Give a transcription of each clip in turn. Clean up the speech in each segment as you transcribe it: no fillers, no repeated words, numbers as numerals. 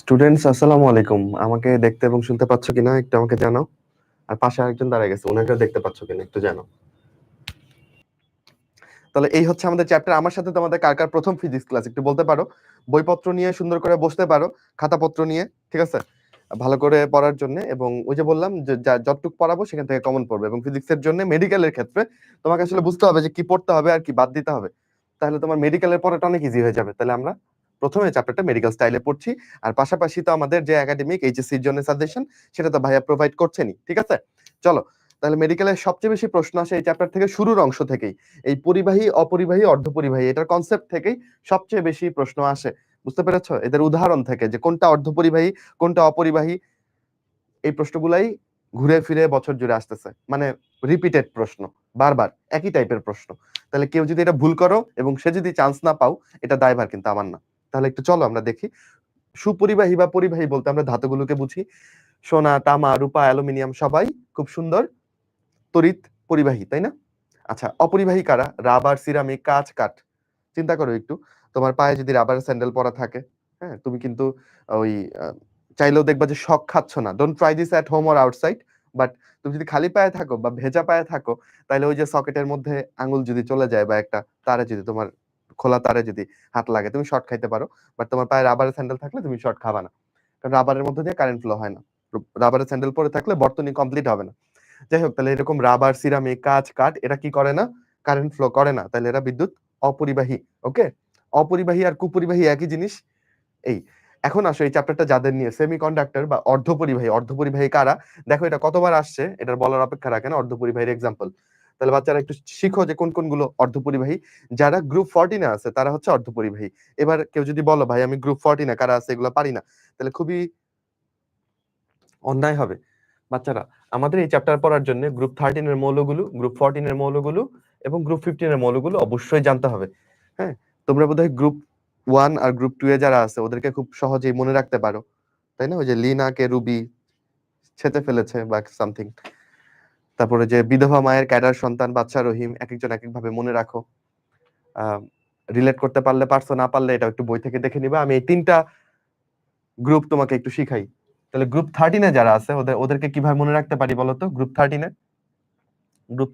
Students আসসালামু আলাইকুম। আমাকে দেখতে এবং শুনতে পাচ্ছ কিনা একটু আমাকে জানাও। আর পাশে আরেকজন দাঁড়ায় গেছে, ওনাকেও দেখতে পাচ্ছ কিনা একটু জানাও। তাহলে এই হচ্ছে আমাদের চ্যাপ্টার। আমার সাথে তোমাদের কার কার প্রথম ফিজিক্স ক্লাস একটু বলতে পারো। বইপত্র নিয়ে সুন্দর করে বসতে পারো, খাতাপত্র নিয়ে, ঠিক আছে? ভালো করে পড়ার জন্য। এবং ওই যে বললাম যে যতটুকু পড়াবো সেখান থেকে কমন পড়বে। এবং ফিজিক্সের জন্য মেডিকেলের ক্ষেত্রে তোমাকে আসলে বুঝতে হবে যে কি পড়তে হবে আর কি বাদ দিতে হবে। তাহলে তোমার মেডিকেলের পড়াটা অনেক ইজি হয়ে যাবে। তাহলে আমরা প্রথমে চ্যাপ্টারটা মেডিকেল স্টাইলে পড়ছি। আর পাশাপাশি তো আমাদের যে একাডেমিক এইচএসসির জন্য সাজেশন সেটা তো ভাইয়া প্রোভাইড করছেনই, ঠিক আছে? চলো, তাহলে মেডিকেলের সবচেয়ে বেশি প্রশ্ন আসে এই চ্যাপ্টার থেকে, শুরুর অংশ থেকেই। এই পরিবাহী, অপরিবাহী, অর্ধপরিবাহী এটার কনসেপ্ট থেকেই সবচেয়ে বেশি প্রশ্ন আসে। বুঝতে পেরেছো? এদের উদাহরণ থেকে যে কোনটা অর্ধপরিবাহী, কোনটা অপরিবাহী, এই প্রশ্নগুলাই ঘুরে ফিরে বছর জুড়ে আসতেছে। মানে রিপিটেড প্রশ্ন, বারবার একই টাইপের প্রশ্ন। তাহলে কেউ যদি এটা ভুল করো এবং সে যদি চান্স না পাও, এটা দায়ভার কিন্তু আমার না। তাহলে একটু চলো আমরা দেখি। সুপরিবাহী বা পরিবাহী বলতে আমরা ধাতুগুলোকে বুঝি। সোনা, তামা, রূপা, অ্যালুমিনিয়াম সবাই খুব সুন্দর তড়িৎ পরিবাহী, তাই না? আচ্ছা, অপরিবাহী কারা? রাবার, সিরামিক, কাঁচ, কাঠ। চিন্তা করো একটু, তোমার পায়ে যদি রাবারের স্যান্ডেল পরা থাকে, হ্যাঁ, তুমি কিন্তু ওই চাইলেও দেখবা যে শক খাচ্ছ না। Don't try this at home or outside. But তুমি যদি খালি পায়ে থাকো বা ভেজা পায়ে থাকো, তাহলে ওই যে সকেটের মধ্যে আঙুল যদি চলে যায় বা একটা তারে যদি তোমার খোলা তারে যদি হাত লাগে, তুমি শর্ট খাইতে পারো। বাট তোমার পায়ে রাবারের স্যান্ডেল থাকলে তুমি শর্ট খাবা না, কারণ রাবারের মধ্যে দিয়ে কারেন্ট ফ্লো হয় না। রাবারের স্যান্ডেল পরে থাকলে বর্তনী কমপ্লিট হবে না। যাই হোক, তাহলে এরকম রাবার, সিরামিক, কাঁচ, কাঠ এরা কি করে না? কারেন্ট ফ্লো করে না, তাহলে এরা বিদ্যুৎ অপরিবাহী। ওকে, অপরিবাহী আর কুপরিবাহী একই জিনিস। এই এখন আসো এই চ্যাপ্টারটা যাদের নিয়ে, সেমিকন্ডাক্টর বা অর্ধপরিবাহী। অর্ধপরিবাহী কারা? দেখো এটা কতবার আসছে, এটার বলার অপেক্ষা রাখে না অর্ধপরিবাহীর এক্সাম্পল। তাহলে বাচ্চারা একটু শিখো যে কোন কোনগুলো অর্ধপরিবাহী। যারা গ্রুপ 14 আছে তারা হচ্ছে অর্ধপরিবাহী। এবার কেউ যদি বলো ভাই আমি গ্রুপ 14 কারা আছে এগুলো পারি না, তাহলে খুবই অন্যায় হবে। বাচ্চারা, আমাদের এই চ্যাপ্টার পড়ার জন্য গ্রুপ 13 এর মৌলগুলো, গ্রুপ 14 এর মৌলগুলো এবং গ্রুপ 15 এর মৌলগুলো অবশ্যই জানতে হবে। হ্যাঁ, তোমরা বোধহয় গ্রুপ 1 আর গ্রুপ 2 এ যারা আছে ওদেরকে খুব সহজেই মনে রাখতে পারো, তাই না? ওই যে লিনাকে রুবি ছেঁচে ফেলেছে বা সামথিং। তারপরে যে বিধবা মায়ের ক্যাডার সন্তান বাদশা রহিম, এক একজন এক এক ভাবে মনে রাখো। রিলেট করতে পারলে পারছো, না পারলে এটা একটু বই থেকে দেখে নিবা। আমি এই 3টা গ্রুপ তোমাকে একটু শিখাই। তাহলে গ্রুপ 13 এ যারা আছে ওদেরকে কিভাবে মনে রাখতে পারি বলতো? গ্রুপ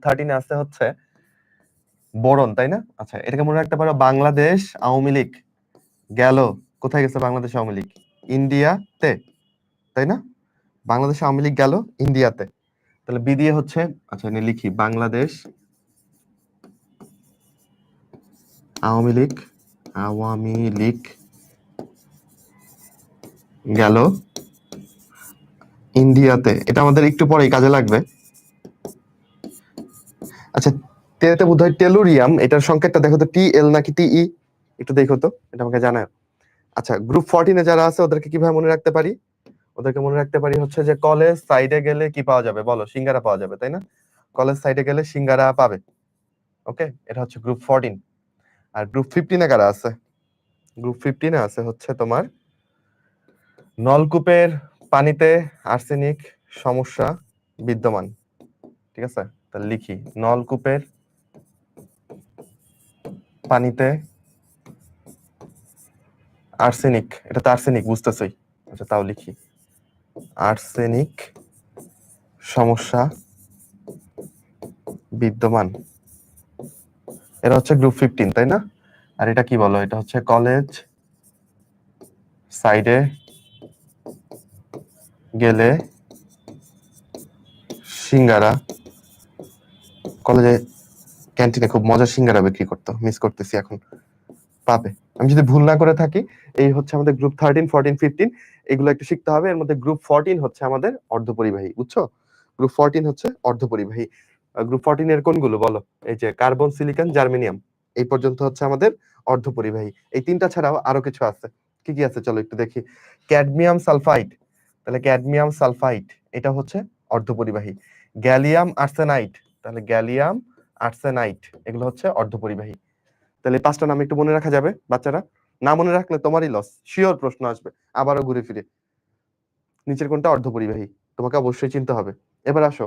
13 আছে হচ্ছে বোরন, তাই না? আচ্ছা, এটাকে মনে রাখতে পারো বাংলাদেশ আওয়ামী লীগ গেল। কোথায় গেছে বাংলাদেশ আওয়ামী লীগ? ইন্ডিয়াতে, তাই না? বাংলাদেশ আওয়ামী লীগ গেল ইন্ডিয়াতে। তাহলে বি দিয়ে হচ্ছে, আচ্ছা আমি লিখি, বাংলাদেশ আওয়ামী লীগ, আওয়ামী লীগ গেল ইন্ডিয়াতে। এটা আমাদের একটু পরেই কাজে লাগবে। আচ্ছা, তেতে বোধহয় টেলুরিয়াম, এটার সংকেতটা দেখো তো, টি এল নাকি টি ই, একটু দেখো তো, এটা আমাকে জানাও। আচ্ছা, গ্রুপ 14 এ যারা আছে ওদেরকে কিভাবে মনে রাখতে পারি? ওদেরকে মনে রাখতে পারি হচ্ছে যে কলেজ সাইডে গেলে কি পাওয়া যাবে বলো? সিঙ্গারা পাওয়া যাবে, তাই না? কলেজ সাইডে গেলে সিঙ্গারা পাবে। ওকে, এটা হচ্ছে গ্রুপ 14। আর গ্রুপ 15 এ কারা আছে? গ্রুপ 15 এ আছে হচ্ছে তোমার নলকূপের পানিতে আর্সেনিক সমস্যা বিদ্যমান, ঠিক আছে? তাহলে লিখি, নলকূপের পানিতে আর্সেনিক, এটা তো আর্সেনিক বুঝতেছই। আচ্ছা, তাও লিখি, আর্সেনিক সমস্যা বিদ্যমান। এটা হচ্ছে গ্রুপ 15, তাই না? আর এটা কি বলো? এটা হচ্ছে কলেজ সাইডে গেলে সিঙ্গারা, কলেজে ক্যান্টিনে খুব মজার সিঙ্গারা বিক্রি করতো, মিস করতেছি এখন, পাবে। আমি যদি ভুল না করে থাকি, এই হচ্ছে আমাদের গ্রুপ 13, 14, 15, এগুলো একটু শিখতে হবে। এর মধ্যে গ্রুপ 14 হচ্ছে আমাদের অর্ধপরিবাহী, বুঝছো? গ্রুপ 14 হচ্ছে অর্ধপরিবাহী। গ্রুপ 14 এর কোনগুলো বলো? এই যে কার্বন, সিলিকন, জার্মেনিয়াম, এই পর্যন্ত হচ্ছে আমাদের অর্ধপরিবাহী। এই 3টা ছাড়াও আরো কিছু আছে। কি কি আছে চলো একটু দেখি। ক্যাডমিয়াম সালফাইড, তাহলে ক্যাডমিয়াম সালফাইড এটা হচ্ছে অর্ধপরিবাহী। গ্যালিয়াম আর্সেনাইড, তাহলে গ্যালিয়াম আর্সেনাইড এগুলো হচ্ছে অর্ধপরিবাহী। তাহলে এই 5টা নাম একটু মনে রাখা যাবে বাচ্চারা? না মনে রাখলে তোমারই লস, শিওর প্রশ্ন আসবে আবারও ঘুরে ফিরে। নিচের কোনটা অর্ধপরিবাহী তোমাকে অবশ্যই চিনতে হবে। এবার আসো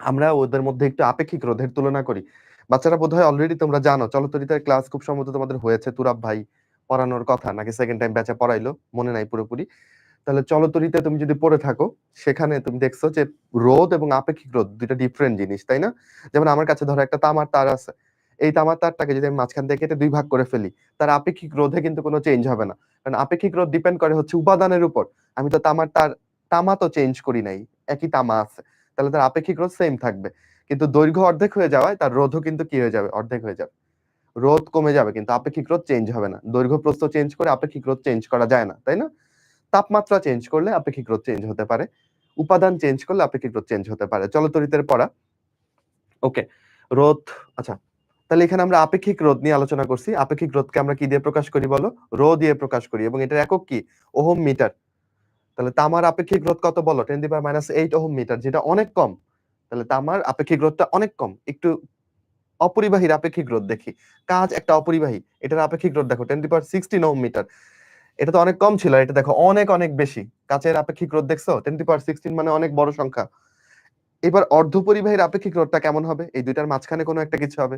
আমরা ওদের মধ্যে একটু আপেক্ষিক রোধের তুলনা করি। বাচ্চারা বোধহয় অলরেডি তোমরা জানো, চলতরিতার ক্লাস খুব সম্ভবত তোমাদের হয়েছে, তুরাব ভাই পড়ানোর কথা, নাকি সেকেন্ড টাইম ব্যাচে পড়াইলো, মনে নাই পুরোপুরি। তাহলে চলতরিতে তুমি যদি পড়ে থাকো, সেখানে তুমি দেখছো যে রোধ এবং আপেক্ষিক রোধ দুইটা ডিফারেন্ট জিনিস, তাই না? যেমন আমার কাছে ধরো একটা তামার তার আছে, এই তামার তারটাকে যদি আমি মাঝখান থেকে কেটে 2 ভাগ করে ফেলি, তার আপেক্ষিক রোধে কিন্তু কোনো চেঞ্জ হবে না। কারণ আপেক্ষিক রোধ ডিপেন্ড করে হচ্ছে উপাদানের উপর। আমি তো তামার তার, তামা তো চেঞ্জ করি নাই, একই তামা আছে। তাহলে তার আপেক্ষিক রোধ সেম থাকবে। কিন্তু দৈর্ঘ্য অর্ধেক হয়ে যাওয়ায় তার রোধও কিন্তু কি হয়ে যাবে? অর্ধেক হয়ে যাবে। রোধ কমে যাবে কিন্তু আপেক্ষিক রোধ চেঞ্জ হবে না। দৈর্ঘ্য প্রস্থ চেঞ্জ করে আপেক্ষিক রোধ চেঞ্জ করা যায় না, তাই না? তাপমাত্রা চেঞ্জ করলে আপেক্ষিক রোধ চেঞ্জ হতে পারে, উপাদান চেঞ্জ করলে আপেক্ষিক রোধ চেঞ্জ হতে পারে। চলতরিতের পড়া। ওকে, রোধ। আচ্ছা, তাহলে এখানে আমরা আপেক্ষিক রোধ নিয়ে আলোচনা করছি। আপেক্ষিক রোধকে আমরা কি দিয়ে প্রকাশ করি বলো? রো দিয়ে প্রকাশ করি, এবং এটার একক কি? Ohm metre. তাহলে তামার আপেক্ষিক রোধ কত বলো? 10⁻⁸ ওহম মিটার, যেটা অনেক কম। তাহলে তামার আপেক্ষিক রোধটা অনেক কম। একটু অপরিবাহীর আপেক্ষিক রোধ দেখি। কাঁচ একটা অপরিবাহী, এটার আপেক্ষিক রোধ দেখো 10⁻16 ওহম মিটার। এটা তো অনেক কম ছিল, এটা দেখো অনেক অনেক বেশি। কাচের আপেক্ষিক রোধ দেখছো? 10⁻16 মানে অনেক বড় সংখ্যা। এবার অর্ধপরিবাহীর আপেক্ষিক রোধটা কেমন হবে? এই দুইটার মাঝখানে কোনো একটা কিছু হবে,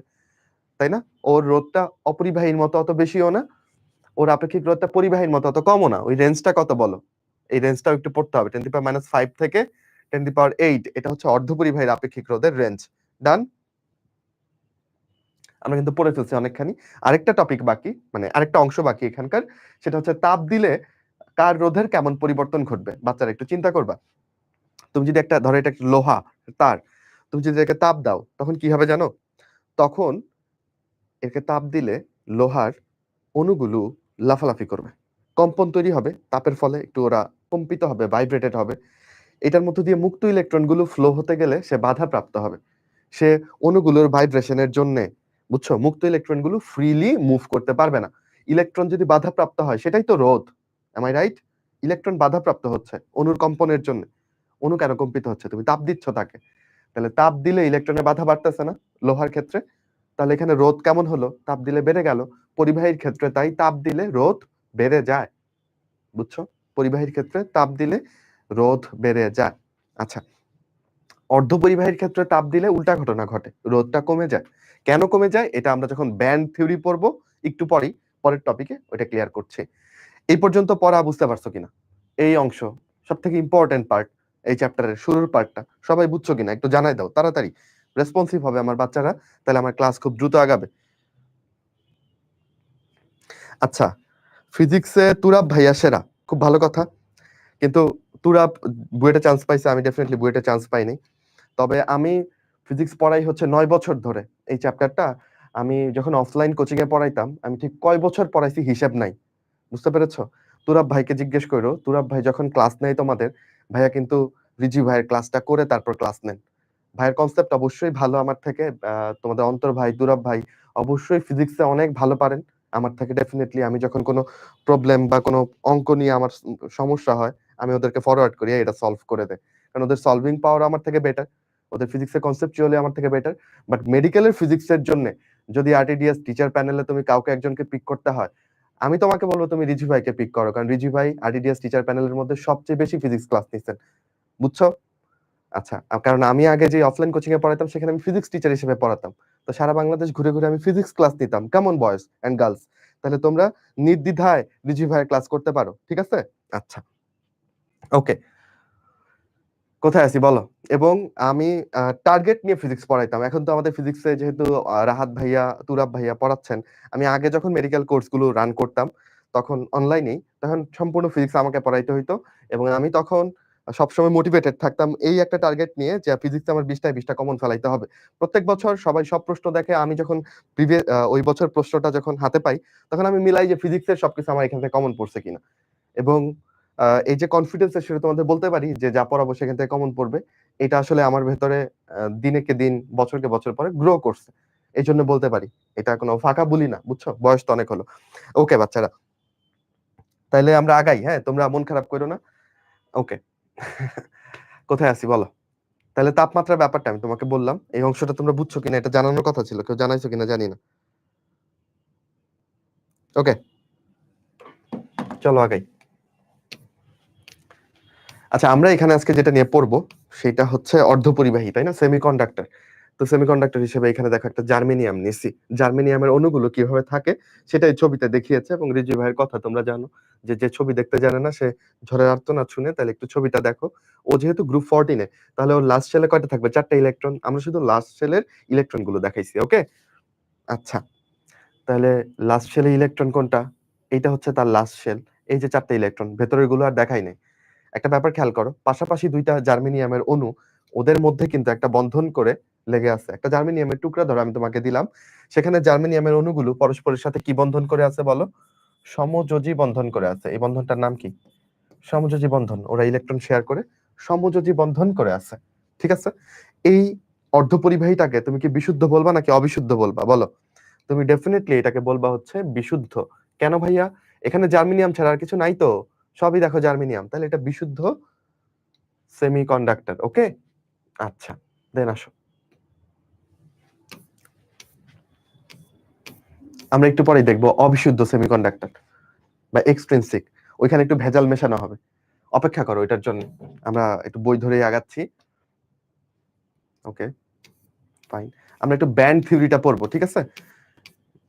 তাই না? ওর রোধটা অপরিবাহীর মতো অত বেশিও না, ওর আপেক্ষিক রোধটা পরিবাহীর মতো অত কমও না। ওই রেঞ্জটা কত বলো? এই রেঞ্জটাও একটু পড়তে হবে। 10⁻⁵ থেকে 10⁸ এটা হচ্ছে অর্ধপরিবাহীর আপেক্ষিক রোধের রেঞ্জ। ডান? আমরা কিন্তু পড়ে ফেলছি অনেকখানি। আরেকটা টপিক বাকি, মানে আরেকটা অংশ বাকি এখানকার, সেটা হচ্ছে তাপ দিলে কার রোধের কেমন পরিবর্তন ঘটবে। বাচ্চারা একটু চিন্তা করবা। তুমি যদি একটা, ধরো এটা একটা লোহা তার, তুমি যদি একে তাপ দাও, তখন কি হবে জানো? তখন একে তাপ দিলে লোহার অণুগুলো লাফালাফি করবে, কম্পন তৈরি হবে তাপের ফলে, একটু ওরা কম্পিত হবে, ভাইব্রেটেড হবে। এটার মধ্য দিয়ে মুক্ত ইলেকট্রনগুলো ফ্লো হতে গেলে সে বাধা প্রাপ্ত হবে। সে অণুগুলোর ভাইব্রেশনের জন্য, বুঝছো, মুক্ত ইলেকট্রনগুলো ফ্রিলি মুভ করতে পারবে না। ইলেকট্রন যদি বাধাপ্রাপ্ত হয়, সেটাই তো রোধ। M I right? ইলেকট্রন বাধাপ্রাপ্ত হচ্ছে অণুর কম্পনের জন্য। অণু কেন কম্পিত হচ্ছে? তুমি তাপ দিচ্ছ তাকে। তাহলে তাপ দিলে ইলেকট্রনের বাধা বাড়তেছে না লোহার ক্ষেত্রে? তাহলে এখানে রোধ কেমন হলো? তাপ দিলে বেড়ে গেল। পরিবাহীর ক্ষেত্রে তাই তাপ দিলে রোধ বেড়ে যায়, বুঝছো? পরিবাহীর ক্ষেত্রে তাপ দিলে রোধ বেড়ে যায়। আচ্ছা, অর্ধপরিবাহীর ক্ষেত্রে তাপ দিলে উল্টা ঘটনা ঘটে, রোধটা কমে যায়। কেন কমে যায়? এটা আমরা যখন ব্যান্ড থিওরি পড়বো একটু পরেই, পরের টপিকে ওইটা ক্লিয়ার করছি। এই পর্যন্ত পড়া বুঝতে পারছো কিনা? এই অংশ সব থেকে ইম্পর্টেন্ট পার্ট, এই চ্যাপ্টারের শুরুর পার্টটা সবাই বুঝছো কিনা একটু জানাই দাও তাড়াতাড়ি। রেসপন্সিভ হবে আমার বাচ্চারা, তাহলে আমার ক্লাস খুব দ্রুত আগাবে। আচ্ছা, ফিজিক্সে তুরাব ভাইয়া সেরা, খুব ভালো কথা। কিন্তু তুরাব বুয়েটে চান্স পাইছে, আমি ডেফিনেটলি বুয়েটে চান্স পাইনি। তবে আমি ফিজিক্স পড়াই হচ্ছে 9 বছর ধরে। এই চ্যাপ্টারটা আমি যখন অফলাইন কোচিং এ পড়াইতাম, আমি ঠিক কয় বছর পড়াইছি হিসাব নাই। বুঝতে পেরেছো? তুরাব ভাইকে জিজ্ঞেস করো, তুরাব ভাই যখন ক্লাস নেয় তোমাদের, ভাইয়া কিন্তু রিজি ভাইয়ের ক্লাসটা করে তারপর ক্লাস নেন। ভাইয়ের কনসেপ্ট অবশ্যই ভালো আমার থেকে। তোমাদের অন্তর ভাই, তুরাব ভাই অবশ্যই ফিজিক্সে অনেক ভালো পারেন আমার থেকে ডেফিনেটলি। আমি যখন কোনো প্রবলেম বা কোনো অঙ্ক নিয়ে আমার সমস্যা হয়, আমি ওদেরকে ফরওয়ার্ড করি, এটা সলভ করে দেয়। কারণ ওদের সলভিং পাওয়ার আমার থেকে বেটার, ওদের ফিজিক্সের কনসেপচুয়ালি আমার থেকে বেটার। বাট মেডিকেলের ফিজিক্সের জন্য যদি আরটিডিএস টিচার প্যানেলে তুমি কাউকে একজনকে পিক করতে হয়, আমি তোমাকে বলবো তুমি রিজু ভাইকে পিক করো। কারণ রিজু ভাই আরটিডিএস টিচার প্যানেলের মধ্যে সবচেয়ে বেশি ফিজিক্স ক্লাস নিচ্ছেন, বুঝছো? আচ্ছা, কারণ আমি আগে যে অফলাইন কোচিং এ পড়াতাম, সেখানে আমি ফিজিক্স টিচার হিসেবে পড়াতাম। তো সারা বাংলাদেশ ঘুরে ঘুরে আমি ফিজিক্স ক্লাস নিতাম, কেমন বয়েজ এন্ড গার্লস। তাহলে তোমরা নির্দ্বিধায় রিজু ভাইয়ের ক্লাস করতে পারো, ঠিক আছে? আচ্ছা, ওকে, কোথায় আছি বলো? এবং আমি টার্গেট নিয়ে ফিজিক্স পড়াইতাম। এখন তো আমাদের ফিজিক্সে যেহেতু রাহাত ভাইয়া, তুরাব ভাইয়া পড়াচ্ছেন, আমি আগে যখন মেডিকেল কোর্সগুলো রান করতাম, তখন অনলাইনেই, তখন সম্পূর্ণ ফিজিক্স আমাকে পড়াইতে হইতো। এবং আমি তখন সবসময় মোটিভেটেড থাকতাম এই একটা টার্গেট নিয়ে যে ফিজিক্সে আমার 20টায় 20টা কমন ফেলাইতে হবে। প্রত্যেক বছর সবাই সব প্রশ্ন দেখে, আমি যখন ওই বছর প্রশ্নটা যখন হাতে পাই, তখন আমি মিলাই যে ফিজিক্সের সবকিছু আমার এখান থেকে কমন পড়ছে কিনা। এবং এই যে কনফিডেন্স এর সাথে তোমাদের বলতে পারি যে যা পড়াবো সেখান থেকে কমন পড়বে। এটা আসলে আমার ভেতরে দিনেকে দিন, বছরকে বছর পরে গ্রো করছে। এইজন্য বলতে পারি। এটা কোনো ফাঁকা বলি না, বুঝছো? বয়স তো অনেক হলো। ওকে বাচ্চারা, তাইলে আমরা আগাই, হ্যাঁ? তোমরা মন খারাপ করো না। ওকে। কোথায় আছি বলো? তাহলে তাপমাত্রার ব্যাপারটা আমি তোমাকে বললাম। এই অংশটা তোমরা বুঝছো কিনা এটা জানানোর কথা ছিল। কেউ জানাইছো কিনা জানি না। ওকে, চলো আগাই। আচ্ছা, আমরা এখানে আজকে যেটা নিয়ে পড়বো সেটা হচ্ছে অর্ধপরিবাহী, তাই না? সেমিকন্ডাক্টর। তো সেমিকন্ডাক্টর হিসেবে এখানে দেখো একটা জার্মেনিয়াম নিছি। জার্মেনিয়ামের অণুগুলো কিভাবে থাকে সেটাই ছবিতে দেখিয়েছে, এবং রিজভী ভাইয়ের কথা তোমরা জানো যে ছবি দেখতে জানে না সে ঝড়ের আর্তনাদ শুনে, তাহলে একটু ছবিটা দেখো। ও যেহেতু গ্রুপ 14 তাহলে ওর লাস্ট শেলে কয়টা থাকবে? 4টা ইলেকট্রন। আমরা শুধু লাস্ট শেলের ইলেকট্রন গুলো দেখাইছি। ওকে, আচ্ছা, তাহলে লাস্ট শেলে ইলেকট্রন কোনটা? এইটা হচ্ছে তার লাস্ট শেল। এই যে 4টা ইলেকট্রন, ভেতরের গুলো আর দেখাই নাই। একটা ব্যাপার খেয়াল করো, পাশাপাশি দুইটা জার্মেনিয়ামের অণু, ওদের মধ্যে কিন্তু একটা বন্ধন করে লেগে আছে। একটা জার্মেনিয়ামের টুকরা ধরো আমি তোমাকে দিলাম, সেখানে জার্মেনিয়ামের অণুগুলো পরস্পরের সাথে কি বন্ধন করে আছে বলো? সমযোজী বন্ধন করে আছে। এই বন্ধনটার নাম কি? সমযোজী বন্ধন। ওরা ইলেকট্রন শেয়ার করে সমযোজী বন্ধন করে আছে। ঠিক আছে, এই অর্ধপরিবাহীটাকে তুমি কি বিশুদ্ধ বলবা নাকি অবিশুদ্ধ বলবা বলো? তুমি ডেফিনেটলি এটাকে বলবা হচ্ছে বিশুদ্ধ। কেন ভাইয়া? এখানে জার্মেনিয়াম ছাড়া আর কিছু নাই তো, সবই দেখো জার্মেনিয়াম, তাহলে এটা বিশুদ্ধ সেমিকন্ডাক্টর। ওকে, আচ্ছা, দেন আসো আমরা একটু পরেই দেখবো অবিশুদ্ধ সেমিকন্ডাক্টর বা এক্সট্রিনসিক। ওইখানে একটু ভেজাল মেশানো হবে, অপেক্ষা করো এটার জন্য। আমরা একটু বই ধরেই আগাচ্ছি। ওকে, ফাইন, আমরা একটু ব্যান্ড থিওরিটা পড়বো, ঠিক আছে?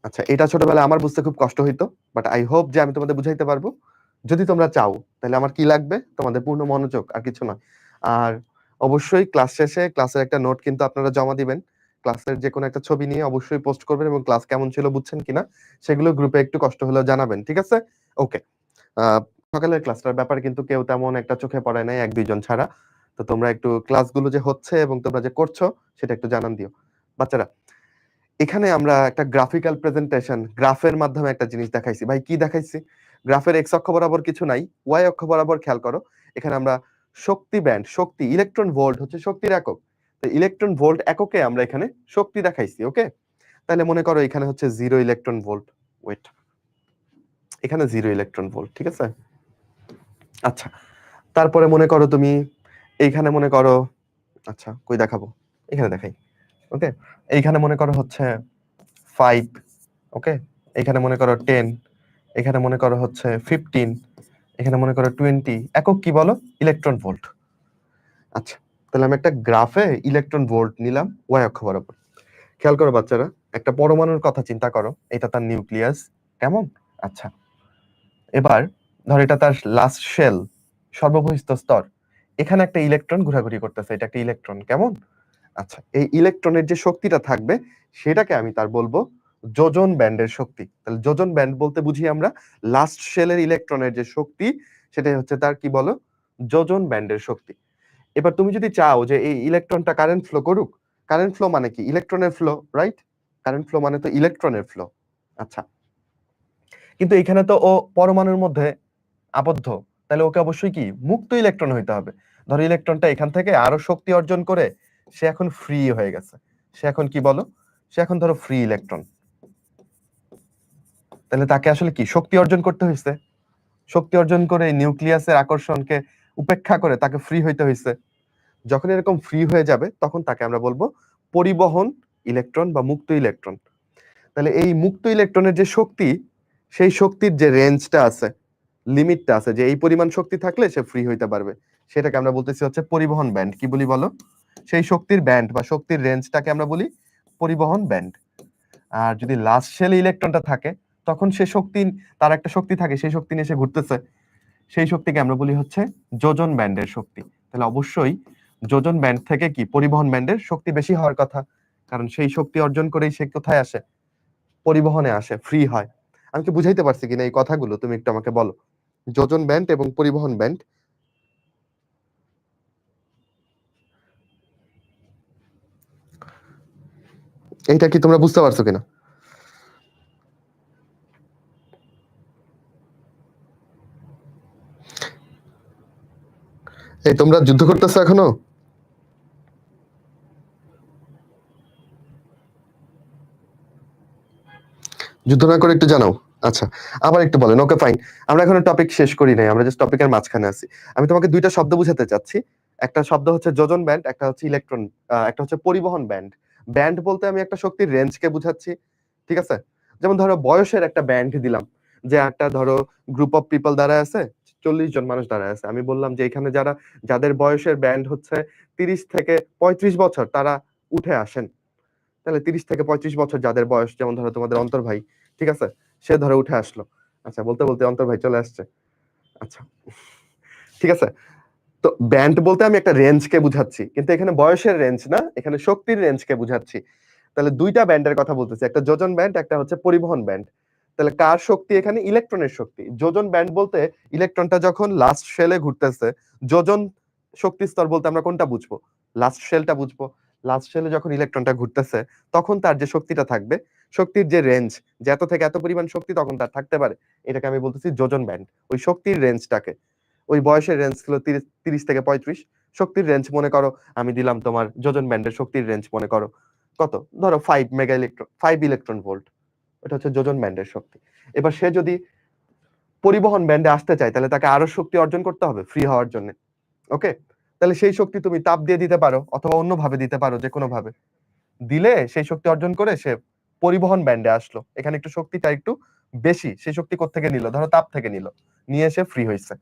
আচ্ছা, এটা ছোটবেলায় আমার বুঝতে খুব কষ্ট হইতো, বাট আই হোপ যে আমি তোমাদের বুঝাইতে পারবো। যদি তোমরা চাও তাহলে আমার কি লাগবে? তোমাদের পূর্ণ মনোযোগ, আর কিছু নয়। আর অবশ্যই ক্লাস শেষে ক্লাসের একটা নোট কিন্তু আপনারা জমা দিবেন। ক্লাসের যে কোনো একটা ছবি নিয়ে অবশ্যই পোস্ট করবেন, এবং ক্লাস কেমন ছিল বুঝছেন কিনা সেগুলো গ্রুপে একটু কষ্ট হলেও জানাবেন, ঠিক আছে? ওকে, সকালের ক্লাসটার ব্যাপারে কিন্তু কেউ তেমন একটা চোখে পড়ে নাই, 1-2 জন ছাড়া। তো তোমরা একটু ক্লাসগুলো যে হচ্ছে এবং তোমরা যে করছো সেটা একটু জানান দিও। বাচ্চারা, এখানে আমরা একটা গ্রাফিক্যাল প্রেজেন্টেশন, গ্রাফের মাধ্যমে একটা জিনিস দেখাইছি। ভাই কি দেখাইছি? গ্রাফের এক্স অক্ষ বরাবর কিছু নাই, ওয়াই অক্ষ বরাবর খেয়াল করো। এখানে আমরা শক্তি ব্যান্ড, শক্তি ইলেকট্রন ভোল্ট হচ্ছে শক্তির একক। তো ইলেকট্রন ভোল্ট এককে আমরা এখানে শক্তি দেখাইছি। ওকে, তাহলে মনে করো এখানে হচ্ছে 0 ইলেকট্রন ভোল্ট। ওয়েট, এখানে 0 ইলেকট্রন ভোল্ট, ঠিক আছে? আচ্ছা, তারপরে মনে করো তুমি এইখানে মনে করো, আচ্ছা কই দেখাবো, এখানে দেখাই। ওকে, এইখানে মনে করো হচ্ছে 5, ওকে, এখানে মনে করো 10, এখানে মনে করো হচ্ছে 15, এখানে মনে করো 20। একক কি বলো? Electron volt. আচ্ছা, তাহলে আমি একটা গ্রাফে ইলেকট্রন ভোল্ট নিলাম ওয়াই অক্ষ বরাবর। খেয়াল করো বাচ্চারা, একটা পরমাণুর কথা চিন্তা করো, এটা তার নিউক্লিয়াস, কেমন? আচ্ছা, এবার ধর এটা তার লাস্ট শেল, সর্ববহিস্থ স্তর। এখানে একটা ইলেকট্রন ঘোরাঘুরি করতেছে, এটা একটা ইলেকট্রন, কেমন? আচ্ছা, এই ইলেকট্রনের যে শক্তিটা থাকবে সেটাকে আমি তার বলবো যোজন ব্যান্ডের শক্তি। তাহলে যোজন ব্যান্ড বলতে বুঝি আমরা লাস্ট শেলের ইলেকট্রনের যে শক্তি, সেটাই হচ্ছে তার কি বলো? যোজন ব্যান্ডের শক্তি। এবার তুমি যদি চাও যে এই ইলেকট্রনটা কারেন্ট ফ্লো করুক, কারেন্ট ফ্লো মানে কি? ইলেকট্রনের ফ্লো, রাইট? কারেন্ট ফ্লো মানে তো ইলেকট্রনের ফ্লো। আচ্ছা, কিন্তু এখানে তো ও পরমাণুর মধ্যে আবদ্ধ, তাহলে ওকে অবশ্যই কি মুক্ত ইলেকট্রন হইতে হবে। ধরো ইলেকট্রনটা এখান থেকে আরো শক্তি অর্জন করে সে এখন ফ্রি হয়ে গেছে, সে এখন কি বলো? সে এখন ধরো ফ্রি ইলেকট্রন। তাহলে তাকে আসলে কি শক্তি অর্জন করতে হয়েছে? শক্তি অর্জন করে নিউক্লিয়াসের আকর্ষণকে উপেক্ষা করে তাকে ফ্রি হইতে হয়েছে। যখন এরকম ফ্রি হয়ে যাবে তখন তাকে আমরা বলবো পরিবহন ইলেকট্রন বা মুক্ত ইলেকট্রন। তাহলে এই মুক্ত ইলেকট্রনের যে শক্তি, সেই শক্তির যে রেঞ্জটা আছে, লিমিটটা আছে, যে এই পরিমাণ শক্তি থাকলে সে ফ্রি হইতে পারবে, সেটাকে আমরা বলতেছি হচ্ছে পরিবহন ব্যান্ড। কি বলি বলো? সেই শক্তির ব্যান্ড বা শক্তির রেঞ্জটাকে আমরা বলি পরিবহন ব্যান্ড। আর যদি লাস্ট শেলে ইলেকট্রনটা থাকে, তখন সে শক্তি, তার একটা শক্তি থাকে, সেই শক্তি নিয়ে সে ঘুরতেছে, সেই শক্তিকে আমরা বলি হচ্ছে যোজন ব্যান্ডের শক্তি। তাহলে অবশ্যই যোজন ব্যান্ড থেকে কি পরিবহন ব্যান্ডের শক্তি বেশি হওয়ার কথা, কারণ সেই শক্তি অর্জন করেই সে কোথায় আসে? পরিবহনে আসে, ফ্রি হয়। আমি কি বুঝাইতে পারছি কিনা এই কথাগুলো? তুমি একটু আমাকে বলো। যোজন ব্যান্ড এবং পরিবহন ব্যান্ড, এইটা কি তোমরা বুঝতে পারছো কিনা? এই তোমরা যুদ্ধ করতেছো এখনো? যুদ্ধ না করে একটু জানাও। আচ্ছা, আবার একটু বলেন। ওকে, ফাইন, আমরা এখনো টপিক শেষ করি নাই, আমরা জাস্ট টপিকের মাঝখানে আছি। আমি তোমাকে দুইটা শব্দ বুঝাতে চাচ্ছি। একটা শব্দ হচ্ছে যোজন ব্যান্ড, একটা হচ্ছে ইলেকট্রন, একটা হচ্ছে পরিবহন ব্যান্ড। ব্যান্ড বলতে আমি একটা শক্তির রেঞ্জকে বুঝাচ্ছি, ঠিক আছে? যেমন ধরো বয়সের একটা ব্যান্ড দিলাম, যে একটা ধরো গ্রুপ অফ পিপল দাঁড়ায় আছে, 40 জন মানুষ দাঁড়ায় আছে। আমি বললাম যে এখানে যারা, যাদের বয়সের ব্যান্ড হচ্ছে 30 থেকে 35 বছর, তারা উঠে আসেন। তাহলে 30 থেকে 35 বছর যাদের বয়স, যেমন ধরো তোমাদের অন্তর ভাই, ঠিক আছে, সে ধরো উঠে আসলো। আচ্ছা, বলতে বলতে অন্তর ভাই চলে আসছে। আচ্ছা, ঠিক আছে। তো ব্যান্ড বলতে আমি একটা রেঞ্জকে বুঝাচ্ছি, কিন্তু এখানে বয়সের রেঞ্জ না, এখানে শক্তির রেঞ্জকে বুঝাচ্ছি। তাহলে দুইটা ব্যান্ডের কথা বলতেছি, একটা যোজন ব্যান্ড, একটা হচ্ছে পরিবহন ব্যান্ড। তাহলে কার শক্তি? এখানে ইলেকট্রনের শক্তি। যোজন ব্যান্ড বলতে ইলেকট্রনটা যখন লাস্ট শেলে ঘুরতেছে, যোজন শক্তি স্তর বলতে আমরা কোনটা বুঝবো? লাস্ট শেলটা বুঝবো। লাস্ট শেলে যখন ইলেকট্রনটা ঘুরতেছে, তখন তার যে শক্তিটা থাকবে, শক্তির যে রেঞ্জ, যে এত থেকে এত পরিমাণ শক্তি তখন তার থাকতে পারে, এটাকে আমি বলতেছি যোজন ব্যান্ড। ওই শক্তির রেঞ্জটাকে, ওই বয়সের রেঞ্জ ছিল 30 থেকে 35, শক্তির রেঞ্জ মনে করো আমি দিলাম তোমার যোজন ব্যান্ডের শক্তির রেঞ্জ মনে করো কত, ধরো 5 মেগা ইলেকট্রন, 5 ইলেকট্রন ভোল্ট, এটা হচ্ছে যোজন ব্যান্ডের শক্তি। এবার সে যদি পরিবহন ব্যান্ডে আসতে চায়, তাহলে তাকে আরো শক্তি অর্জন করতে হবে ফ্রি হওয়ার জন্য। ওকে, তাহলে সেই শক্তি তুমি তাপ দিয়ে দিতে পারো, অথবা অন্যভাবে দিতে পারো, যে কোনো ভাবে দিলে সেই শক্তি অর্জন করে সে পরিবহন ব্যান্ডে আসলো। এখানে একটু শক্তিটা একটু বেশি, সেই শক্তি কোত্থেকে নিল? ধরো তাপ থেকে নিল, নিয়ে সে ফ্রি হয়েছে।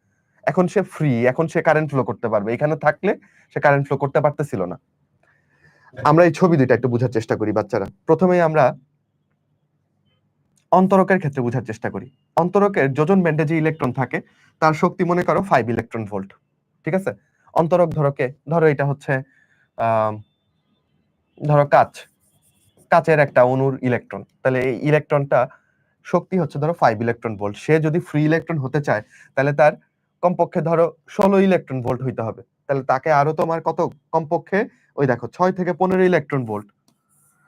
এখন সে ফ্রি, এখন সে কারেন্ট ফ্লো করতে পারবে। এখানে থাকলে সে কারেন্ট ফ্লো করতে পারতেছিল না। আমরা এই ছবি দুইটা একটু বোঝার চেষ্টা করি বাচ্চারা। প্রথমে আমরা অন্তরকের ক্ষেত্রে বোঝার চেষ্টা করি। অন্তরকের যোজন ব্যান্ডে যে ইলেকট্রন থাকে, তার শক্তি মনে করো 5 ইলেকট্রন ভোল্ট, ঠিক আছে। অন্তরক ধরো এটা হচ্ছে আহ ধরো কাচের একটা অণুর ইলেকট্রন, তাহলে এই ইলেকট্রনটা শক্তি হচ্ছে ধরো 5 ইলেকট্রন ভোল্ট। সে যদি ফ্রি ইলেকট্রন হতে চায়, তাহলে তার কমপক্ষে ধরো 16 ইলেকট্রন ভোল্ট হইতে হবে। তাহলে তাকে আরো তোমার কত, কমপক্ষে ওই দেখো 6 থেকে 15 ইলেকট্রন ভোল্ট,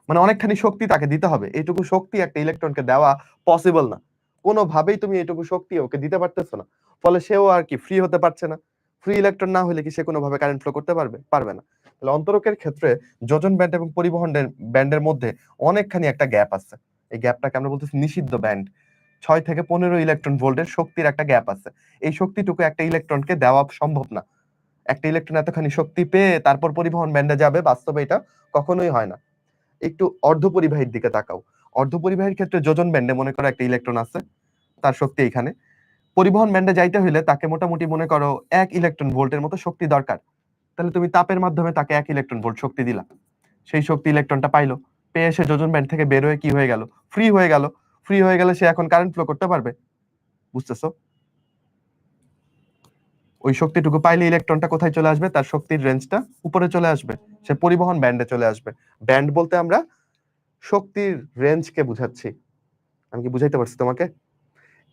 মানে অনেকখানি শক্তি তাকে দিতে হবে। এইটুকু শক্তি একটা ইলেকট্রনকে দেওয়া পসিবল না, কোনোভাবেই তুমি এইটুকু শক্তি ওকে দিতে পারতেছো না। ফলে সেও আর কি ফ্রি হতে পারছে না। ফ্রি ইলেকট্রন না হলে কি সে কোনোভাবে কারেন্ট ফ্লো করতে পারবে? পারবে না। তাহলে অন্তরকের ক্ষেত্রে যোজন ব্যান্ড এবং পরিবহন ব্যান্ডের মধ্যে অনেকখানি একটা গ্যাপ আছে। এই গ্যাপটাকে আমরা বলতেছি নিষিদ্ধ ব্যান্ড। 6 থেকে 15 ইলেকট্রন ভোল্টের শক্তির একটা গ্যাপ আছে। এই শক্তিটুকু একটা ইলেকট্রনকে দেওয়া সম্ভব না। একটা ইলেকট্রন এতখানি শক্তি পেয়ে তারপর পরিবহন ব্যান্ডে যাবে, বাস্তবে এটা কখনোই হয় না। একটু অর্ধপরিবাহীর দিকে তাকাও। অর্ধপরিবাহীর ক্ষেত্রে যোজন ব্যান্ডে মনে করো একটা ইলেকট্রন আছে, তার শক্তি এখানে। পরিবহন ব্যান্ডে যাইতে হইলে তাকে মোটামুটি মনে করো 1 ইলেকট্রন ভোল্টের মতো শক্তি দরকার। তাহলে তুমি তাপের মাধ্যমে তাকে 1 ইলেকট্রন ভোল্ট শক্তি দিলা, সেই শক্তি ইলেকট্রনটা পাইলো, পেয়ে সে যোজন ব্যান্ড থেকে বের হয়ে কি হয়ে গেল? ফ্রি হয়ে গেল। ফ্রি হয়ে গেলে সে এখন কারেন্ট ফ্লো করতে পারবে। বুঝতেছো? ওই শক্তিটুকু পাইলে ইলেকট্রনটা কোথায় চলে আসবে? তার শক্তির রেঞ্জটা উপরে চলে আসবে, সে পরিবহন ব্যান্ডে চলে আসবে। ব্যান্ড বলতে আমরা শক্তির রেঞ্জকে বুঝাচ্ছি। আমি কি বুঝাইতে পারছি তোমাকে?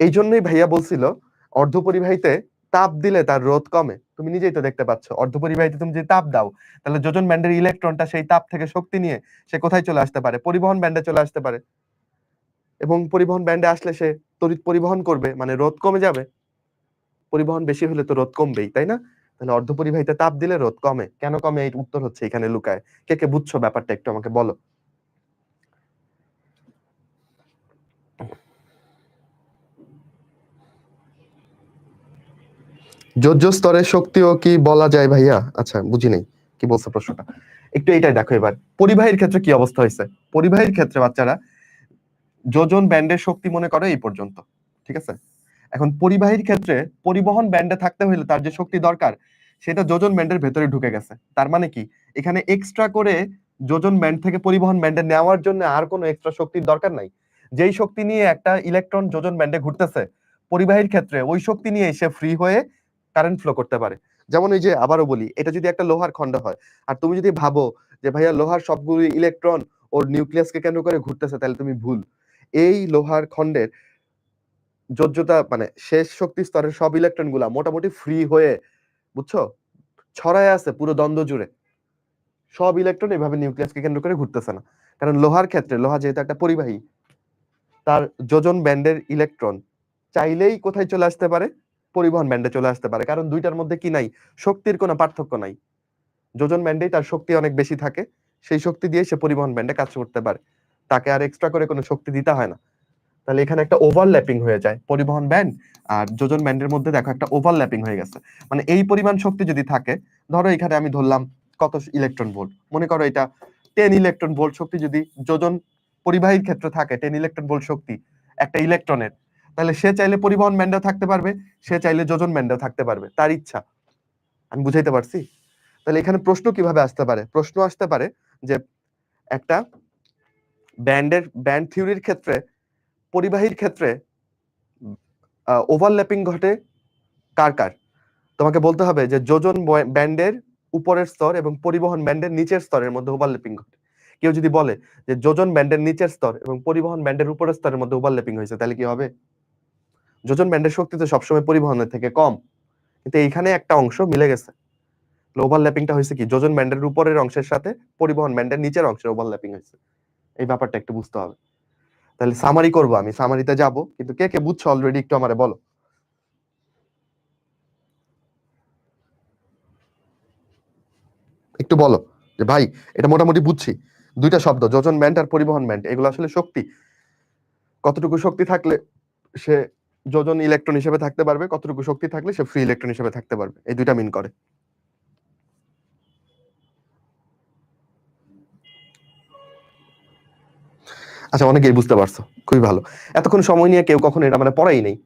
এই জন্যই ভাইয়া বলছিল অর্ধপরিবাহীতে তাপ দিলে তার রোধ কমে। তুমি নিজেই তো দেখতে পাচ্ছ, অর্ধপরিবাহীতে তুমি যদি তাপ দাও, তাহলে যোজন ব্যান্ডের ইলেকট্রনটা সেই তাপ থেকে শক্তি নিয়ে সে কোথায় চলে আসতে পারে? পরিবহন ব্যান্ডে চলে আসতে পারে। এবং পরিবহন ব্যান্ডে আসলে সে তড়িৎ পরিবহন করবে, মানে রোধ কমে যাবে। পরিবহন বেশি হলে তো রোধ কমবেই, তাই না? তাহলে অর্ধপরিবাহীতে তাপ দিলে রোধ কমে। কেন কমে? এই উত্তর হচ্ছে এখানে লুকায়। কে কে বুঝছো ব্যাপারটা একটু আমাকে বলো। যোজ্য স্তরের শক্তিও কি বলা যায় ভাইয়া? আচ্ছা, বুঝি নাই কি বলছো প্রশ্নটা। একটু এইটাই দেখো এবার পরিবাহীর ক্ষেত্রে কি অবস্থা হয়েছে। পরিবাহীর ক্ষেত্রে বাচ্চারা যোজন ব্যান্ডের শক্তি মনে করো এই পর্যন্ত, ঠিক আছে। এখন পরিবাহীর ক্ষেত্রে পরিবহন ব্যান্ডে থাকতে হলে তার যে শক্তি দরকার, সেটা যোজন ব্যান্ডের ভেতরে ঢুকে গেছে। তার মানে কি, এখানে এক্সট্রা করে যোজন ব্যান্ড থেকে পরিবহন ব্যান্ডে নেওয়ার জন্য আর কোনো এক্সট্রা শক্তির দরকার নাই। যেই শক্তি নিয়ে একটা ইলেকট্রন যোজন ব্যান্ডে ঘুরতেছে, পরিবাহীর ক্ষেত্রে ওই শক্তি নিয়ে সে ফ্রি হয়ে কারেন্ট ফ্লো করতে পারে। যেমন এই যে আবারও বলি, এটা যদি একটা লোহার খন্ড হয়, আর তুমি যদি ভাবো যে ভাইয়া লোহার সবগুলো ইলেকট্রন ওর নিউক্লিয়াসকে কেন্দ্র করে ঘুরতেছে, তাহলে তুমি ভুল। এই লোহার খন্ডের যোজ্যতা মানে শেষ শক্তি স্তরের সব ইলেকট্রন গুলা মোটামুটি ফ্রি হয়ে, বুঝছো, ছড়ায় আছে পুরো দ্বন্দ্ব জুড়ে। সব ইলেকট্রন এভাবে নিউক্লিয়াসকে কেন্দ্র করে ঘুরতেছে না। কারণ লোহার ক্ষেত্রে, লোহা যেহেতু একটা পরিবাহী, তার যোজন ব্যান্ডের ইলেকট্রন চাইলেই কোথায় চলে আসতে পারে? পরিবহন ব্যান্ডে চলে আসতে পারে। কারণ দুইটার মধ্যে কি নাই? শক্তির কোনো পার্থক্য নাই। যোজন ব্যান্ডেই তার শক্তি অনেক বেশি থাকে, সেই শক্তি দিয়ে সে পরিবহন ব্যান্ডে কাজ করতে পারে। তাকে আর এক্সট্রা করে কোনো শক্তি দিতে হয় না। তাহলে এখানে একটা ওভারল্যাপিং হয়ে যায়, পরিবহন ব্যান্ড আর যোজন ব্যান্ডের মধ্যে দেখো একটা ওভারল্যাপিং হয়ে গেছে। মানে এই পরিমাণ শক্তি যদি থাকে, ধরো এখানে আমি ধরলাম কত ইলেকট্রন ভোল্ট, মনে করো এটা 10 ইলেকট্রন ভোল্ট শক্তি যদি যোজন পরিবাহীর ক্ষেত্রে থাকে, 10 ইলেকট্রন ভোল্ট শক্তি একটা ইলেকট্রনের, তাহলে সে চাইলে পরিবহন ব্যান্ডেও থাকতে পারবে, সে চাইলে যোজন ব্যান্ডেও থাকতে পারবে, তার ইচ্ছা। আমি বুঝাইতে পারছি? তাহলে এখানে প্রশ্ন কিভাবে আসতে পারে? প্রশ্ন আসতে পারে যে একটা ব্যান্ড থিওরির ক্ষেত্রে পরিবাহীর ক্ষেত্রে ওভারল্যাপিং ঘটে কার কার? তোমাকে বলতে হবে যে যোজন ব্যান্ডের উপরের স্তর এবং পরিবহন ব্যান্ডের নিচের স্তরের মধ্যে ওভারল্যাপিং ঘটে। কেউ যদি বলে যে যোজন ব্যান্ডের নিচের স্তর এবং পরিবহন ব্যান্ডের উপরের স্তরের মধ্যে ওভারল্যাপিং হয়েছে, তাহলে কি হবে? যোজন ব্যান্ডের শক্তি তো সবসময় পরিবহনের থেকে কম, কিন্তু এইখানে একটা অংশ মিলে গেছে। ওভারল্যাপিংটা হয়েছে কি যোজন ব্যান্ডের উপরের অংশের সাথে পরিবহন ব্যান্ডের নিচের অংশের ওভারল্যাপিং হয়েছে। এই ব্যাপারটা একটু বুঝতে হবে। তাহলে সামারি করব, আমি সামারিতে যাব, কিন্তু কে কে বুঝছো অলরেডি একটু আমারে বলো। একটু বলো যে ভাই এটা মোটামুটি বুঝছি, দুইটা শব্দ যোজন ব্যান্ড আর পরিবহন ব্যান্ড, এগুলো আসলে শক্তি। কতটুকু শক্তি থাকলে সে যোজন ইলেকট্রন হিসেবে থাকতে পারবে, কতটুকু শক্তি থাকলে সে ফ্রি ইলেকট্রন হিসেবে থাকতে পারবে, এই দুইটা মিন করে। আচ্ছা, অনেকেই বুঝতে পারছো, খুবই ভালো। এতক্ষণ সময় নিয়ে কেউ কখনো এটা মানে পড়াই নেই,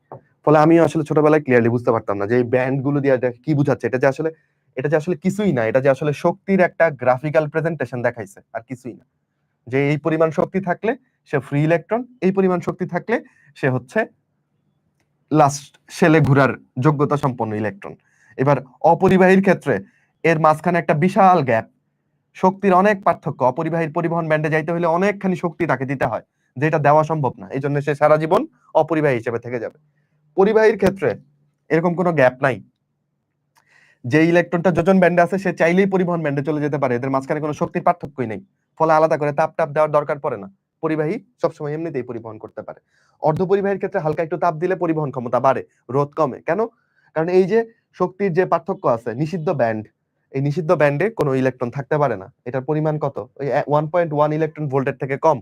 ফলে আমিও আসলে ছোটবেলায় ক্লিয়ারলি বুঝতে পারতাম না যে এই ব্যান্ড গুলো দিয়ে কি বুঝাচ্ছে। এটা যে আসলে কিছুই না, এটা যে আসলে শক্তির একটা গ্রাফিক্যাল প্রেজেন্টেশন দেখাইছে, আর কিছুই না। যে এই পরিমাণ শক্তি থাকলে সে ফ্রি ইলেকট্রন, এই পরিমাণ শক্তি থাকলে সে হচ্ছে লাস্ট শেলে ঘুরার যোগ্যতা সম্পন্ন ইলেকট্রন। এবার অপরিবাহীর ক্ষেত্রে এর মাঝখানে একটা বিশাল গ্যাপ, শক্তির অনেক পার্থক্য। অপরিবাহীর পরিবহন ব্যান্ডে যাইতে হলে অনেকখানি শক্তি তাকে দিতে হয়, যেটা দেওয়া সম্ভব না, এই জন্য সে সারা জীবন অপরিবাহী হিসেবে থেকে যাবে। পরিবাহীর ক্ষেত্রে এরকম কোনো গ্যাপ নাই, যে ইলেকট্রনটা যোজন ব্যান্ডে আছে সে চাইলেই পরিবহন ব্যান্ডে চলে যেতে পারে, এদের মাঝখানে কোনো শক্তির পার্থক্যই নেই, ফলে আলাদা করে তাপ টাপ দেওয়ার দরকার পড়ে না। পরিবাহী সবসময় এমনিতেই পরিবহন করতে পারে। অর্ধ পরিবাহীর ক্ষেত্রে হালকা একটু তাপ দিলে পরিবহন ক্ষমতা বাড়ে, রোধ কমে। কেন? কারণ এই যে শক্তির যে পার্থক্য আছে, নিষিদ্ধ ব্যান্ড, এই নিষিদ্ধ ব্যান্ডে কোনো ইলেকট্রন থাকতে পারে না। এটার পরিমাণ কত? ওই 1.1 ইলেকট্রন ভোল্টের থেকে কম।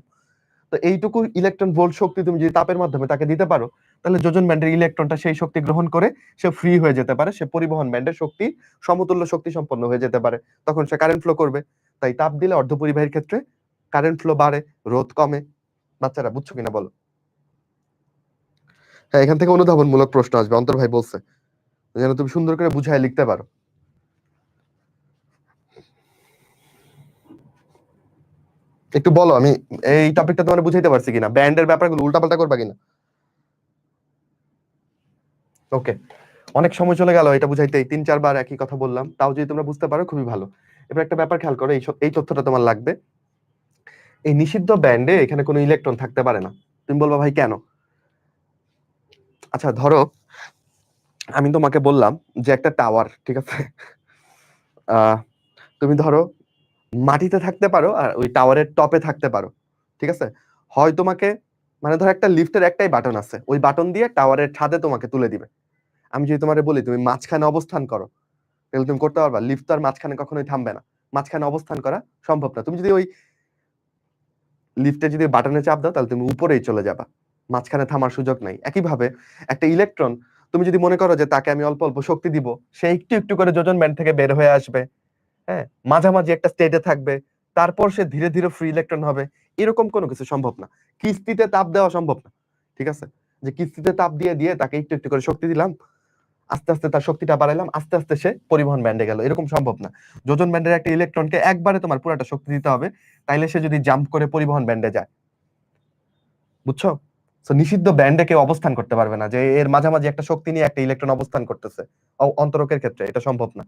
তো এইটুকু ইলেকট্রন ভোল্ট শক্তি তুমি যদি তাপের মাধ্যমে তাকে দিতে পারো, তাহলে যোজন ব্যান্ডের ইলেকট্রনটা সেই শক্তি গ্রহণ করে সে ফ্রি হয়ে যেতে পারে, সে পরিবহন ব্যান্ডের শক্তি সমতুল্য শক্তি সম্পন্ন হয়ে যেতে পারে, তখন সে কারেন্ট ফ্লো করবে। তাই তাপ দিলে অর্ধপরিবাহীর ক্ষেত্রে কারেন্ট ফ্লো বাড়ে, রোধ কমে। বাচ্চারা বুঝছো কিনা বলো? হ্যাঁ, এখান থেকে অনুধাবনমূলক প্রশ্ন আসবে, অন্তর ভাই বলছে, যেন তুমি সুন্দর করে বুঝায় লিখতে পারো। একটু বলো, আমি এই টপিকটা তোমার বুঝাইতে পারছি কিনা, ব্যান্ডের ব্যাপারগুলো উল্টাপাল্টা করবা কিনা। ওকে, অনেক সময় চলে গেল এটা বুঝাইতেই, 3-4 বার একই কথা বললাম, তাও যদি তোমরা বুঝতে পারো খুবই ভালো। এবার একটা ব্যাপার খেয়াল করো, এই তথ্যটা তোমার লাগবে। এই নিষিদ্ধ ব্যান্ডে এখানে কোনো ইলেকট্রন থাকতে পারে না। তুমি বলবা ভাই কেন? আচ্ছা ধরো আমি তোমাকে বললাম যে একটা টাওয়ার, ঠিক আছে, তুমি ধরো মাটিতে থাকতে পারো আর ওই টাওয়ারের টপে থাকতে পারো, ঠিক আছে। হয় তোমাকে মানে ধরো একটা লিফটের একটাই বাটন আছে, ওই বাটন দিয়ে টাওয়ারের ছাদে তোমাকে তুলে দিবে। আমি যদি তোমারে বলি তুমি মাঝখানে অবস্থান করো, তাহলে তুমি করতে পারবা? লিফট তো আর মাঝখানে কখনোই থামবে না, মাঝখানে অবস্থান করা সম্ভব না। তুমি যদি ওই লিফটে যদি বাটনে চাপ দাও, তাহলে তুমি উপরেই চলে যাবা, মাঝখানে থামার সুযোগ নাই। একইভাবে একটা ইলেকট্রন তুমি যদি মনে করো যে তাকে আমি অল্প অল্প শক্তি দিব, সে একটু একটু করে যোজন ব্যান্ড থেকে বের হয়ে আসবে, হ্যাঁ, মাঝামাঝি একটা স্টেটে থাকবে, তারপর সে ধীরে ধীরে ফ্রি ইলেকট্রন হবে, এরকম কোনো কিছু সম্ভব না। কিস্তিতে তাপ দেওয়া সম্ভব না, ঠিক আছে, যে কিস্তিতে তাপ দিয়ে দিয়ে তাকে একটু একটু করে শক্তি দিলাম, আস্তে আস্তে তার শক্তিটা বাড়াইলাম, আস্তে আস্তে সে পরিবহন ব্যান্ডে গেল, এরকম সম্ভব না। যোজন ব্যান্ডের একটা ইলেকট্রনকে একবারে তোমার পুরাটা শক্তি দিতে হবে, তাইলে সে যদি জাম্প করে পরিবহন ব্যান্ডে যায়। বুঝছো? তো নিষিদ্ধ ব্যান্ডে কেউ অবস্থান করতে পারবে না, যে এর মাঝামাঝি একটা শক্তি নিয়ে একটা ইলেকট্রন অবস্থান করতেছে। অন্তরকের ক্ষেত্রে এটা সম্ভব না,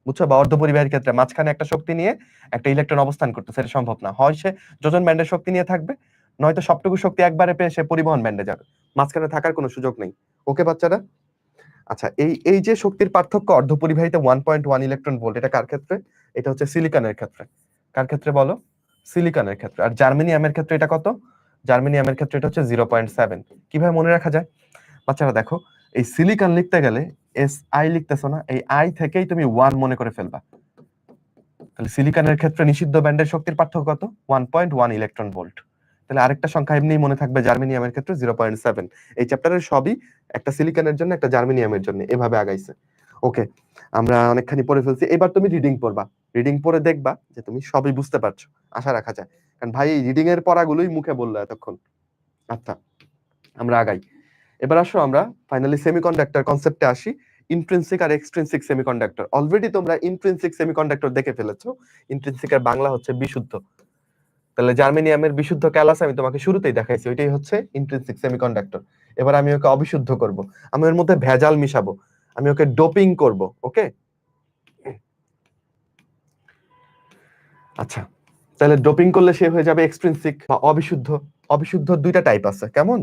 বুঝছো? বা অর্ধপরিবাহীর ক্ষেত্রে মাঝখানে একটা শক্তি নিয়ে একটা ইলেকট্রন অবস্থান করতেছে, এটা সম্ভব না। হয় সে যোজন ব্যান্ডের শক্তি নিয়ে থাকবে, নয়তো সবটুকু শক্তি একবারে পেয়ে সে পরিবহন ব্যান্ডে যাবে, মাঝখানে থাকার কোনো সুযোগ নেই। ওকে বাচ্চারা? আচ্ছা, এই এই যে শক্তির পার্থক্য অর্ধপরিবাহীতে 1.1 ইলেকট্রন ভোল্ট, এটা কার ক্ষেত্রে? এটা হচ্ছে সিলিকনের ক্ষেত্রে। কার ক্ষেত্রে বলো? সিলিকনের ক্ষেত্রে। আর জার্মেনিয়ামের ক্ষেত্রে এটা কত? জার্মেনিয়ামের ক্ষেত্রে এটা হচ্ছে 0.7। কিভাবে মনে রাখা যায়? বাচ্চারা দেখো, এই সিলিকন লিখতে গেলে SI লিখতেছো না, এই I থেকেই তুমি 1 মনে করে ফেলবা। তাহলে সিলিকনের ক্ষেত্রে নিষিদ্ধ ব্যান্ডের শক্তির পার্থক্য কত? 1.1 ইলেকট্রন ভোল্ট। তাহলে আরেকটা সংখ্যা এমনিই মনে থাকবে, জার্মেনিয়ামের ক্ষেত্রে 0.7। এই চ্যাপ্টারের সবই একটা সিলিকনের জন্য একটা জার্মেনিয়ামের জন্য এভাবে আগাইছে। ওকে, আমরা অনেকখানি পড়ে ফেলছি, এবার তুমি রিডিং পড়বা। রিডিং পড়ে দেখবা যে তুমি সবই বুঝতে পারছো, আশা রাখা যায়। কারণ ভাই এই রিডিং এর পড়াগুলোই মুখে বললো এতক্ষণ। আচ্ছা, আমরা আগাই। এবার আসো আমরা ফাইনালি সেমিকন্ডাক্টর কনসেপ্টে আসি। ইন্ট্রিনসিক আর এক্সট্রিনসিক সেমিকন্ডাক্টর, অলরেডি তোমরা ইন্ট্রিনসিক সেমিকন্ডাক্টর দেখে ফেলেছো। ইন্ট্রিনসিক এর বাংলা হচ্ছে বিশুদ্ধ। তাহলে জার্মেনিয়ামের বিশুদ্ধ ক্যালাস আমি তোমাকে শুরুতেই দেখাইছি, ওইটাই হচ্ছে ইন্ট্রিনসিক সেমিকন্ডাক্টর। এবার আমি ওকে অবিশুদ্ধ করব, আমি ওর মধ্যে ভেজাল মিশাবো, আমি ওকে ডোপিং করব। ওকে, আচ্ছা, তাহলে ডোপিং করলে সে হয়ে যাবে এক্সট্রিনসিক বা অবিশুদ্ধ। অবিশুদ্ধ দুইটা টাইপ আছে, কেমন?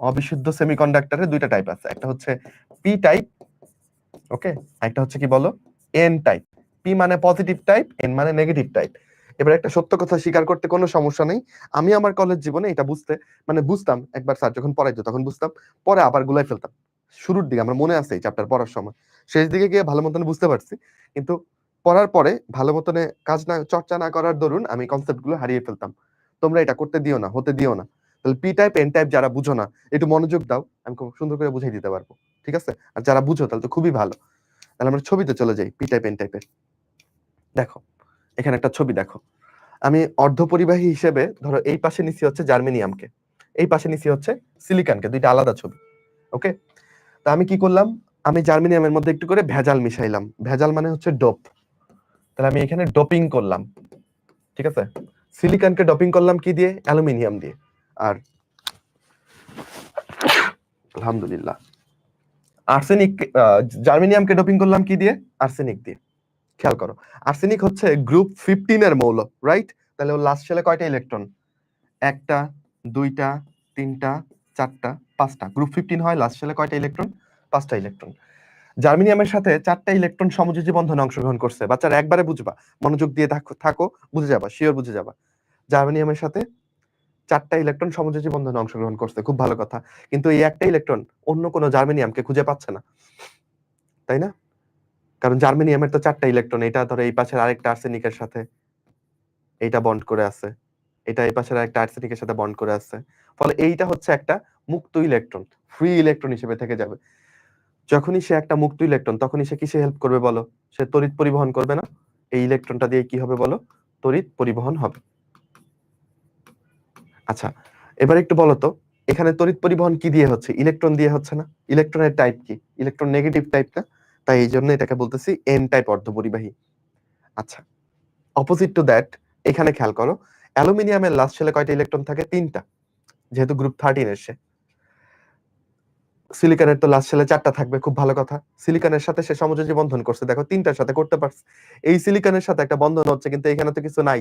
অবিশুদ্ধ সেমিকন্ডাক্টরের দুইটা টাইপ আছে, একটা হচ্ছে পি টাইপ, ওকে, একটা হচ্ছে কি বলো, এন টাইপ। পি মানে পজিটিভ টাইপ, এন মানে নেগেটিভ টাইপ। এবার একটা সত্য কথা স্বীকার করতে কোনো সমস্যা নেই, আমি আমার কলেজ জীবনে এটা বুঝতে মানে বুঝতাম, একবার স্যার যখন পড়াইতো তখন বুঝতাম, পরে আবার গুলাই ফেলতাম। শুরুর দিকে আমার মনে আছে এই চ্যাপ্টার পড়ার সময়, শেষ দিকে গিয়ে ভালো মতন বুঝতে পারছি, কিন্তু পড়ার পরে ভালো মতনে কাজ না চর্চা না করার দরুন আমি কনসেপ্ট গুলো হারিয়ে ফেলতাম। তোমরা এটা করতে দিও না, হতে দিও না। তাহলে পি টাইপ এন টাইপ যারা বুঝো না, একটু মনোযোগ দাও, আমি খুব সুন্দর করে বুঝিয়ে দিতে পারবো, ঠিক আছে? আর যারা বুঝো তাহলে তো খুবই ভালো। তাহলে আমরা ছবিতে চলে যাই, পি টাইপ এন টাইপের। দেখো এখানে একটা ছবি দেখো, আমি অর্ধপরিবাহী হিসেবে ধরো এই পাশে নিচে হচ্ছে জার্মেনিয়ামকে, এই পাশে নিচে হচ্ছে সিলিকনকে, দুইটা আলাদা ছবি। ওকে, তা আমি কি করলাম, আমি জার্মেনিয়ামের মধ্যে একটু করে ভেজাল মিশাইলাম, ভেজাল মানে হচ্ছে ডোপ। তাহলে আমি এখানে ডোপিং করলাম, ঠিক আছে? সিলিকনকে ডোপিং করলাম কি দিয়ে? অ্যালুমিনিয়াম দিয়ে। আর আলহামদুলিল্লাহ, আর্সেনিক, জার্মেনিয়ামকে ডোপিং করলাম কি দিয়ে? আর্সেনিক দিয়ে। খেয়াল করো, আর্সেনিক হচ্ছে গ্রুপ 15 এর মৌল, রাইট? তাহলে ওর লাস্ট শেলে কয়টা ইলেকট্রন? একটা, দুইটা, তিনটা, চারটা, পাঁচটা। গ্রুপ 15 হয়, লাস্ট শেলে কয়টা ইলেকট্রন? পাঁচটা ইলেকট্রন। জার্মেনিয়ামের সাথে চারটা ইলেকট্রন সমযোজী বন্ধনে অংশগ্রহণ করছে। বাচ্চারা একবারে বুঝবা, মনোযোগ দিয়ে থাকো, বুঝে যাবা, শিওর বুঝে যাবা। জার্মেনিয়ামের সাথে চারটা ইলেকট্রন সমযোজী বন্ধনে অংশগ্রহণ করছে, খুব ভালো কথা। কিন্তু এই একটা ইলেকট্রন অন্য কোনো জার্মেনিয়ামকে খুঁজে পাচ্ছে না, তাই না? কারণ জার্মেনিয়ামের তো চারটা ইলেকট্রন, এটা ধরো এই পাশের আরেকটা আর্সেনিকের সাথে এইটা বন্ড করে আছে, এটা এই পাশের আরেকটা আর্সেনিকের সাথে বন্ড করে আছে, ফলে এইটা হচ্ছে একটা মুক্ত ইলেকট্রন, ফ্রি ইলেকট্রন হিসেবে থেকে যাবে। যখনই সে একটা মুক্ত ইলেকট্রন, তখনই সে কিসে হেল্প করবে বলো? সে তড়িৎ পরিবহন করবে না? এই ইলেকট্রনটা দিয়ে কি হবে বলো? তড়িৎ পরিবহন হবে। আচ্ছা, এবার একটু বলো তো, এখানে তড়িৎ পরিবহন কি দিয়ে হচ্ছে? ইলেকট্রন দিয়ে হচ্ছে না? ইলেকট্রনের টাইপ কি? ইলেকট্রন নেগেটিভ টাইপ না? তাই এই জন্য এটাকে বলতেছি এন টাইপ অর্ধপরিবাহী। আচ্ছা, অপোজিট টু দ্যাট, এখানে খেয়াল করো, অ্যালুমিনিয়ামের লাস্ট শেলে কয়টা ইলেকট্রন থাকে? তিনটা, যেহেতু গ্রুপ 13 এর সে। সিলিকনের তো লাস্ট শেলে চারটা থাকবে, খুব ভালো কথা। সিলিকনের সাথে সে সমযোজী বন্ধন করছে, দেখো তিনটার সাথে করতে পারছে। এই সিলিকনের সাথে একটা বন্ধন হচ্ছে, কিন্তু এখানে তো কিছু নাই,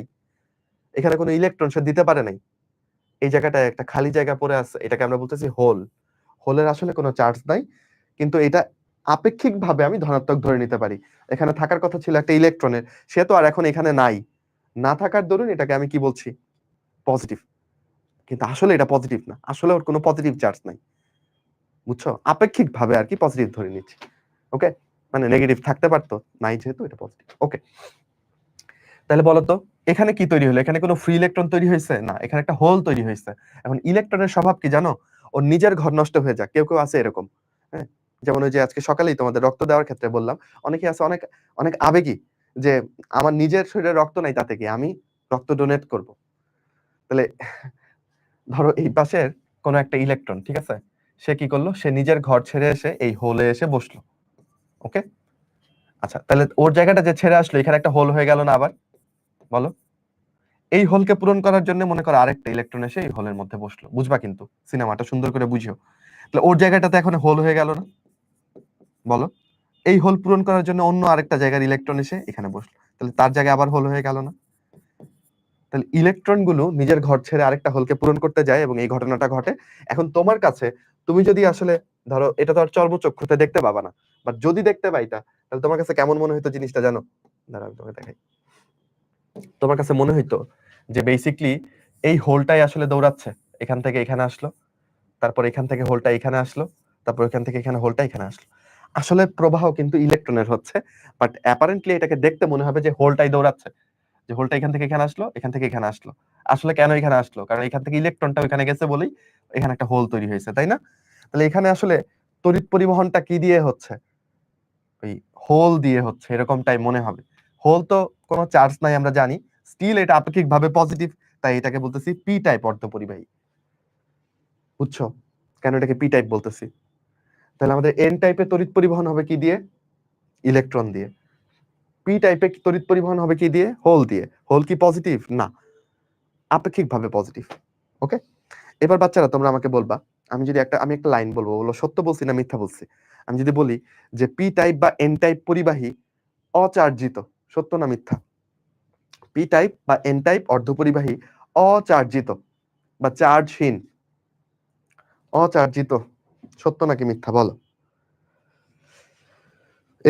এখানে কোনো ইলেকট্রন সে দিতে পারে নাই। এই জায়গাটায় একটা খালি জায়গা পড়ে আছে, এটাকে আমরা বলতেছি হোল। হোলের আসলে কোনো চার্জ নাই, কিন্তু এটা আপেক্ষিকভাবে আমি ধনাত্মক ধরে নিতে পারি। এখানে থাকার কথা ছিল একটা ইলেকট্রনের, সে তো আর এখন এখানে নাই, না থাকার দরুন এটাকে আমি কি বলছি? পজিটিভ। কিন্তু আসলে এটা পজিটিভ না, আসলে ওর কোনো পজিটিভ চার্জ নাই, বুঝছো? আপেক্ষিক ভাবে আর কি পজিটিভ ধরে নিচ্ছি। ওকে, মানে নেগেটিভ থাকতে পারতো, নাই যেহেতু এটা পজিটিভ। ওকে, তাহলে বলো তো এখানে কি তৈরি হলো? এখানে কোনো ফ্রি ইলেকট্রন তৈরি হয়েছে না, এখানে একটা হোল তৈরি হয়েছে। এখন ইলেকট্রনের স্বভাব কি জানো? ওর নিজের ঘর নষ্ট হয়ে যায়, কেউ কেউ আছে এরকম, হ্যাঁ? যেমন ওই যে আজকে সকালেই তোমাদের রক্ত দেওয়ার ক্ষেত্রে বললাম, অনেকে আছে অনেক অনেক আবেগী, যে আমার নিজের শরীরে রক্ত নাই, তাতে কি, আমি রক্ত ডোনেট করব। তাহলে ধরো এই পাশের কোন একটা ইলেকট্রন, ঠিক আছে, সে কি করলো? সে নিজের ঘর ছেড়ে এসে এই হোলে এসে বসলো। ওকে, আচ্ছা, তাহলে ওর জায়গাটা যে ছেড়ে আসলো, এখানে একটা হোল হয়ে গেল না আবার? বলো, এই হোলকে পূরণ করার জন্য মনে করো আরেকটা ইলেকট্রন এসে এই হোলের মধ্যে বসলো, বুঝবা কিন্তু সিনেমাটা সুন্দর করে বুঝিও। তাহলে ওর জায়গাটাতে এখন হোল হয়ে গেল না? বলো, এই হোল পূরণ করার জন্য অন্য আরেকটা জায়গার ইলেকট্রন এসে এখানে বসলো, তাহলে তার জায়গায় আবার হোল হয়ে গেল না? তাহলে ইলেকট্রন গুলো নিজের ঘর ছেড়ে আরেকটা হোলকে পূরণ করতে যায় এবং এই ঘটনাটা ঘটে। এখন তোমার কাছে, তুমি যদি আসলে ধরো এটা তো আর চর্মচক্ষুতে দেখতে পাবা না, বাট যদি দেখতে পাইতা, তাহলে তোমার কাছে কেমন মনে হইতো জিনিসটা জানো? দাঁড়াও তোমাকে দেখাই। তোমার কাছে মনে হইতো যে বেসিকলি এই হোলটাই আসলে দৌড়াচ্ছে, এখান থেকে এখানে আসলো, তারপর এখান থেকে হোলটা এখানে আসলো, তারপর এখান থেকে এখানে হোলটা এখানে আসলো। আসলে প্রবাহ কিন্তু ইলেকট্রনের হচ্ছে, বাট অ্যাপারেন্টলি এটাকে দেখতে মনে হবে যে হোলটাই দৌড়াচ্ছে, যে হোলটা এখান থেকে এখানে আসলো, এখান থেকে এখানে আসলো। আসলে কেন এখানে আসলো? কারণ এখান থেকে ইলেকট্রনটা ওখানে গেছে বলেই এখানে একটা হোল তৈরি হয়েছে, তাই না? তাহলে এখানে আসলে তড়িৎ পরিবহনটা কি দিয়ে হচ্ছে? ওই হোল দিয়ে হচ্ছে, এরকমটাই মনে হবে। হোল তো কোনো চার্জ নাই আমরা জানি, স্টিল এটা আপেক্ষিকভাবে পজিটিভ, তাই এটাকে বলতেছি পি টাইপ অর্ধপরিবাহী। বুঝছো কেন এটাকে পি টাইপ বলতেছি? তাহলে আমাদের এন টাইপের তড়িৎ পরিবহন হবে কি দিয়ে? ইলেকট্রন দিয়ে। পি টাইপের তড়িৎ পরিবহন হবে কি দিয়ে? হোল দিয়ে। হোল কি পজিটিভ? না। আপেক্ষিকভাবে পজিটিভ। ওকে, এবার বাচ্চারা তোমরা আমাকে বলবা, আমি একটা লাইন বলবো, বলো সত্য বলছি না মিথ্যা বলছি। আমি যদি বলি যে পি টাইপ বা এন টাইপ পরিবাহী অচার্জিত, সত্য না মিথ্যা? পি টাইপ বা এন টাইপ অর্ধপরিবাহী অচার্জিত বা চার্জহীন, অচার্জিত, সত্য নাকি মিথ্যা বলো?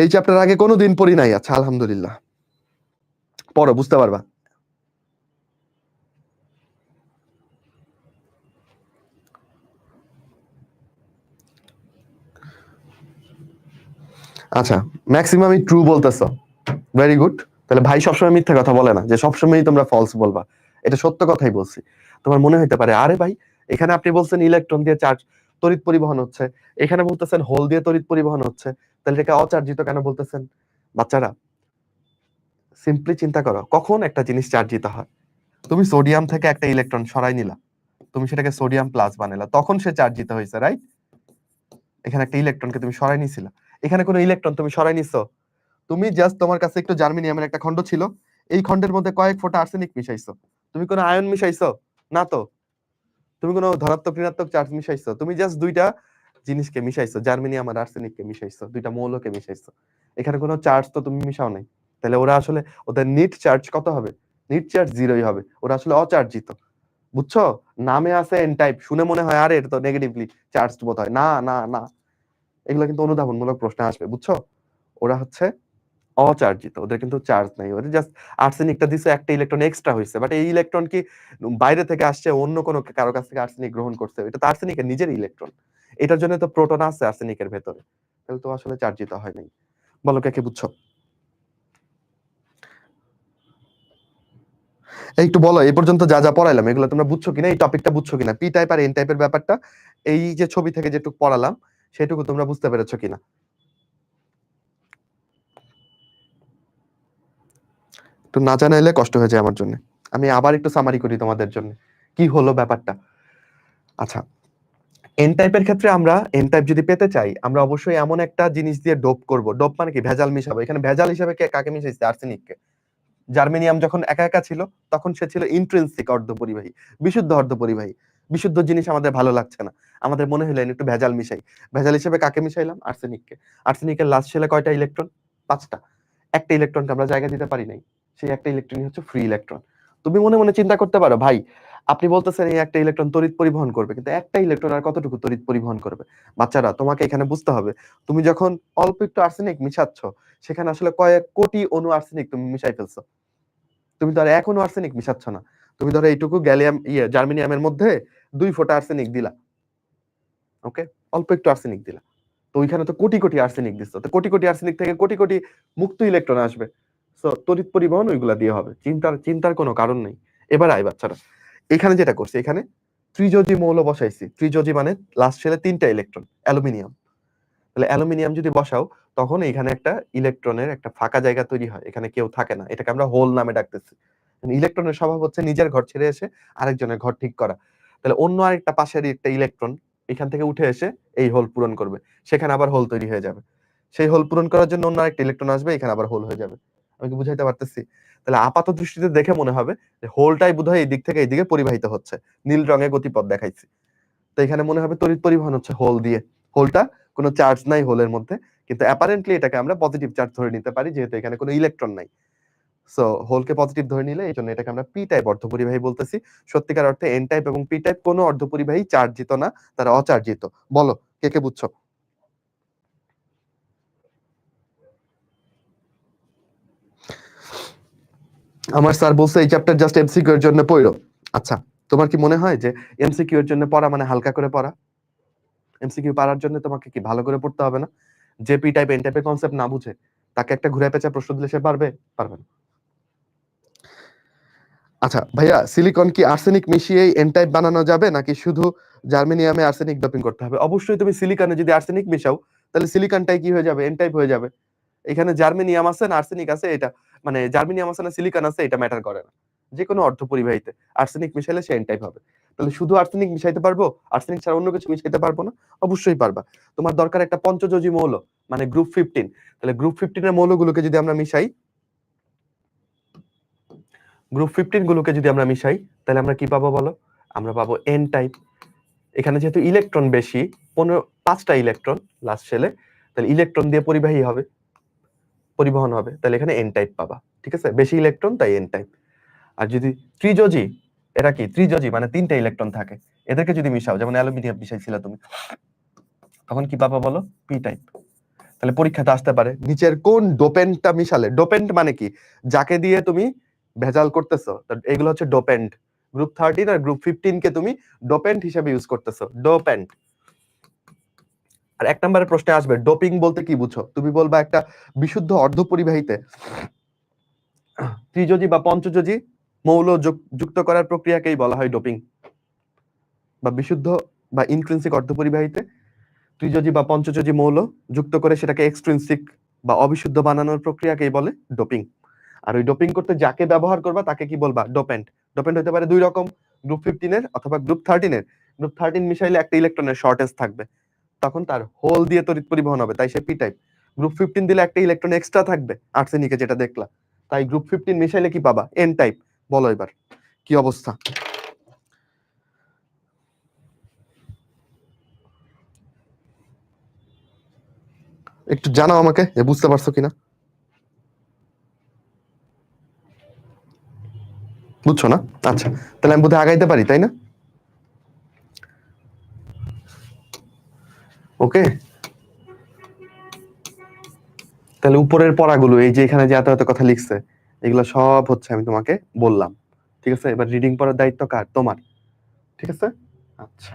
এই চ্যাপ্টার আগে কোনোদিন পড়ি নাই, আচ্ছা আলহামদুলিল্লাহ, পড়ো বুঝতে পারবা। আচ্ছা, ম্যাক্সিমামই ট্রু বলতেছো, ভেরি গুড। তাহলে ভাই সবসময় মিথ্যা কথা বলে না যে সবসময়ই তোমরা ফলস বলবা, এটা সত্য কথাই বলছি। তোমার মনে হইতে পারে আরে ভাই এখানে আপনি বলছেন ইলেকট্রন দিয়ে চার্জ তড়িৎ পরিবহন হচ্ছে, এখানে বলতেছেন হোল দিয়ে তড়িৎ পরিবহন হচ্ছে, তাহলে এটাকে অচার্জিত কেন বলতেছেন? বাচ্চারা সিম্পলি চিন্তা করো, কখন একটা জিনিস চার্জিত হয়? তুমি সোডিয়াম থেকে একটা ইলেকট্রন সরাই নিলা, তুমি সেটাকে সোডিয়াম প্লাস বানাইলা, তখন সে চার্জিত হয়েছে, রাইট? এখানে একটা ইলেকট্রনকে তুমি সরাই নিছিলা, এখানে কোনো ইলেকট্রন তুমি সরাই নিছো? তুমি জাস্ট তোমার কাছে একটু জার্মেনিয়ামের একটা খন্ড ছিল, এই খন্ডের মধ্যে কয়েক ফোঁটা আর্সেনিক মিশাইছো, তুমি কোনো আয়ন মিশাইছো? না তো। তুমি কোনো ধনাত্মক ঋণাত্মক চার্জ মিশাইছো? তুমি জাস্ট দুইটা জিনিসকে মিশাইছো, জার্মেনিয়াম আর আর্সেনিককে মিশাইছো, দুইটা মৌলকে মিশাইছো, এখানে কোনো চার্জ তো তুমি মিশাও নাই। তাহলে ওরা আসলে ওদের নিট চার্জ কত হবে? নিট চার্জ জিরোই হবে, ওরা আসলে অচার্জিত। বুঝছো? নামে আছে এন টাইপ, শুনে মনে হয় আরে এটা তো নেগেটিভলি চার্জড বোধ হয়, না না না, এগুলো কিন্তু অনুধাবনমূলক প্রশ্ন আসবে, বুঝছো? ওরা হচ্ছে অচার্জিত, ওদের কিন্তু চার্জ নাই, ওদের জাস্ট আর্সেনিকটা দিছে, একটা ইলেকট্রন এক্সট্রা হইছে, বাট এই ইলেকট্রন কি বাইরে থেকে আসছে, অন্য কোনো কারো কাছ থেকে আর্সেনিক গ্রহণ করছে? এটা তো আর্সেনিকের নিজের ইলেকট্রন, এটার জন্য তো প্রোটন আছে আর্সেনিকের ভেতরে, তাহলে তো আসলে চার্জিত হয় নাই। বলো কে কে বুঝছো? এই একটু বলো এই পর্যন্ত যা যা পড়াইলাম এগুলো তোমরা বুঝছো কিনা, এই টপিকটা বুঝছো কিনা, পি টাইপ আর এন টাইপের ব্যাপারটা, এই যে ছবি থেকে যেটুকু পড়ালাম সেটুকু তোমরা বুঝতে পেরেছো কিনা? একটু না জানাইলে কষ্ট হয়ে যায় আমার জন্য, আমি আবার একটু সামারি করি তোমাদের জন্য কি হলো ব্যাপারটা। আচ্ছা, এন টাইপের ক্ষেত্রে আমরা এন টাইপ যদি পেতে চাই, আমরা অবশ্যই এমন একটা জিনিস দিয়ে ডোপ করব। ডোপ মানে কি? ভেজাল মিশাবো। এখানে ভেজাল হিসেবে কাকে মিশাইছে? আর্সেনিককে। জার্মেনিয়াম যখন একা একা ছিল তখন সে ছিল ইন্ট্রিনসিক অর্ধপরিবাহী, বিশুদ্ধ অর্ধপরিবাহী। বিশুদ্ধ জিনিস আমাদের ভালো লাগছে না, আমাদের মনে হলো একটু ভেজাল মিশাই। ভেজাল হিসেবে কাকে মিশাইলাম? আর্সেনিককে। আর্সেনিকের লাস্ট শেলে কয়টা ইলেকট্রন? 5টা। একটা ইলেকট্রনকে আমরা জায়গা দিতে পারি নাই, সেই একটা ইলেকট্রনই হচ্ছে ফ্রি ইলেকট্রন। তুমি মনে মনে চিন্তা করতে পারো, ভাই আপনি বলতেছেন এই একটা ইলেকট্রন তড়িৎ পরিবহন করবে, কিন্তু একটা ইলেকট্রন আর কতটুকু তড়িৎ পরিবহন করবে? বাচ্চারা তোমাকে এখানে বুঝতে হবে, তুমি যখন অল্প একটু আর্সেনিক মিশাচ্ছ, সেখানে আসলে কয়েক কোটি অণু আর্সেনিক তুমি মিশাই ফেলছো। তুমি তো আর এখনো আর্সেনিক মিশাচ্ছ না, তুমি ধরো এইটুকু গ্যালিয়াম জার্মেনিয়ামের মধ্যে 2 ফোঁটা আর্সেনিক দিলা, ওকে, অল্প একটু আর্সেনিক দিলা, তো ওইখানে তো কোটি কোটি আর্সেনিক দিচ্ছ, তো কোটি কোটি আর্সেনিক থেকে কোটি কোটি মুক্ত ইলেকট্রন আসবে, সো তড়িৎ পরিবহন ওইগুলা দিয়ে হবে, চিন্তার চিন্তার কোনো কারণ নেই। এবার আই বাচ্চারা, এখানে যেটা করছে, এখানে ত্রিযোজি মৌল বসাইছি, ত্রিযোজি মানে লাস্ট শেলে 3টা ইলেকট্রন, অ্যালুমিনিয়াম। তাহলে অ্যালুমিনিয়াম যদি বসাও, তখন এখানে একটা ইলেকট্রনের একটা ফাঁকা জায়গা তৈরি হয়, এখানে কেউ থাকে না, এটাকে আমরা হোল নামে ডাকতেছি। ইলেকট্রনের স্বভাব হচ্ছে নিজের ঘর ছেড়ে এসে আরেকজনের ঘর ঠিক করা। তাহলে অন্য আরেকটা পাশের একটা ইলেকট্রন এখান থেকে উঠে এসে এই হোল পূরণ করবে, সেখানে আবার হোল তৈরি হয়ে যাবে। সেই হোল পূরণ করার জন্য অন্য আরেকটা ইলেকট্রন আসবে, এখানে আবার হোল হয়ে যাবে। আমি কি বুঝাইতে পারতেছি? তাহলে আপাত দৃষ্টিতে দেখে মনে হবে যে হোলটাই বোধহয় এই দিক থেকে এইদিকে পরিবাহিত হচ্ছে, নীল রঙে গতিপথ দেখাইছি। তো এখানে মনে হবে তড়িৎ পরিবহন হচ্ছে হোল দিয়ে, হোলটা কোনো চার্জ নাই হোলের মধ্যে, কিন্তু অ্যাপারেন্টলি এটাকে আমরা পজিটিভ চার্জ ধরে নিতে পারি যেহেতু এখানে কোনো ইলেকট্রন নাই। সো হোলকে পজিটিভ ধরে নিলে এই জন্য এটাকে আমরা পি টাইপ অর্ধপরিবাহী বলতেছি। সত্যিকার অর্থে এন টাইপ এবং পি টাইপ কোনো অর্ধপরিবাহী চার্জিত না, তারা অচার্জিত। বলো কে কে বুঝছো? আমার স্যার বলছে এই চ্যাপ্টার জাস্ট এমসিকিউ এর জন্য পড়ো। আচ্ছা, তোমার কি মনে হয় যে এমসিকিউ এর জন্য পড়া মানে হালকা করে পড়া? এমসিকিউ পারার জন্য তোমাকে কি ভালো করে পড়তে হবে না? যে পি টাইপ এন টাইপের কনসেপ্ট না বুঝে তাকে একটা ঘুরে পেঁচা প্রশ্ন দিলে সে পারবে? পারবে না। আচ্ছা ভাইয়া, সিলিকন কি আর্সেনিক মিশিয়েই এন টাইপ বানানো যাবে নাকি শুধু জার্মেনিয়ামে আর্সেনিক ডোপিং করতে হবে? অবশ্যই তুমি সিলিকনে যদি আর্সেনিক মিশাও তাহলে সিলিকনটাই কি হয়ে যাবে? এন টাইপ হয়ে যাবে। এখানে জার্মেনিয়াম আছে না আর্সেনিক আছে, এটা মানে জার্মেনিয়াম আছে না সিলিকন আছে, এটা ম্যাটার করে না। যে কোনো অর্ধপরিবাহীতে আর্সেনিক মিশাইলে সে এন টাইপ হবে। তাহলে শুধু আর্সেনিক মিশাইতে পারবো, আর্সেনিক ছাড়া অন্য কিছু মিশাইতে পারবো না? অবশ্যই পারবা। তোমার দরকার একটা পঞ্চযোজী মৌল, মানে গ্রুপ 15। তাহলে গ্রুপ 15 এর মৌলগুলোকে যদি আমরা মিশাই, গ্রুপ 15 গুলোকে যদি আমরা মিশাই তাহলে আমরা কি পাবো বলো? আমরা পাবো এন টাইপ। এখানে যেহেতু ইলেকট্রন বেশি, 5টা ইলেকট্রন লাস্ট শেলে, তাহলে ইলেকট্রন দিয়ে পরিবহন হবে, তাহলে এখানে এন টাইপ পাবা। ঠিক আছে, বেশি ইলেকট্রন তাই এন টাইপ। আর যদি ত্রিযোজি, এরা কি ত্রিযোজি মানে 3টা ইলেকট্রন থাকে, এদেরকে যদি মিশাও, যেমন অ্যালুমিনিয়াম মিশাইছিল তুমি, তখন কি পাবা বলো? P type. তাহলে পরীক্ষাতে আসতে পারে নিচের কোন ডোপেন্টটা মিশালে, ডোপেন্ট মানে কি, যাকে দিয়ে তুমি ভেজাল করতেছো, এগুলো হচ্ছে ডোপেন্ট। গ্রুপ 13 আর গ্রুপ 15 কে তুমি ডোপেন্ট হিসেবে ইউজ করতেছো, ডোপেন্ট। আর 1 নম্বরের প্রশ্নে আসবে ডোপিং বলতে কি বুঝো? তুমি বলবা একটা বিশুদ্ধ অর্ধপরিবাহীতে ত্রিযোজি বা পঞ্চযোজি মৌল যুক্ত করার প্রক্রিয়াকেই বলা হয় ডোপিং। বা বিশুদ্ধ বা ইনট্রিনসিক অর্ধপরিবাহীতে ত্রিযোজি বা পঞ্চযোজি মৌল যুক্ত করে সেটাকে এক্সট্রিনসিক বা অবিশুদ্ধ বানানোর প্রক্রিয়াকেই বলে ডোপিং। আর ওই ডোপিং করতে যাকে ব্যবহার করবা তাকে কি বলবা? ডোপেন্ট। ডোপেন্ট হতে পারে 2 রকম, গ্রুপ 15 এর অথবা গ্রুপ 13 এর। গ্রুপ 13 মিশাইলে একটা ইলেকট্রনের শর্টেজ থাকবে, তখন তার হোল দিয়ে তড়িৎ পরিবহন হবে, তাই সে পি টাইপ। গ্রুপ 15 দিলে একটা ইলেকট্রন এক্সট্রা থাকবে, আর্সেনিকে যেটা দেখলা, তাই গ্রুপ 15 মিশাইলে কি পাবা? N type. বলো এবার কি অবস্থা? একটু জানাও আমাকে যে বুঝতে পারছো কিনা। বুঝছো না? আচ্ছা, তাহলে আমি বোধহয় আগাইতে পারি, তাই না? ওকে, তাহলে উপরের পড়াগুলো, এই যে এখানে যে এত এত কথা লিখছে, এগুলো সব হচ্ছে আমি তোমাকে বললাম। ঠিক আছে, এবার রিডিং পড়ার দায়িত্ব কার? তোমার। ঠিক আছে, আচ্ছা।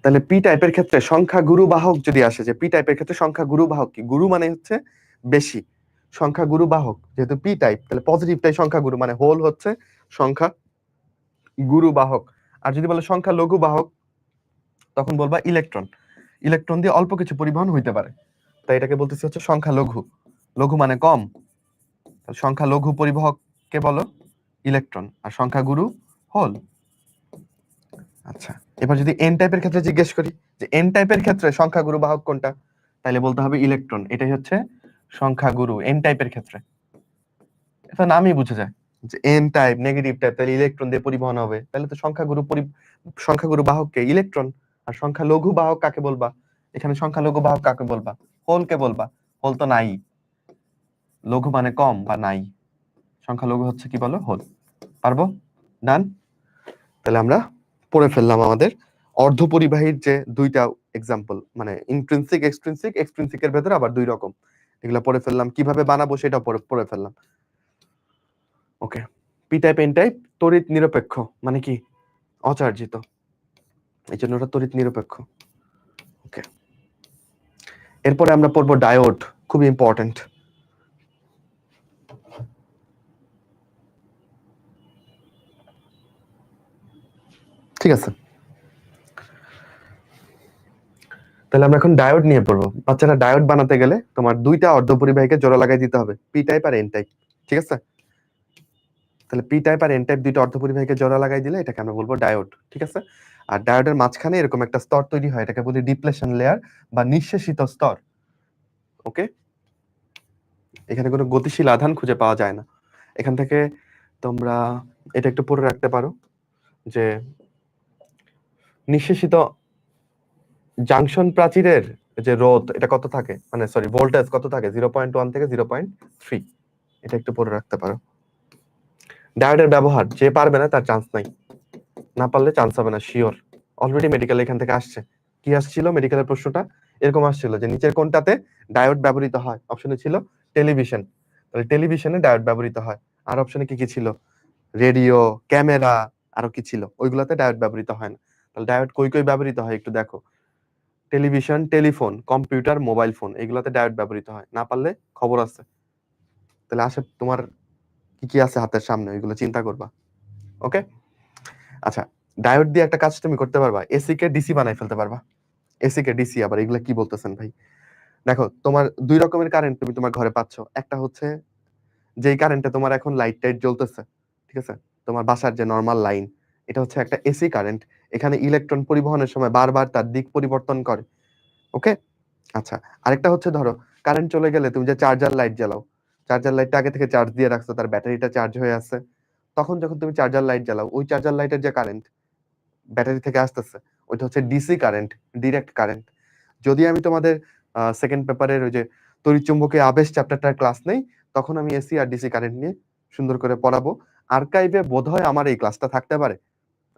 তাহলে পি টাইপের ক্ষেত্রে সংখ্যা গুরু বাহক যদি আসে, যে পি টাইপের ক্ষেত্রে সংখ্যা গুরু বাহক কি? গুরু মানে হচ্ছে বেশি, সংখ্যা গুরু বাহক যেহেতু পি টাইপ, তাহলে পজিটিভটাই সংখ্যা গুরু, মানে হোল হচ্ছে সংখ্যা গুরু বাহক। আর যদি বলে সংখ্যা লঘু বাহক, তখন বলবা ইলেকট্রন। ইলেকট্রন দিয়ে অল্প কিছু পরিবহন হইতে পারে, তাই এটাকে বলতেছি হচ্ছে সংখ্যা লঘু। লঘু মানে কম, সংখ্যা লঘু পরিবাহককে বলো ইলেকট্রন, আর সংখ্যা গুরু হোল। আচ্ছা, এবার যদি এন টাইপের ক্ষেত্রে জিজ্ঞেস করি যে এন টাইপের ক্ষেত্রে সংখ্যা গুরু বাহক কোনটা, তাইলে বলতে হবে ইলেকট্রন। এটাই হচ্ছে সংখ্যা গুরু এন টাইপের ক্ষেত্রে। এটা নামই বুঝে যায় যে এন টাইপ নেগেটিভ টাইপ, তাহলে ইলেকট্রন দিয়ে পরিবহন হবে, তাহলে তো সংখ্যা গুরু বাহককে ইলেকট্রন। আর সংখ্যা লঘু বাহক কাকে বলবা? এখানে সংখ্যা লঘু বাহক কাকে বলবা? হোল কে বলবা। হোল তো নাই, লঘু মানে কম বা নাই, সংখ্যা লঘু হচ্ছে কি বলো? হোল। পারবো? ডান। তাহলে আমরা পড়ে ফেললাম আমাদের অর্ধপরিবাহীর যে 2টা এক্সাম্পল, মানে ইন্ট্রিনসিক এক্সট্রিনসিক, এক্সট্রিনসিকের ভেতরে আবার 2 রকম, এগুলো পড়ে ফেললাম, কিভাবে বানাবো সেটা পড়ে ফেললাম। ওকে, পি টাইপ এন টাইপ তড়িৎ নিরপেক্ষ, মানে কি? অচার্জিত, এই জন্য ওটা তড়িৎ নিরপেক্ষ। ওকে, এরপরে আমরা পড়বো ডায়োড, খুবই ইম্পর্টেন্ট। ঠিক আছে, তাহলে আমরা এখন ডায়োড নিয়ে পড়বো। বাচ্চারা, ডায়োড বানাতে গেলে তোমার 2টা অর্ধপরিবাহীকে জোড়া লাগাই দিতে হবে, পি টাইপ আর এন টাইপ। ঠিক আছে, তাহলে পি টাইপ আর এন টাইপ 2টা অর্ধপরিবাহীকে জোড়া লাগাই দিলে এটাকে আমরা বলবো ডায়োড। ঠিক আছে, আর ডায়োডের মাঝখানে এরকম একটা স্তর তৈরি হয়, এটাকে বলি ডিপ্লেশন লেয়ার বা নিঃশেষিত স্তর। ওকে, এখানে কোনো গতিশীল আধান খুঁজে পাওয়া যায় না। এখান থেকে তোমরা এটা একটু পড়ে রাখতে পারো যে নিঃশেষিত জাংশন প্রাচীরের যে রোধ, এটা কত থাকে, মানে সরি ভোল্টেজ কত থাকে? 0.1 থেকে 0.3। এটা একটু পড়ে রাখতে পারো। ডায়োডের ব্যবহার যে পারবে না তার চান্স নাই, না পারলে চান্স হবে না শিওর। অলরেডি মেডিকেল এখান থেকে আসছে। কি আসছিল মেডিকেলের প্রশ্নটা? এরকম আসছিল যে নিচের কোনটাতে ডায়োড ব্যবহৃত হয়? অপশনে ছিল টেলিভিশন, তাহলে টেলিভিশনে ডায়োড ব্যবহৃত হয়। আর অপশনে কি কি ছিল? রেডিও, ক্যামেরা, আরো কি ছিল? ওইগুলাতে ডায়োড ব্যবহৃত হয় না। তাহলে ডায়োড কই কই ব্যবহৃত হয় একটু দেখো। Television, telephone, computer, mobile phone, এগুলাতে ডায়োড ব্যবহৃত হয়। না পারলে খবর আছে। তাহলে আসে তোমার কি কি আছে হাতের সামনে, ওইগুলো চিন্তা করবা। ওকে, আচ্ছা, ডায়োড দিয়ে একটা কাজ তুমি করতে পারবা, এসি কে ডিসি বানাই ফেলতে পারবা। এসি কে ডিসি, আবার এগুলা কি বলতেছেন ভাই? দেখো, তোমার 2 রকমের কারেন্ট তুমি তোমার ঘরে পাচ্ছ। একটা হচ্ছে যেই কারেন্টে তোমার এখন লাইট টাইট জ্বলতেছে, ঠিক আছে, তোমার বাসার যে নরমাল লাইন, এটা হচ্ছে একটা এসি কারেন্ট। এখানে ইলেকট্রন পরিবহনের সময় বারবার তার দিক পরিবর্তন করে। ওকে, আচ্ছা, আরেকটা হচ্ছে ধরো কারেন্ট চলে গেলে তুমি যে চার্জার লাইট জ্বালাও, চার্জার লাইটটা আগে থেকে চার্জ দিয়ে রাখছো, তার ব্যাটারিটা চার্জ হয়ে আছে। তখন যখন তুমি চার্জার লাইট জ্বালাও, ওই চার্জার লাইটের যে কারেন্ট ব্যাটারি থেকে আসতেছে, ওইটা হচ্ছে ডিসি কারেন্ট, ডিরেক্ট কারেন্ট। যদি আমি তোমাদের সেকেন্ড পেপারের ওই যে তড়িৎচুম্বকীয় আবেশ চ্যাপ্টারটার ক্লাস নেই, তখন আমি এসি আর ডিসি কারেন্ট নিয়ে সুন্দর করে পড়াবো। আর্কাইভে বোধহয় আমার এই ক্লাসটা থাকতে পারে,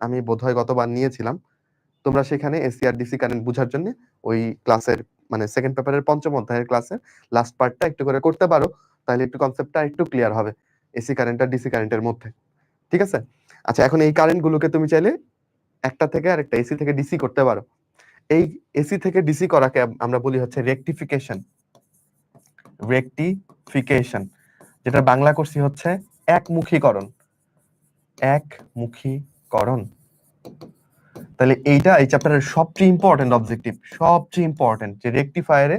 আমি বোধহয় গতবার নিয়েছিলাম। তোমরা সেখানে এসি আর ডিসি কারেন্ট বোঝার জন্য ওই ক্লাসের মানে সেকেন্ড পেপারের পঞ্চম অধ্যায়ের ক্লাসের লাস্ট পার্টটা একটু করে করতে পারো, তাহলে একটু কনসেপ্টটা একটু ক্লিয়ার হবে এসি কারেন্ট আর ডিসি কারেন্টের মধ্যে। ঠিক আছে? আচ্ছা, এখন এই কারেন্ট গুলোকে তুমি চাইলে একটা থেকে আরেকটা এসি থেকে ডিসি করতে পারো। এই এসি থেকে ডিসি করাকে আমরা বলি হচ্ছে রেকটিফিকেশন। রেকটিফিকেশন, যেটা বাংলা করছি হচ্ছে একমুখীকরণ। একমুখীকরণ। তাহলে এইটা এই চ্যাপ্টারের সবচেয়ে ইম্পর্টেন্ট অবজেক্টিভ, সবচেয়ে ইম্পর্টেন্ট যে রেকটিফায়ারে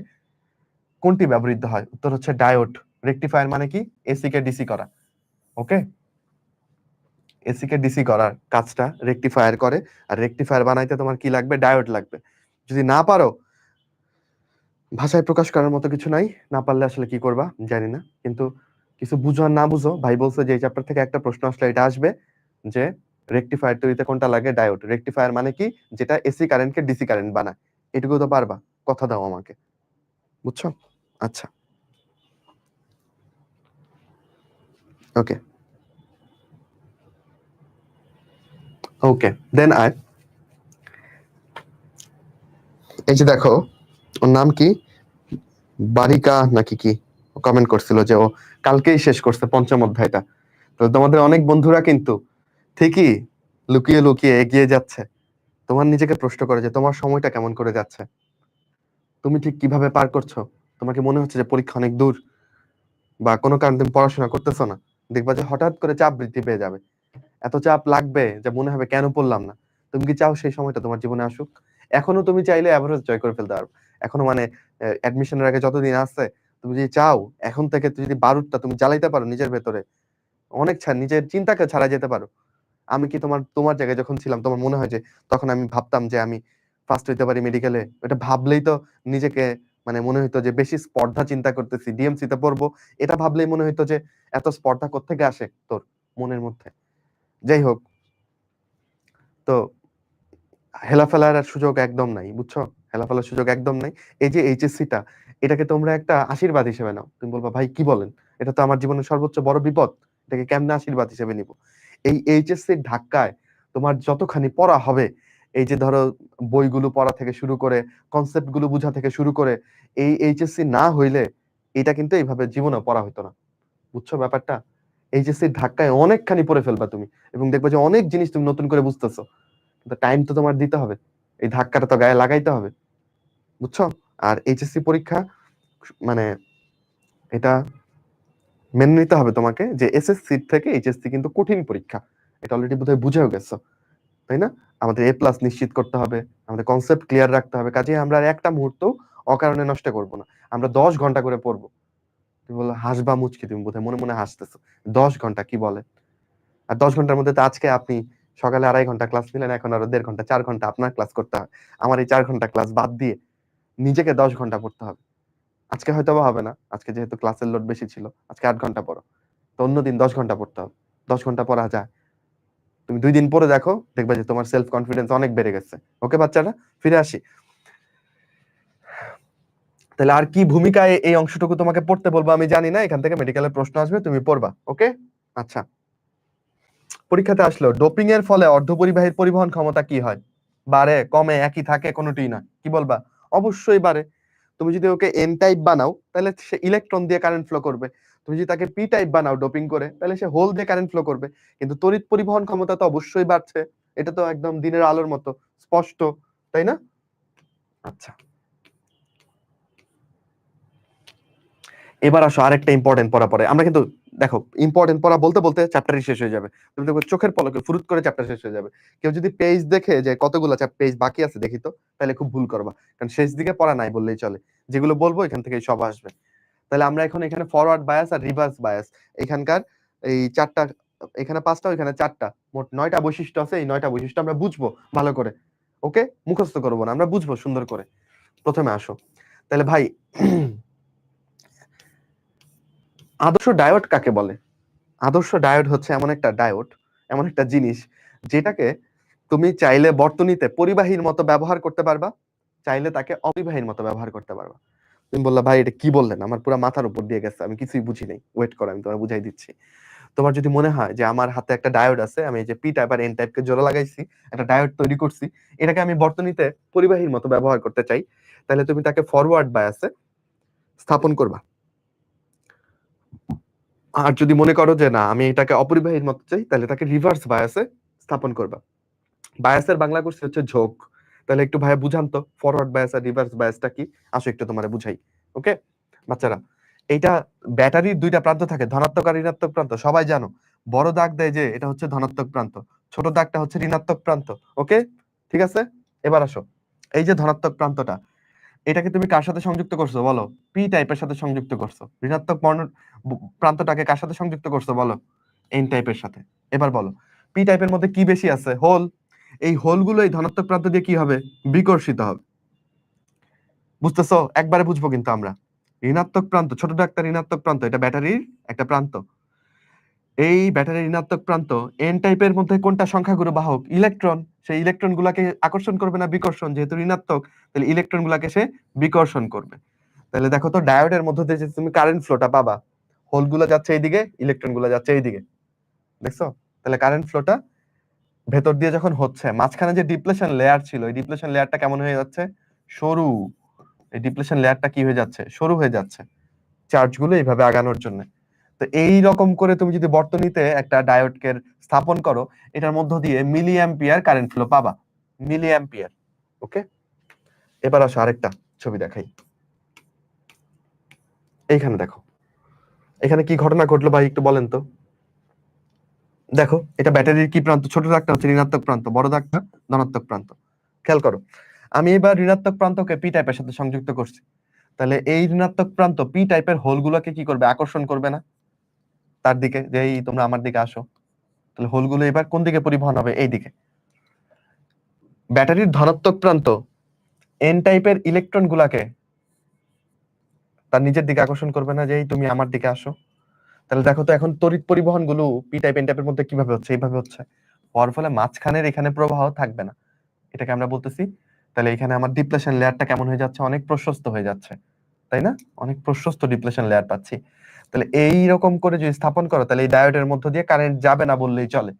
কোনটি ব্যবহৃত হয়। উত্তর হচ্ছে ডায়োড। রেকটিফায়ার মানে কি? এসি কে ডিসি করা। ওকে, এসি কে ডিসি করার কাজটা রেকটিফায়ার করে। আর রেকটিফায়ার বানাইতে তোমার কি লাগবে? ডায়োড লাগবে। যদি না পারো, ভাষায় প্রকাশ করার মতো কিছু নাই, না পারলে আসলে কি করবা জানি না, কিন্তু কিছু বুঝো আর না বুঝো, ভাই বলছে যে এই চ্যাপ্টার থেকে একটা প্রশ্ন আসলে এটা আসবে যে রেকটিফায়ার তৈরিতে কোনটা লাগে? ডায়োড। রেকটিফায়ার মানে কি? যেটা এসি কারেন্টকে ডিসি কারেন্ট বানায়। এটুকু তো পারবা, কথা দাও আমাকে, বুঝছো? আচ্ছা, ওকে ওকে, দেন আই এই যে দেখো, ওর নাম কি, বারিকা নাকি কি, কমেন্ট করছিল যে ও কালকেই শেষ করছে পঞ্চম অধ্যায়টা। তো তোমাদের অনেক বন্ধুরা কিন্তু ঠিকই লুকিয়ে লুকিয়ে এগিয়ে যাচ্ছে। তোমার নিজেকে প্রশ্ন করে যে তোমার সময়টা কেমন করে যাচ্ছে, তুমি ঠিক কিভাবে পার করছো? তোমাকে মনে হচ্ছে যে পরীক্ষা অনেক দূর, বা কোনো কারণে তুমি পড়াশোনা করতেছো না, দেখবা যে হঠাৎ করে চাপ বৃদ্ধি পেয়ে যাবে, এত চাপ লাগবে যে মনে হবে কেন পড়লাম না। তুমি কি চাও সেই সময়টা তোমার জীবনে আসুক? এখনো তুমি চাইলে এভারেজ জয় করে ফেলতে পারো। এখনো মানে অ্যাডমিশনের আগে যতদিন আছে, তুমি যদি চাও এখন থেকে যদি বারুদটা তুমি জ্বালাইতে পারো নিজের ভেতরে, অনেক নিজের চিন্তাকে ছাড়া যেতে পারো। আমি কি তোমার তোমার জায়গায় যখন ছিলাম, তোমার মনে হয় যে তখন আমি ভাবতাম যে আমি ফার্স্ট হইতে পারি মেডিকেলে? এটা ভাবলেই তো নিজেকে মানে মনে হইতো যে বেশি স্পর্ধা চিন্তা করতেছি, ডিএমসি তে পড়বো, এটা ভাবলেই মনে হইতো যে এত স্পর্ধা কোত্থেকে আসে তোর মনের মধ্যে। যাই হোক, তো হেলাফেলার আর সুযোগ একদম নাই, বুঝছো? হেলাফেলার সুযোগ একদম নাই। এই যে এইচএসসিটা, এটাকে তোমরা একটা আশীর্বাদ হিসেবে নাও। তুমি বলবা ভাই কি বলেন, এটা তো আমার জীবনের সর্বোচ্চ বড় বিপদ, এটাকে কেমনে আশীর্বাদ হিসেবে নিব? এই এইচএসসির ধাক্কায় তোমার যতখানি পড়া হবে, এই যে ধরো বইগুলো পড়া থেকে শুরু করে কনসেপ্ট গুলো বোঝা থেকে শুরু করে, এই এইচএসসি না হইলে এটা কিন্তু এইভাবে জীবনে পড়া হইতো না, বুঝছো ব্যাপারটা? এইচএসসির ধাক্কায় অনেকখানি পড়ে ফেলবা তুমি, এবং দেখবে যে অনেক জিনিস তুমি নতুন করে বুঝতেছো, কিন্তু টাইম তো তোমার দিতে হবে, এই ধাক্কাটা তো গায়ে লাগাইতে হবে, বুঝছো? আর এইচএসসি পরীক্ষা মানে এটা মেনে নিতে হবে তোমাকে যে এসএসসি থেকে এইচএসসি কিন্তু কঠিন পরীক্ষা, এটা অলরেডি বোধহয় বুঝেও গেছো, তাই না? আমাদের এ প্লাস নিশ্চিত করতে হবে, আমাদের কনসেপ্ট ক্লিয়ার রাখতে হবে, কাজে আমরা আর একটা মুহূর্ত অকারণে নষ্ট করব না। আমরা 10 ঘন্টা করে পড়বো। তুমি বললো হাসবা মুচকি, তুমি বোধহয় মনে মনে হাসতেছো। 10 ঘন্টা কি বলে? আর 10 ঘন্টার মধ্যে তো আজকে আপনি সকালে 2.5 ঘন্টা ক্লাস নিলেন, এখন আরো 1.5 ঘন্টা 4 ঘন্টা আপনার ক্লাস করতে হয়। আমার এই 4 ঘন্টা ক্লাস বাদ দিয়ে নিজেকে 10 ঘন্টা পড়তে হবে। আজকে হয়তো বা হবে না, আজকে যেহেতু ক্লাসের লোড বেশি ছিল, আজকে 8 ঘন্টা পড়ো, তো অন্যদিন 10 ঘন্টা পড়তে হবে। 10 ঘন্টা পড়া যায়, তুমি 2 দিন পরে দেখো, দেখবে যে তোমার সেলফ কনফিডেন্স অনেক বেড়ে গেছে। ওকে বাচ্চারা, ফিরে আসি। তাহলে আর কি ভূমিকায় এই অংশটুকু তোমাকে পড়তে বলবো আমি জানি না, এখান থেকে মেডিকেলের প্রশ্ন আসবে, তুমি পড়বা। ওকে, আচ্ছা। পরীক্ষাতে আসলো, ডোপিং এর ফলে অর্ধপরিবাহীর পরিবহন ক্ষমতা কি হয়? বাড়ে, কমে, একই থাকে, কোনোটিই না? কি বলবা? অবশ্যই বাড়ে। তুমি যদি ওকে এন টাইপ বানাও, তাহলে সে ইলেকট্রন দিয়ে কারেন্ট ফ্লো করবে। তুমি যদি তাকে পি টাইপ বানাও ডোপিং করে, তাহলে সে হোল দিয়ে কারেন্ট ফ্লো করবে। কিন্তু তড়িৎ পরিবহন ক্ষমতা তো অবশ্যই বাড়ছে, এটা তো একদম দিনের আলোর মতো স্পষ্ট, তাই না? আচ্ছা, এবার আসো আরেকটা ইম্পর্টেন্ট পড়া পরে আমরা কিন্তু, দেখো ইম্পর্টেন্ট পড়া বলতে বলতে চ্যাপ্টারই শেষ হয়ে যাবে। তুমি দেখো চোখের পলকে ফুরুত করে চ্যাপ্টার শেষ হয়ে যাবে। কেউ যদি পেজ দেখে যে কতগুলো পেজ বাকি আছে দেখি তো, তাহলে খুব ভুল করবা, কারণ শেষ দিকে পড়া নাই বললেই চলে। যেগুলো বলবো এখান থেকে সব আসবে। তাহলে আমরা এখন এখানে ফরওয়ার্ড বায়াস আর রিভার্স বায়াস, এখানকার এই চারটা, এখানে 5টা, এখানে 4টা, মোট 9টা বৈশিষ্ট্য আছে। এই 9টা বৈশিষ্ট্য আমরা বুঝবো ভালো করে। ওকে, মুখস্থ করবো না, আমরা বুঝবো সুন্দর করে। প্রথমে আসো, তাহলে ভাই আদর্শ ডায়োড কাকে বলে? আদর্শ ডায়োড হচ্ছে এমন একটা ডায়োড, এমন একটা জিনিস যেটাকে তুমি চাইলে বর্তনীতে পরিবাহীর মতো ব্যবহার করতে পারবা, চাইলে তাকে অপরিবাহীর মতো ব্যবহার করতে পারবা। তুমি বললা ভাই এটা কি বললেন, আমার পুরো মাথার উপর দিয়ে গেছে, আমি কিছুই বুঝি নাই। ওয়েট করো, আমি তোমার বুঝাই দিচ্ছি। তোমার যদি মনে হয় যে আমার হাতে একটা ডায়োড আছে, আমি এই যে পি টাইপ আর এন টাইপকে জোড়া লাগাইছি, একটা ডায়োড তৈরি করছি, এটাকে আমি বর্তনীতে পরিবাহীর মতো ব্যবহার করতে চাই, তাহলে তুমি তাকে ফরওয়ার্ড বায়াসে স্থাপন করবা। আর যদি মনে করো যে না আমি এটাকে অপরিবাহীর মতো চাই, তাহলে তাকে রিভার্স বায়াসে স্থাপন করবা। বায়াসের বাংলা করছি হচ্ছে ঝোঁক। তাহলে একটু ভাইয়া বুঝান তো ফরওয়ার্ড বায়াস আর রিভার্স বায়াসটা কি? আসো একটু তোমারে বুঝাই। ওকে বাচ্চারা, এইটা ব্যাটারির দুইটা প্রান্ত থাকে, ধনাত্মক আর ঋণাত্মক প্রান্ত, সবাই জানো। বড় দাগ দেয় যে এটা হচ্ছে ধনাত্মক প্রান্ত, ছোট দাগটা হচ্ছে ঋণাত্মক প্রান্ত। ওকে ঠিক আছে, এবার আসো। এই যে ধনাত্মক প্রান্তটা, এটাকে তুমি কার সাথে সংযুক্ত করছো বলো? পি টাইপের সাথে সংযুক্ত করছো। ঋণাত্মক প্রান্তটাকে কার সাথে সংযুক্ত করছো বলো? এন টাইপের সাথে। এবার বলো পি টাইপের মধ্যে কি বেশি আছে? হোল। এই হোলগুলো এই ধনাত্মক প্রান্ত দিয়ে কি হবে? বিকর্ষিত হবে। বুঝতেছো? একবারে বুঝবো কিন্তু আমরা। ঋণাত্মক প্রান্ত, ছোট ডাক্তার ঋণাত্মক প্রান্ত, এটা ব্যাটারির একটা প্রান্ত। এই ব্যাটারির ঋণাত্মক প্রান্ত এন টাইপের মধ্যে কোনটা সংখ্যাগুরু বাহক? ইলেকট্রন। সেই ইলেকট্রন গুলাকে আকর্ষণ করবে না বিকর্ষণ? যেহেতু ঋণাত্মক, তাহলে ইলেকট্রন গুলাকে সে বিকর্ষণ করবে। তাহলে দেখো তো ডায়োডের মধ্যে দিয়ে যে তুমি কারেন্ট ফ্লোটা পাবা, হোল গুলো যাচ্ছে এইদিকে, ইলেকট্রন গুলো যাচ্ছে এইদিকে। দেখছো? তাহলে কারেন্ট ফ্লোটা ভেতর দিয়ে যখন হচ্ছে, মাঝখানে যে ডিপ্লেশন লেয়ার ছিল, এই ডিপ্লেশন লেয়ারটা কেমন হয়ে যাচ্ছে? সরু। এই ডিপ্লেশন লেয়ারটা কি হয়ে যাচ্ছে? সরু হয়ে যাচ্ছে, চার্জ গুলো এইভাবে আগানোর জন্য। তো এই রকম করে তুমি যদি বর্তনীতে একটা ডায়োডকে স্থাপন করো, এটার মধ্য দিয়ে মিলি অ্যাম্পিয়ার কারেন্ট ফ্লো পাবা। মিলি অ্যাম্পিয়ার। ওকে, এবার আসো আরেকটা ছবি দেখাই। এইখানে দেখো, এখানে কি ঘটনা ঘটলো ভাই একটু বলেন তো। দেখো এটা ব্যাটারির কি প্রান্ত? ছোট দাগটা হচ্ছে ঋণাত্মক প্রান্ত, বড় দাগটা ধনাত্মক প্রান্ত। খেয়াল করো, আমি এবার ঋণাত্মক প্রান্তকে পি টাইপের সাথে সংযুক্ত করছি। তাহলে এই ঋণাত্মক প্রান্ত পি টাইপের হোলগুলোকে কি করবে? আকর্ষণ করবে না তার দিকে, যে এই তোমরা আমার দিকে আসো। তাহলে হোলগুলো এবার কোন দিকে পরিবহন হবে? এই দিকে। ব্যাটারির ধনাত্মক প্রান্ত এন টাইপের ইলেকট্রন গুলাকে তার নিজের দিকে আকর্ষণ করবে না, যে এই তুমি আমার দিকে আসো। তাহলে দেখো তো এখন তড়িৎ পরিবহন গুলো পি টাইপ এন টাইপের মধ্যে কিভাবে হচ্ছে? এইভাবে হচ্ছে। হওয়ার ফলে মাঝখানের এখানে প্রবাহ থাকবে না, এটাকে আমরা বলতেছি। তাহলে এখানে আমার ডিপ্লেশন লেয়ারটা কেমন হয়ে যাচ্ছে? অনেক প্রশস্ত হয়ে যাচ্ছে, তাই না? অনেক প্রশস্ত ডিপ্লেশন লেয়ার পাচ্ছি। তাহলে এই রকম করে যদি স্থাপন করো, তাহলে এই ডায়োডের মধ্য দিয়ে কারেন্ট যাবে না বললেই চলে।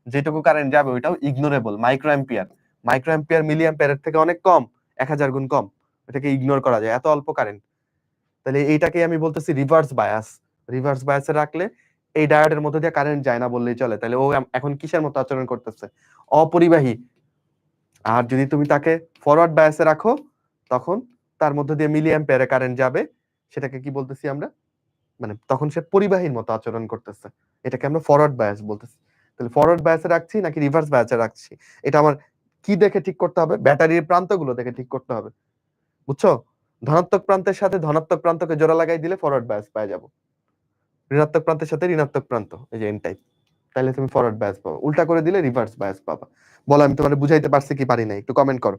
যেটুকু কারেন্ট যাবে ওইটাও ইগনোরেবল, মাইক্রো অ্যাম্পিয়ার। মাইক্রো অ্যাম্পিয়ার মিলি অ্যাম্পিয়ারের থেকে অনেক কম, 1000 গুণ কম। এটাকে ইগনোর করা যায়, এত অল্প কারেন্ট। তাহলে এইটাকে আমি বলতেছি রিভার্স বায়াস। রিভার্স বায়াসে রাখলে এই ডায়োডের মধ্যে দিয়ে কারেন্ট যায় না বললেই চলে। তাহলে ও এখন কিসের মতো আচরণ করতেছে? অপরিবাহী। আর যদি তুমি তাকে ফরওয়ার্ড বায়াসে রাখো, তখন তার মধ্যে দিয়ে মিলি অ্যাম্পিয়ারে কারেন্ট যাবে। সেটাকে কি বলতেছি আমরা? মানে তখন সে পরিবাহীর মতো আচরণ করতেছে, এটাকে আমরা ফরওয়ার্ড বায়াস বলতেছি। তাহলে ফরওয়ার্ড বায়াসে রাখছি নাকি রিভার্স বায়াসে রাখছি, এটা আমার কি দেখে ঠিক করতে হবে? ব্যাটারির প্রান্তগুলো দেখে ঠিক করতে হবে। বুঝছো? ধনাত্মক প্রান্তের সাথে ধনাত্মক প্রান্তকে জোড়া লাগাই দিলে ফরওয়ার্ড বায়াস পাওয়া যাবো। ঋণাত্মক প্রান্তের সাথে ঋণাত্মক প্রান্ত, এই যে এন টাইপ, তাহলে তুমি ফরওয়ার্ড বায়াস পাবা। উল্টা করে দিলে রিভার্স বায়াস পাবা। বলো আমি তোমার বুঝাইতে পারছি কি পারি নাই? একটু কমেন্ট করো।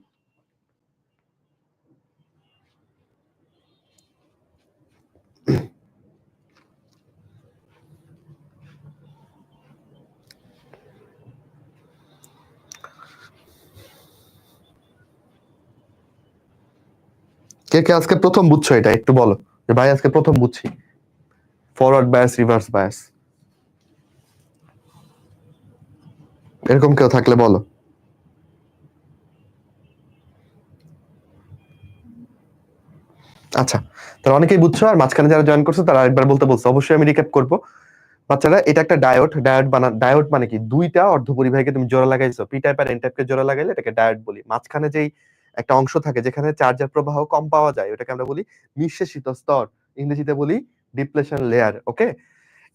কে কে আজকে প্রথম বুঝছো এটা একটু বলো, যে ভাই আজকে প্রথম বুঝছি ফরওয়ার্ড বায়াস রিভার্স বায়াস। এরকম কেউ থাকলে বলো। আচ্ছা, তাহলে অনেকেই বুঝছো, আর মাঝখানে যারা জয়েন করছো তারা একবার বলতে বলছো, অবশ্যই আমি রিক্যাপ করবো। বাচ্চারা, এটা একটা ডায়োড। ডায়োড মানে কি? দুইটা অর্ধপরিবাহীকে তুমি জোড়া লাগাইছো, পি টাইপ আর এন টাইপকে জোড়া লাগাইলে এটাকে ডায়োড বলি। মাঝখানে যেই একটা অংশ থাকে যেখানে চার্জের প্রবাহ কম পাওয়া যায়, ওটাকে আমরা বলি নিঃশেষিত স্তর, ইংরেজিতে বলি ডিপ্লেশন লেয়ার। ওকে,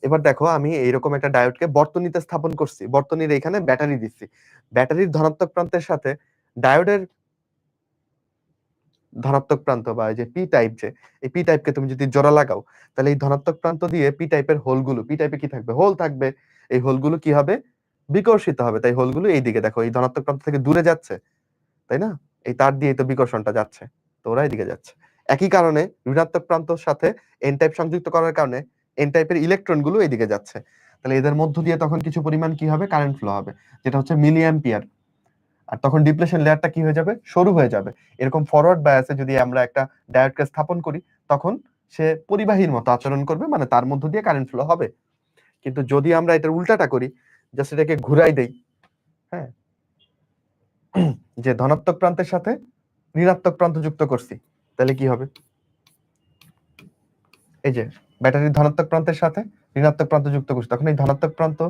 এবার দেখো আমি এইরকম একটা ডায়োডকে বর্তনীতে স্থাপন করছি, বর্তনীর এখানে ব্যাটারি দিচ্ছি। ব্যাটারির ধনাত্মক প্রান্তের সাথে ডায়োডের ধনাত্মক প্রান্ত বা এই যে পি টাইপ, যে এই পি টাইপকে তুমি যদি জোড়া লাগাও, তাহলে এই ধনাত্মক প্রান্ত দিয়ে পি টাইপের হোলগুলো, পি টাইপে কি থাকবে? হোল থাকবে। এই হোলগুলো কি হবে? বিকর্ষিত হবে। তাই হোলগুলো এই দিকে দেখো, এই ধনাত্মক প্রান্ত থেকে দূরে যাচ্ছে, তাই না? এই তার দিয়ে তো বিকর্ষণটা যাচ্ছে, তো ওরা এদিকে যাচ্ছে। একই কারণে ঋণাত্মক প্রান্তর সাথে এন টাইপ সংযুক্ত করার কারণে এন টাইপের ইলেকট্রন গুলো এইদিকে যাচ্ছে, তাহলে এদের মধ্য দিয়ে তখন কিছু পরিমাণ কি হবে, কারেন্ট ফ্লো হবে, যেটা হচ্ছে মিলি অ্যাম্পিয়ার। আর তখন ডিপ্লেশন লেয়ারটা কি হয়ে যাবে, সরু হয়ে যাবে। এরকম ফরওয়ার্ড বায়াসে যদি আমরা একটা ডায়োডকে স্থাপন করি, তখন সে পরিবাহীর মতো আচরণ করবে, মানে তার মধ্য দিয়ে কারেন্ট ফ্লো হবে। কিন্তু যদি আমরা এটার উল্টাটা করি, জাস্ট এটাকে ঘুরাই দেই, হ্যাঁ, যে ধনাত্মক প্রান্তের সাথে ঋণাত্মক প্রান্ত যুক্ত করছি, তাহলে কি হবে, এই যে ব্যাটারির ধনাত্মক প্রান্তের সাথে ঋণাত্মক প্রান্ত যুক্ত করছি, তখন এই ধনাত্মক প্রান্ত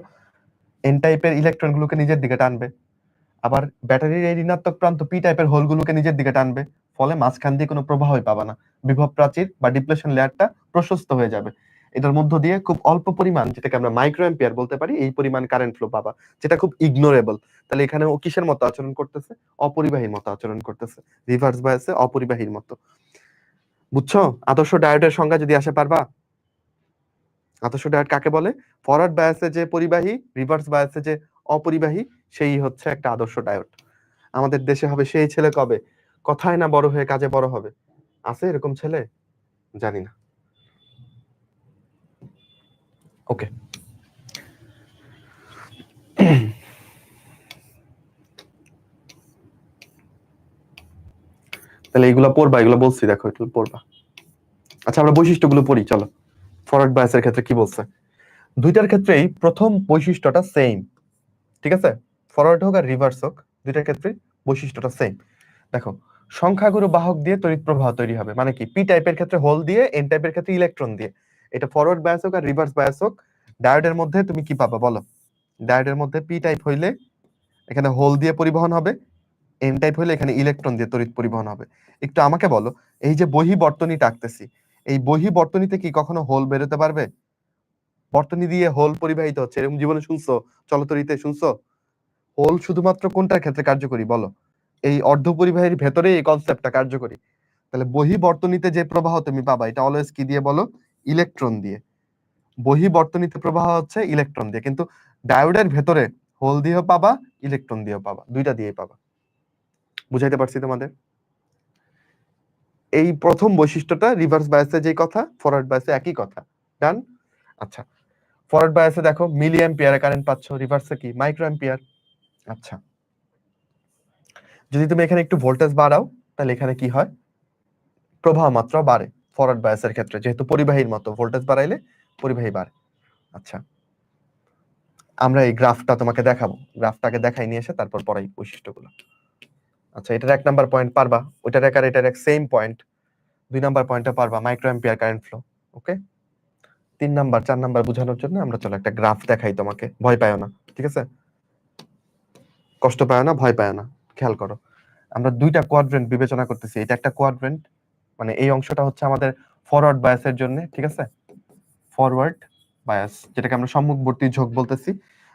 এন টাইপের ইলেকট্রন গুলোকে নিজের দিকে টানবে, আবার ব্যাটারির এই ঋণাত্মক প্রান্ত পি টাইপের হোল গুলোকে নিজের দিকে টানবে, ফলে মাঝখান দিয়ে কোনো প্রবাহই পাবা না, বিভব প্রাচীর বা ডিপ্লেশন লেয়ারটা প্রশস্ত হয়ে যাবে। এটার মধ্য দিয়ে খুব অল্প পরিমাণ, যেটাকে আমরা মাইক্রো অ্যাম্পিয়ার বলতে পারি, এই পরিমাণ কারেন্ট ফ্লো পাবা, যেটা খুব ইগনোরেবল। তাহলে এখানে ও কিসের মতো আচরণ করতেছে, অপরিবাহীর মতো আচরণ করতেছে, রিভার্স বায়াসে অপরিবাহীর মতো। বুঝছো আদর্শ ডায়োডের সংজ্ঞা যদি আসে পারবা? আদর্শ ডায়োড কাকে বলে? ফরওয়ার্ড বায়াসে যে পরিবাহী, রিভার্স বায়াসে যে অপরিবাহী, সেই হচ্ছে একটা আদর্শ ডায়োড। আমাদের দেশে হবে সেই ছেলে কবে, কথায় না বড় হয়ে কাজে বড় হবে, আছে এরকম ছেলে? জানি না। ওকে, তাহলে এইগুলো পড়বা, এগুলো বলছি দেখো, একটু পড়বা। আচ্ছা আমরা বৈশিষ্ট্যগুলো পড়ি, চলো। ফরওয়ার্ড বায়াসের ক্ষেত্রে কি বলছে? দুইটার ক্ষেত্রেই প্রথম বৈশিষ্ট্যটা সেম, ঠিক আছে? ফরওয়ার্ড হোক আর রিভার্স হোক, দুইটার ক্ষেত্রেই বৈশিষ্ট্যটা সেম। দেখো, সংখ্যাগুরু বাহক দিয়ে তড়িৎ প্রবাহ তৈরি হবে, মানে কি, পি টাইপের ক্ষেত্রে হোল দিয়ে, এন টাইপের ক্ষেত্রে ইলেকট্রন দিয়ে। এটা ফরওয়ার্ড বায়াস হোক আর রিভার্স বায়াস হোক, ডায়োডের মধ্যে তুমি কি পাবা বলো? ডায়োডের মধ্যে পি টাইপ হইলে এখানে হোল দিয়ে পরিবহন হবে, এন টাইপ হইলে এখানে ইলেকট্রন দিয়ে তড়িৎ পরিবহন হবে। একটু আমাকে বলো, এই যে বহি বর্তনীটা আঁকতেছি, এই বহি বর্তনীতে কি কখনো হোল বেরোতে পারবে? বর্তনী দিয়ে হোল পরিবাহিত হচ্ছে, এরকম জীবনে শুনছো? চলতরিতে শুনছো? হোল শুধুমাত্র কোনটার ক্ষেত্রে কার্যকরী বলো? এই অর্ধপরিবাহীর ভেতরে এই কনসেপ্টটা কার্যকরী। তাহলে বহি বর্তনীতে যে প্রবাহ তুমি পাবা, এটা অলওয়েজ কি দিয়ে বলো? ইলেকট্রন দিয়ে। বহি বর্তনীতে প্রবাহ হচ্ছে ইলেকট্রন দিয়ে, কিন্তু ডায়োডের ভেতরে হোল দিয়েও পাবা, ইলেকট্রন দিয়েও পাবা, দুইটা দিয়ে পাবা। বুঝাইতে পারছি তোমাদের? এই প্রথম বৈশিষ্ট্যটা রিভার্স বায়াসে যে কথা, ফরওয়ার্ড বায়াসে একই কথা। ডান? আচ্ছা, ফরওয়ার্ড বায়াসে দেখো মিলি অ্যাম্পিয়ারে কারেন্ট পাচ্ছ, রিভার্সে কি, মাইক্রো অ্যাম্পিয়ার। আচ্ছা, যদি তুমি এখানে একটু ভোল্টেজ বাড়াও, তাহলে এখানে কি হয়, প্রবাহ মাত্রা বাড়ে। ফরওয়ার্ড বায়াসের ক্ষেত্রে যেহেতু পরিবাহীর মতো, ভোল্টেজ বাড়াইলে পরিবাহী বাড়ে। আচ্ছা, আমরা এই গ্রাফটা তোমাকে দেখাবো, গ্রাফটাকে দেখাই নিয়ে এসে তারপর পড়াই বৈশিষ্ট্যগুলো। আচ্ছা, এটার 1 নাম্বার পয়েন্ট পারবা, ওইটার এক আর এটার এক সেম পয়েন্ট। 2 নাম্বার পয়েন্টটা পারবা, মাইক্রো অ্যাম্পিয়ার কারেন্ট ফ্লো। ওকে, 3 নাম্বার 4 নাম্বার বোঝানোর জন্য আমরা চলো একটা গ্রাফ দেখাই তোমাকে, ভয় পায় না, ঠিক আছে? কষ্ট পায় না, ভয় পায় না। খেয়াল করো, আমরা দুইটা কোয়াড্রেন্ট বিবেচনা করতেছি, এটা একটা কোয়াড্রেন্ট, মানে এই অংশটা হচ্ছে আমাদের ফরওয়ার্ড বায়াসের জন্য, ঠিক আছে? ফরওয়ার্ড বায়াস, যেটাকে আমরা সম্মুখবর্তী ঝোঁক বলতেছি।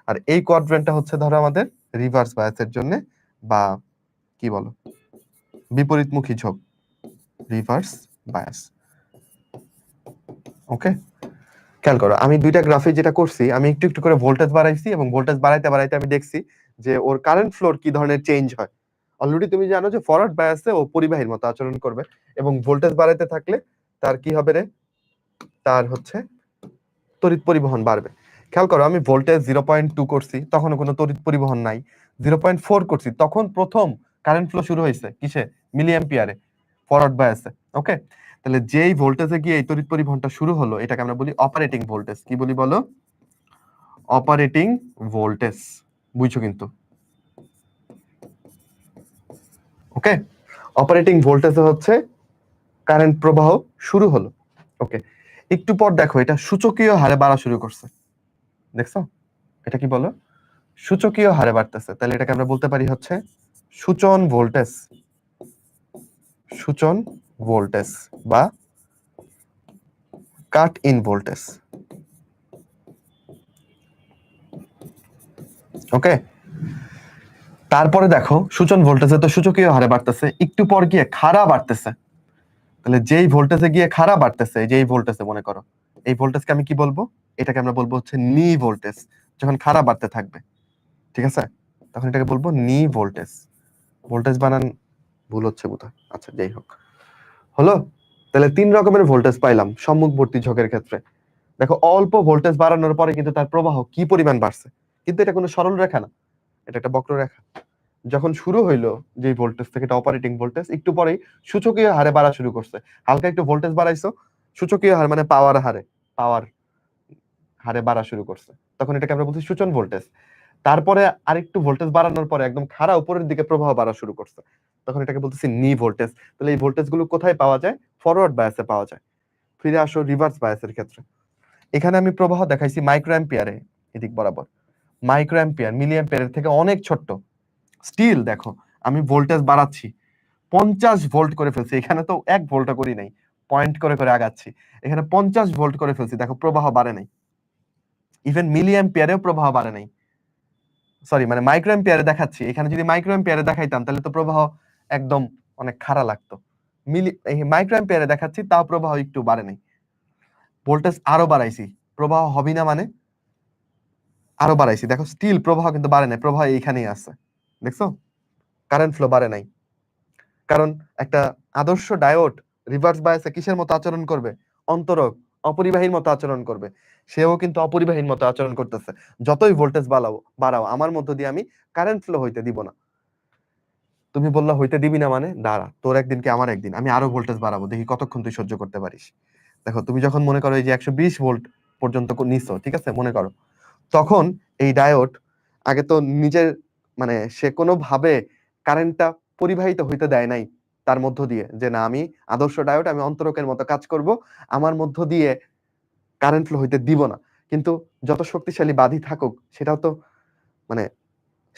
আর এই কোয়াড্রেন্টটা হচ্ছে ধরো আমাদের রিভার্স বায়াসের জন্য, বা কি বলো, বিপরীতমুখী ঝোঁক, রিভার্স বায়াস। ওকে, খেয়াল করো, আমি দুইটা গ্রাফে যেটা করছি, আমি একটু একটু করে ভোল্টেজ বাড়াইছি, এবং ভোল্টেজ বাড়াইতে বাড়াইতে আমি দেখছি যে ওর কারেন্ট ফ্লোর কি ধরনের চেঞ্জ হয়। অলরেডি তুমি জানো যে ফরওয়ার্ড বায়াসে ও পরিবাহীর মতো আচরণ করবে, এবং ভোল্টেজ বাড়াইতে থাকলে তার কি হবে রে, তার হচ্ছে তড়িৎ পরিবহন বাড়বে। খেয়াল করো, আমি ভোল্টেজ 0.2 করছি, তখন কোনো তড়িৎ পরিবহন নাই। 0.4 করছি, তখন প্রথম কারেন্ট ফ্লো শুরু হয়েছে কিসে, মিলি অ্যাম্পিয়ারে, ফরওয়ার্ড বায়াসে। ওকে, তাহলে যেই ভোল্টেজে গিয়ে এই তড়িৎ পরিবহনটা শুরু হলো, এটাকে আমরা বলি অপারেটিং ভোল্টেজ। কি বলি বলো? Operating voltage. বুঝছো কিন্তু? ওকে, অপারেটিং ভোল্টেজে হচ্ছে কারেন্ট প্রবাহ শুরু হলো। ওকে, একটু পর দেখো এটা সূচকীয় হারে বাড়া শুরু করছে, দেখছো? এটা কি বলো? সূচকীয় হারে বাড়তেছে, তাহলে এটাকে আমরা বলতে পারি হচ্ছে সূচন ভোল্টেজ। সূচন ভোল্টেজ বা কাট ইন ভোল্টেজ। ওকে, তারপরে দেখো সূচন ভোল্টেজে তো সূচকীয় হারে বাড়তেছে, একটু পর গিয়ে খাড়া বাড়তেছে। তাহলে যেই ভোল্টেজে গিয়ে খাড়া বাড়তেছে, যেই ভোল্টেজে মনে করো, এই ভোল্টেজকে আমি কি বলবো, এটাকে আমরা বলবো হচ্ছে নি ভোল্টেজ। যখন খাড়া বাড়তে থাকবে, ঠিক আছে, তখন এটাকে বলবো নি ভোল্টেজ। ভোল্টেজ বানান ভুল হচ্ছে বোধহয়, আচ্ছা যাই হোক, হলো। তাহলে 3 রকমের ভোল্টেজ পাইলাম সম্মুখবর্তী ঝোঁকের ক্ষেত্রে। দেখো অল্প ভোল্টেজ বাড়ানোর পরে কিন্তু তার প্রবাহ কি পরিমাণ বাড়ছে, কিন্তু এটা কোনো সরল রেখা না, এটা একটা বক্ররেখা। যখন শুরু হইলো যে ভোল্টেজ থেকে, এটা অপারেটিং ভোল্টেজ, একটু পরেই সূচকীয় হারে বাড়া শুরু করছে। হালকা একটু ভোল্টেজ বাড়াইছো, সূচকীয় হার মানে পাওয়ার হারে, পাওয়ার হারে বাড়া শুরু করছে, তখন এটাকে আমরা বলছি সূচন ভোল্টেজ। তারপরে আরেকটু ভোল্টেজ বাড়ানোর পরে একদম খাড়া উপরের দিকে প্রবাহ বাড়া শুরু করছে, তখন এটাকে বলতেছি নি ভোল্টেজ। তাহলে এই ভোল্টেজ গুলো কোথায় পাওয়া যায়? ফরওয়ার্ড বায়াসে পাওয়া যায়। ফিরে আসো রিভার্স বায়াসের ক্ষেত্রে। এখানে আমি প্রবাহ দেখাইছি মাইক্রো অ্যাম্পিয়ারে, এদিক বরাবর। মাইক্রো অ্যাম্পিয়ার মিলি অ্যাম্পিয়ারের থেকে অনেক ছোট্ট। স্টিল দেখো আমি ভোল্টেজ বাড়াচ্ছি, 50 ভোল্ট করে ফেলছি। এখানে তো 1 ভোল্টও করি নাই, পয়েন্ট করে করে আগাচ্ছি। এখানে 50 ভোল্ট করে ফেলছি, দেখো প্রবাহ বাড়ে নাই। ইভেন মিলি অ্যাম্পিয়ারেও প্রবাহ বাড়ে নাই। সরি, মানে মাইক্রো অ্যাম্পিয়ারে দেখাচ্ছি। এখানে যদি মাইক্রো অ্যাম্পিয়ারে দেখাইতাম তাহলে তো প্রবাহ একদম অনেক খাড়া লাগতো। মাইক্রো অ্যাম্পিয়ারে দেখাচ্ছি, তাও প্রবাহ একটু বাড়ে নাই। ভোল্টেজ আরো বাড়াইছি, প্রবাহ হবি না মানে আরো বাড়াইছি, দেখো স্টিল প্রবাহ কিন্তু বাড়ে নাই, প্রবাহ এইখানেই আছে। দেখছো কারেন্ট ফ্লো বাড়ে নাই। কারণ একটা আদর্শ ডায়োড রিভার্স বায়াসে কিসের মতো আচরণ করবে? অন্তরক, অপরিবাহীর মতো আচরণ করবে। সেও কিন্তু অপরিবাহীর মতো আচরণ করতেছে। যতই ভোল্টেজ বাড়াও আমার মধ্য দিয়ে আমি কারেন্ট ফ্লো হইতে দিব না। তুমি বললা হইতে দিবি না মানে, দাঁড়া তোর একদিন কি আমার একদিন, আমি আরো ভোল্টেজ বাড়াবো, দেখি কতক্ষণ তুই সহ্য করতে পারিস। দেখো তুমি যখন মনে করো এই যে 120 ভোল্ট পর্যন্ত নিছো, ঠিক আছে মনে করো, তখন এই ডায়োড আগে তো নিজের মানে সে কোনো ভাবে কারেন্টটা পরিবাহিত হইতে দেয় নাই তার মধ্য দিয়ে, যে না আমি আদর্শ ডায়োড, আমি অন্তরকের মতো কাজ করব, আমার মধ্য দিয়ে কারেন্ট ফ্লো হইতে দিব না। কিন্তু যত শক্তিশালী বাঁধই থাকুক, সেটাও তো মানে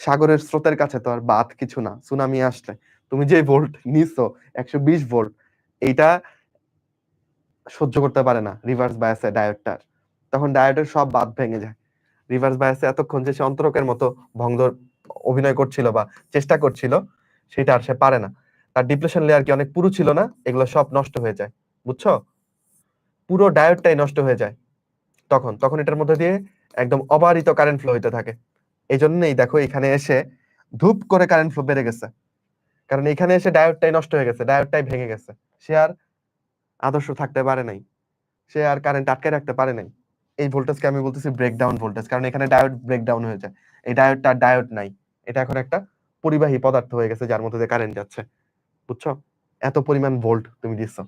সাগরের স্রোতের কাছে তো আর বাদ কিছু না। সুনামি আসলে তুমি যে ভোল্ট নিছো 120 ভোল্ট, এইটা সহ্য করতে পারে না রিভার্স বায়াসে ডায়োডটার, তখন ডায়োডের সব বাঁধ ভেঙে যায়। রিভার্স বায়াসে এতক্ষণ যে সে অন্তরকের মতো ভঙ্গর অভিনয় করছিল বা চেষ্টা করছিল, সেটা আর সে পারে না। তার ডিপ্লেশন লেয়ার কি অনেক পুরু ছিল না, এগুলো সব নষ্ট হয়ে যায়, বুঝছো? পুরো ডায়োডটাই নষ্ট হয়ে যায় তখন। তখন এটার মধ্যে দিয়ে একদম অবারিত কারেন্ট ফ্লো হইতে থাকে। এই জন্যই দেখো এখানে এসে ধূপ করে কারেন্ট ফ্লো বেড়ে গেছে, কারণ এখানে এসে ডায়োডটাই নষ্ট হয়ে গেছে, ডায়োডটাই ভেঙে গেছে। সে আর আদর্শ থাকতে পারে নাই, সে আর কারেন্ট আটকে রাখতে পারে নাই। এই ভোল্টেজকে আমি বলতেছি ব্রেকডাউন ভোল্টেজ, কারণ এখানে ডায়োড ব্রেকডাউন হয়ে যায়। এই ডায়োডটা ডায়োড নাই, এটা এখন একটা পরিবাহী পদার্থ হয়ে গেছে যার মধ্যে দিয়ে কারেন্ট যাচ্ছে, বুঝছো? এত পরিমাণ ভোল্ট তুমি দিচ্ছ।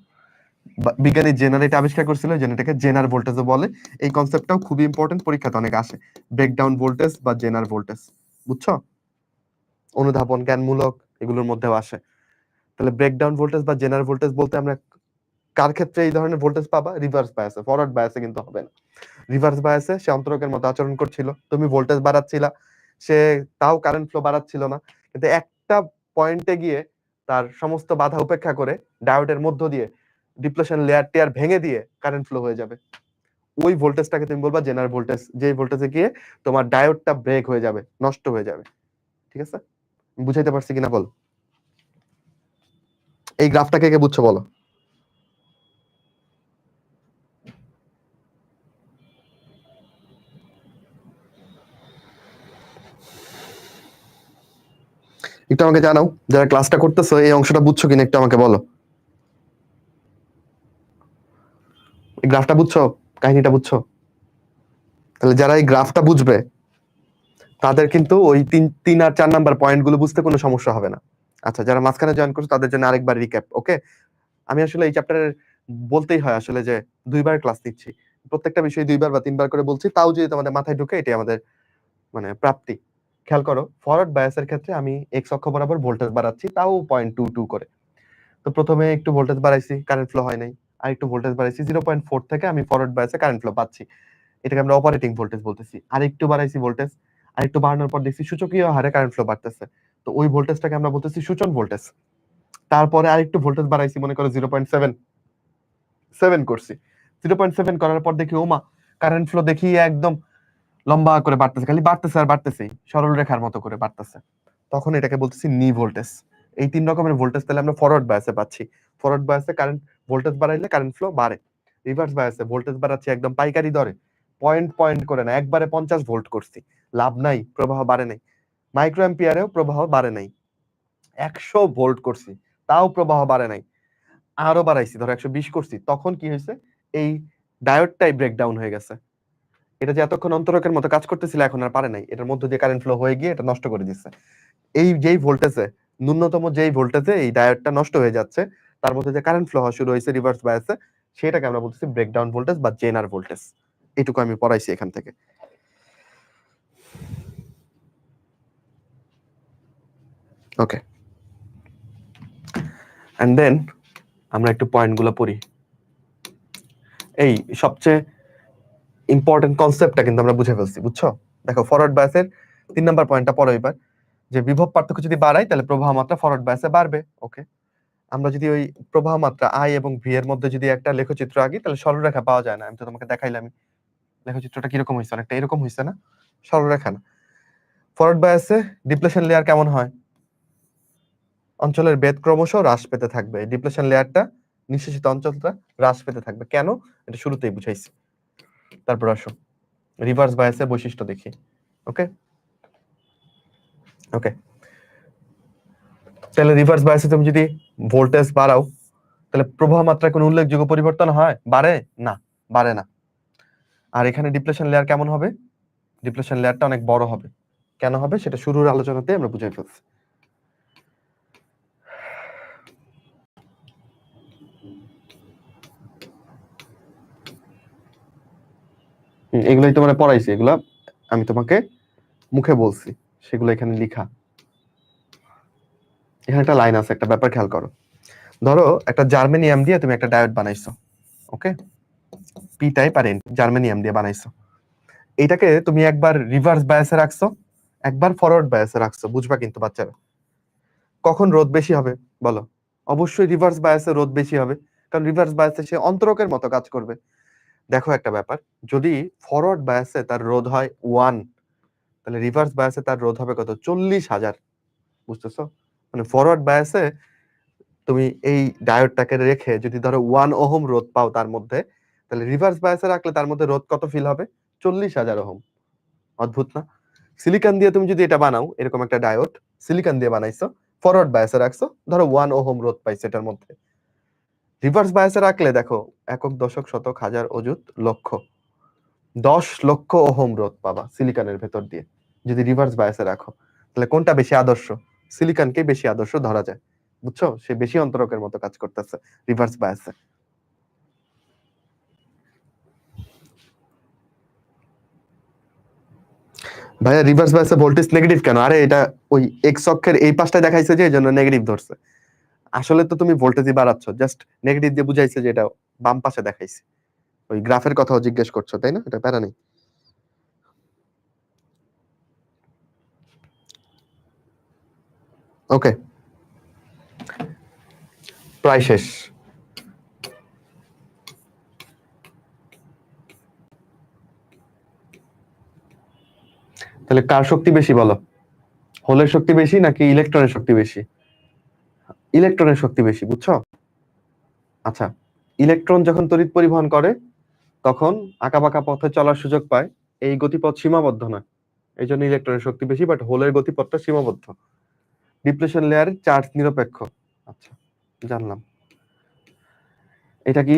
বিজ্ঞানী জেনার এটা আবিষ্কার করছিল, যেটাকে জেনার ভোল্টেজও বলে। এই কনসেপ্টটাও খুবই ইম্পর্টেন্ট, পরীক্ষাতে অনেক আসে। ব্রেকডাউন ভোল্টেজ বা জেনার ভোল্টেজ, বুঝছো? অনুধাবন জ্ঞানমূলক এগুলোর মধ্যেও আসে। তাহলে ব্রেকডাউন ভোল্টেজ বা জেনার ভোল্টেজ বলতে আমরা কার ক্ষেত্রে এই ধরনের ভোল্টেজ পাবা? রিভার্স বায়াসে। ফরওয়ার্ড বায়াসে কিন্তু হবে না। রিভার্স বায়াসে সে অন্তরকের মতো আচরণ করছিল, তুমি ভোল্টেজ বাড়াচ্ছিলা, সে তাও কারেন্ট ফ্লো বাড়াচ্ছিল না। কিন্তু একটা পয়েন্টে গিয়ে তার সমস্ত বাধা উপেক্ষা করে ডায়োডের মধ্য দিয়ে ডিপ্লেশন লেয়ার টেয়ার ভেঙে দিয়ে কারেন্ট ফ্লো হয়ে যাবে। ওই ভোল্টেজটাকে তুমি বলবা জেনার ভোল্টেজ, যে ভোল্টেজে গিয়ে তোমার ডায়োডটা ব্রেক হয়ে যাবে, নষ্ট হয়ে যাবে। ঠিক আছে? বুঝাইতে পারছি কিনা বল? এই গ্রাফটাকে কে বুঝছো বলো? একটু আমাকে জানাও, যারা ক্লাসটা করতেছো এই অংশটা বুঝছো কিনা একটু আমাকে বলো। এই গ্রাফটা বুঝছো, কাহিনীটা বুঝছো? তাহলে যারা এই গ্রাফটা বুঝবে তাদের কিন্তু ওই 3 আর 4 নাম্বার পয়েন্ট গুলো বুঝতে কোনো সমস্যা হবে না। আচ্ছা, যারা মাঝখানে জয়েন করছো তাদের জন্য আরেকবার রিক্যাপ, ওকে? আমি আসলে এই চ্যাপ্টারের বলতেই হয় আসলে যে 2বার ক্লাস নিচ্ছি, প্রত্যেকটা বিষয় 2বার বা 3বার করে বলছি, তাও যদি তোমাদের মাথায় ঢুকে এটাই আমাদের মানে প্রাপ্তি। খেয়াল করো, ফরওয়ার্ড বায়াসের ক্ষেত্রে আমি এক্স অক্ষ বরাবর ভোল্টেজ বাড়াচ্ছি, তাও 0.22 করে। তো প্রথমে একটু ভোল্টেজ বাড়াইছি, কারেন্ট ফ্লো হয় নাই। আর একটু ভোল্টেজ বাড়াইছি 0.4 থেকে, আমি ফরওয়ার্ড বায়াসে কারেন্ট ফ্লো পাচ্ছি। এটাকে আমরা অপারেটিং ভোল্টেজ বলতেছি। আর একটু বাড়াইছি ভোল্টেজ, আর একটু বাড়ানোর পর দেখছি সূচকীয় হারে কারেন্ট ফ্লো বাড়তেছে। তো ওই ভোল্টেজটাকে আমরা বলতেছি সূচন ভোল্টেজ। তারপরে আরেকটু ভোল্টেজ বাড়াইছি, মনে করো 0.7 করছি। 0.7 করার পর দেখি ওমা, কারেন্ট ফ্লো দেখি একদম লম্বা করে বাড়তেছে, খালি বাড়তেছে আর বাড়তেছেই, সরল রেখার মতো করে বাড়তেছে। তখন এটাকে বলতেছি নি ভোল্টেজ। এই 3 রকমের ভোল্টেজ তাহলে আমরা ফরওয়ার্ড বায়াসে পাচ্ছি। ফরওয়ার্ড বায়াসে কারেন্ট ভোল্টেজ বাড়াইলে কারেন্ট ফ্লো বাড়ে। রিভার্স বায়াসে ভোল্টেজ বাড়াচ্ছি একদম পাইকারি দরে, পয়েন্ট পয়েন্ট করে না, একবারে 50 ভোল্ট করছি, লাভ নাই, প্রবাহ বাড়ে নাই। মাইক্রো অ্যাম্পিয়ারেও প্রবাহ বাড়ে নাই। 100 ভোল্ট করছি, তাও প্রবাহ বাড়ে নাই। আরো বাড়াইছি, ধরো 120 করছি, তখন কি হয়েছে? এই ডায়োডটাই ব্রেকডাউন হয়ে গেছে। এটা যে এতক্ষণ অন্তরকের মতো কাজ করতেছিল এখন আর পারে নাই, এটার মধ্যে দিয়ে কারেন্ট ফ্লো হয়ে গিয়ে এটা নষ্ট করে দিচ্ছে। এই যেই ভোল্টেজে, ন্যূনতম যেই ভোল্টেজে এই ডায়োডটা নষ্ট হয়ে যাচ্ছে, তার মধ্যে যে কারেন্ট ফ্লো হওয়া শুরু হয়েছে রিভার্স বায়াসে, সেটাকে আমরা বলতেছি ব্রেকডাউন ভোল্টেজ বা জেনার ভোল্টেজ। এটুকু আমি পড়াইছি এখান থেকে। ওকে, এন্ড দেন আমরা একটু পয়েন্টগুলো পড়ি। এই সবচেয়ে ইম্পর্টেন্ট কনসেপ্টটা কিন্তু আমরা বুঝে ফেলছি, বুঝছো? দেখো ফরওয়ার্ড বায়াসের 3 নাম্বার পয়েন্টটা পড়ো এবার, যে বিভব পার্থক্য যদি বাড়াই তাহলে প্রবাহ মাত্রা ফরওয়ার্ড বায়াসে বাড়বে। ওকে, আমরা যদি ওই প্রবাহ মাত্রা আই এবং ভি এর মধ্যে যদি একটা লেখচিত্র আঁকি তাহলে সরলরেখা পাওয়া যায় না। আমি তো তোমাকে দেখাইলাম লেখচিত্রটা কিরকম হয়েছে, অনেকটা এরকম হয়েছে না, সরলরেখা না। ফরওয়ার্ড বায়াসে ডিপ্লেশন লেয়ার কেমন হয়? অঞ্চলের বেদ ক্রমশ হ্রাস পেতে থাকবে। ডিপ্লেশন লেয়ারটা, নিঃশেষিত অঞ্চলটা হ্রাস পেতে থাকবে। কেন? এটা শুরুতেই বুঝাইছি। তারপর আসো রিভার্স বায়াসের বৈশিষ্ট্য দেখি। ওকে ওকে, তাহলে রিভার্স বায়াসে তুমি যদি ভোল্টেজ বাড়াও তাহলে প্রবাহ মাত্রায় কোনো উল্লেখযোগ্য পরিবর্তন হয়? বাড়ে না, বাড়ে না। আর এখানে ডিপ্লেশন লেয়ার কেমন হবে? ডিপ্লেশন লেয়ারটা অনেক বড় হবে। কেন হবে সেটা শুরুর আলোচনাতে আমরা বুঝাই ফেলছি। এগুলোই তোমার পড়াইছি, এগুলা আমি তোমাকে মুখে বলছি, সেগুলো এখানে লিখা। এখানে একটা লাইন আছে, একটা ব্যাপার খেয়াল করো। ধরো একটা জার্মেনিয়াম দিয়ে তুমি একটা ডায়োড বানাইছো। ওকে, পি টাইপ আর এন, জার্মেনিয়াম দিয়ে বানাইছো। এটাকে তুমি একবার রিভার্স বায়াসে রাখছো, একবার ফরওয়ার্ড বায়াসে রাখছো। বুঝবা কিন্তু বাচ্চারা, কখন রোধ বেশি হবে বলো? অবশ্যই রিভার্স বায়াসে রোধ বেশি হবে, কারণ রিভার্স বায়াসে সে অন্তরকের মতো কাজ করবে। দেখো একটা ব্যাপার, যদি ফরওয়ার্ড বায়াসে তার রোধ হয় 1, তাহলে রিভার্স বায়াসে তার রোধ হবে কত? 40,000। বুঝতেছো? মানে ফরওয়ার্ড বায়াসে তুমি এই ডায়োডটাকে রেখে যদি ধরো 1 ওহম রোধ পাও তার মধ্যে, তাহলে রিভার্স বায়াসে রাখলে তার মধ্যে রোধ কত ফিল হবে? 40,000 ওহম। অদ্ভুত না? সিলিকন দিয়ে তুমি যদি এটা বানাও, এরকম একটা ডায়োড সিলিকন দিয়ে বানাইছো, ফরওয়ার্ড বায়াসে রাখছো, ধরো 1 ওহম রোধ পাইছে এটার মধ্যে। রিভার্স বায়াসে রাখলে দেখো একক, দশক, শতক, হাজার, অযুত, লক্ষ, 10 লক্ষ ওহম রোধ পাবা সিলিকনের ভেতর দিয়ে যদি রিভার্স বায়াসে রাখো। তাহলে কোনটা বেশি আদর্শ? সিলিকনকে বেশি আদর্শ ধরা যায়। বুঝছো? সে বেশি অন্তরকের মতো কাজ করতেছে রিভার্স বায়াসে। ভাইয়া রিভার্স বায়াসে ভোল্টেজ নেগেটিভ কেন? আরে এটা ওই এক্স অক্ষের এই পাশটা দেখাইছে যে এইজন্য নেগেটিভ ধরছে। আসলে তো তুমি ভোল্টেজই বাড়াচ্ছ, জাস্ট নেগেটিভ দিয়ে বুঝাইছে যে এটা বাম পাশে দেখাইছে। ওই গ্রাফের কথাও জিজ্ঞেস করছো তাই না? এটা প্যারা নেই। ওকে, প্রায় শেষ। তাহলে কার শক্তি বেশি বলো? হোলের শক্তি বেশি নাকি ইলেকট্রনের শক্তি বেশি? ইলেকট্রনের শক্তি বেশি, বুঝছো? আচ্ছা, ইলেকট্রন যখন তড়িৎ পরিবহন করে তখন আঁকাবাঁকা পথে চলার সুযোগ পায়। এই গতিপথ সীমাবদ্ধ না, এই জন্য ইলেকট্রনের শক্তি বেশি, বাট হোলের গতিপথটা সীমাবদ্ধ। ডিপ্লেশন লেয়ারে চার্জ নিরপেক্ষ। আচ্ছা, জানলাম। এটা কি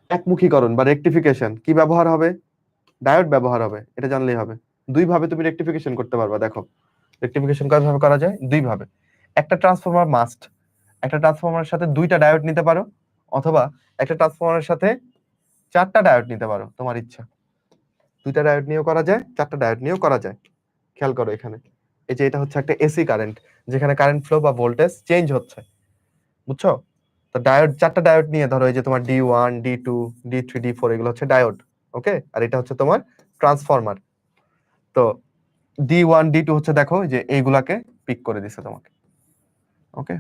একমুখীকরণ বা রেকটিফিকেশন কি ব্যবহার হবে? ডায়োড ব্যবহার হবে, এটা জানলেই হবে। দুই ভাবে তুমি রেকটিফিকেশন করতে পারবা। দেখো রেকটিফিকেশন কিভাবে করা যায়, দুই ভাবে। একটা ট্রান্সফরমার মাস্ট, একটা ট্রান্সফরমারের সাথে দুইটা ডায়োড নিতে পারো, অথবা একটা ট্রান্সফরমারের সাথে চারটা ডায়োড নিতে পারো, তোমার ইচ্ছা। দুইটা ডায়োড নিয়েও করা যায়, চারটা ডায়োড নিয়েও করা যায়। খেয়াল করো এখানে, এই যে এটা হচ্ছে একটা এসি কারেন্ট, যেখানে কারেন্ট ফ্লো বা ভোল্টেজ চেঞ্জ হচ্ছে। বুঝছো? তো ডায়োড, চারটা ডায়োড নিয়ে ধরো, এই যে তোমার D1, D2, D3, D4 এগুলো হচ্ছে ডায়োড। ওকে, আর এটা হচ্ছে তোমার ট্রান্সফরমার। তো D1, D2 হচ্ছে, দেখো যে এইগুলাকে পিক করে দিছে তোমাকে। ওকে,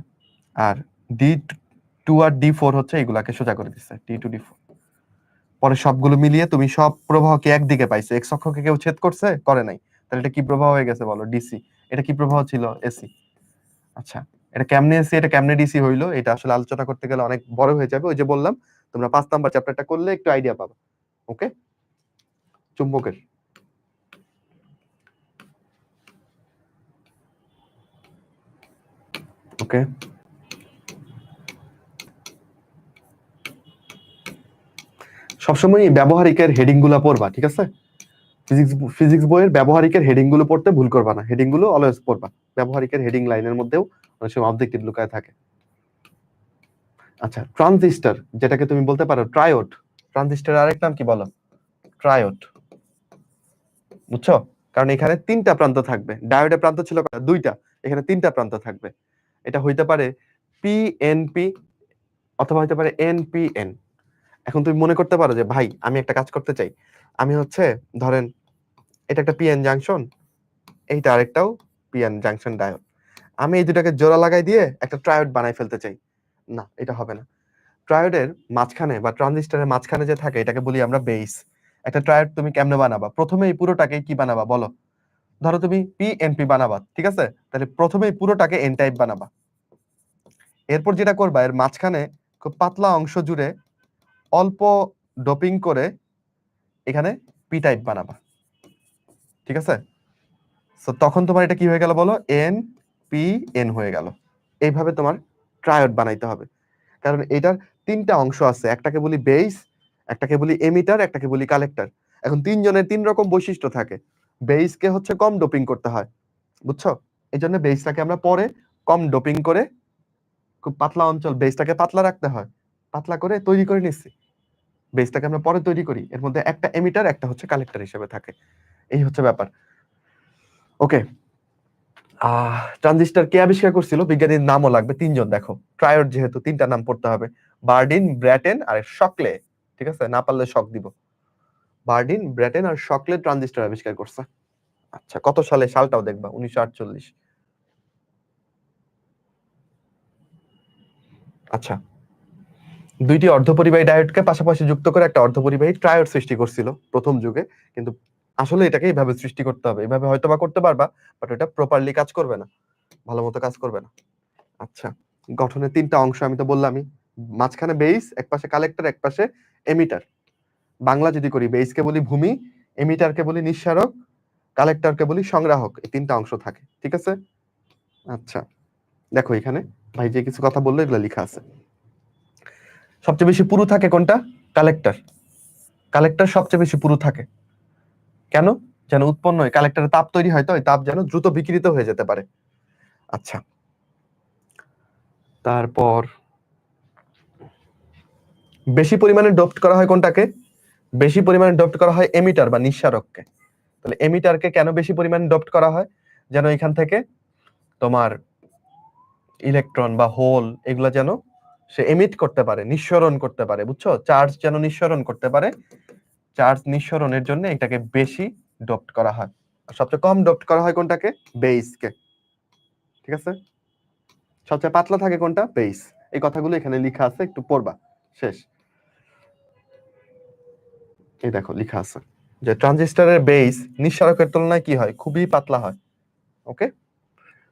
আর D2 আর D4 হচ্ছে এইগুলাকে সোজা করে দিছে, D2, D4। পরে সবগুলো মিলিয়ে তুমি সব প্রবাহকে একদিকে পাইছো। এক্স অক্ষকে কেউ ছেদ করছে? করে নাই। তাহলে এটা কি প্রবাহ হয়ে গেছে বলো? ডিসি। এটা কি প্রবাহ ছিল? এসি। আচ্ছা, এটা কেমনে এসি, এটা কেমনে ডিসি হইলো, এটা আসলে আলোচনা করতে গেলে অনেক বড় হয়ে যাবে। ওই যে বললাম, তোমরা 5 নাম্বার চ্যাপ্টারটা করলে একটু আইডিয়া পাবে। ওকে, চুম্বকের। ওকে, সবসময় ব্যবহারিকের হেডিং গুলা পড়বা, ঠিক আছে? ফিজিক্স বইয়ের ব্যবহারিকের হেডিং গুলো পড়তে ভুল করবা না, হেডিং গুলো অলওয়েজ পড়বা। ব্যবহারিকের হেডিং লাইনের মধ্যেও অনেক সময় অবজেক্টিভ লুকায় থাকে। আচ্ছা, ট্রানজিস্টর, যেটাকে তুমি বলতে পারো ট্রায়োড। ট্রানজিস্টরের আরেক নাম কি বলো? ট্রায়োড। বুঝছো? কারণ এখানে 3টা প্রান্ত থাকবে, ডায়োডের প্রান্ত ছিল কয়টা? 2টা, এখানে 3টা প্রান্ত থাকবে। এটা হইতে পারে পিএনপি অথবা হইতে পারে এনপিএন। এখন তুমি মনে করতে পারো যে ভাই আমি একটা কাজ করতে চাই, আমি হচ্ছে ধরেন এটা একটা পিএন জাংশন, এইটা আরেকটাও পিএন জাংশন ডায়োড, আমি এই দুটাকে জোড়া লাগাই দিয়ে একটা ট্রায়োড বানাই ফেলতে চাই। না, এটা হবে না। ট্রায়োডের মাঝখানে বা ট্রানজিস্টরের মাঝখানে যে থাকে এটাকে বলি আমরা বেস। একটা ট্রায়োড তুমি কেমনে বানাবা? প্রথমে এই পুরোটাকে কি বানাবা বলো? ধরো তুমি পিএনপি বানাবা, ঠিক আছে? তাহলে প্রথমেই পুরোটাকে এন টাইপ বানাবা। এরপর যেটা করবা, এর মাঝখানে খুব পাতলা অংশ জুড়ে অল্প ডোপিং করে এখানে পি টাইপ বানাবা, ঠিক আছে? সো তখন তোমার এটা কি হয়ে গেল বলো? এন পি এন হয়ে গেল। এইভাবে তোমার ট্রায়োড বানাইতে হবে। কারণ এটার 3টা অংশ আছে, একটাকে বলি বেস, একটাকে বলি এমিটার, একটাকে বলি কালেক্টর। এখন 3 জনের 3 রকম বৈশিষ্ট্য থাকে। বেসকে হচ্ছে কম ডোপিং করতে হয়, বুঝছো? এই জন্য বেসটাকে আমরা পরে কম ডোপিং করে খুব পাতলা অঞ্চল, বেসটাকে পাতলা রাখতে হয়, পাতলা করে তৈরি করে নিচ্ছি। বেসটাকে আমরা পরে তৈরি করি, এর মধ্যে একটা এমিটার, একটা হচ্ছে কালেক্টর হিসেবে থাকে। এই হচ্ছে ব্যাপার। ওকে, ট্রানজিস্টর কে আবিষ্কার করছিল? বিজ্ঞানীর নামও লাগবে, 3 জন। দেখো ট্রায়োড যেহেতু 3টা নাম পড়তে হবে, বার্ডিন, ব্র্যাটেন আর শকলে, ঠিক আছে? না পারলে শক দিব। বার্ডিন, ব্র্যাটেন আর শকলে ট্রানজিস্টর আবিষ্কার করছে। আচ্ছা, কত সালে? সালটাও দেখবা, 1948। আচ্ছা, 2টি অর্ধপরিবাহী ডায়োডকে পাশাপাশি যুক্ত করে একটা অর্ধপরিবাহী ট্রায়োড সৃষ্টি করছিল প্রথম যুগে। কিন্তু আসলে এটাকে এইভাবে সৃষ্টি করতে হবে, এভাবে হয়তোবা করতে পারবা, বাট এটা প্রপারলি কাজ করবে না, ভালো মতো কাজ করবে না। আচ্ছা, গঠনের 3টা অংশ আমি তো বললামই, মাঝখানে বেস, একপাশে কালেক্টর, একপাশে এমিটার। বাংলা যদি করি, বেসকে বলি ভূমি, এমিটারকে বলি নিঃসারক, কালেক্টরকে বলি সংগ্রাহক। এই 3টা অংশ থাকে, ঠিক আছে? আচ্ছা, দেখো এখানে ভাই যে কিছু কথা বললো এগুলো লেখা আছে। সবচেয়ে বেশি পুরু থাকে কোনটা? কালেক্টর। কালেক্টর সবচেয়ে বেশি পুরু থাকে। কেন? যেন উৎপন্ন হয়, কালেক্টরে তাপ তৈরি হয়, তো ওই তাপ যেন দ্রুত বিকিরিত হয়ে যেতে পারে। আচ্ছা, তারপর বেশি পরিমাণে ডোপড করা হয় কোনটাকে? বেশি পরিমাণে ডোপড করা হয় এমিটার বা নিঃসারককে। তাহলে এমিটারকে কেন বেশি পরিমাণে ডোপড করা হয়? যেন এখান থেকে তোমার ইলেকট্রন বা হোল এগুলা যেন সে এমিট করতে পারে, নিঃসরণ করতে পারে, বুঝছো? চার্জ যেন নিঃসরণ করতে পারে, চার্জ নিঃসরণের জন্য এটাকে বেশি ডোপড করা হয়। আর সবচেয়ে কম ডোপড করা হয় কোনটাকে? বেসকে, ঠিক আছে? সবচেয়ে পাতলা থাকে কোনটা? বেস। এই কথাগুলো এখানে লেখা আছে, একটু পড়বা, শেষ। এই দেখো লেখা আছে যে ট্রানজিস্টরের বেস নিঃসারকের তুলনায় কি হয়? খুবই পাতলা হয়। ওকে,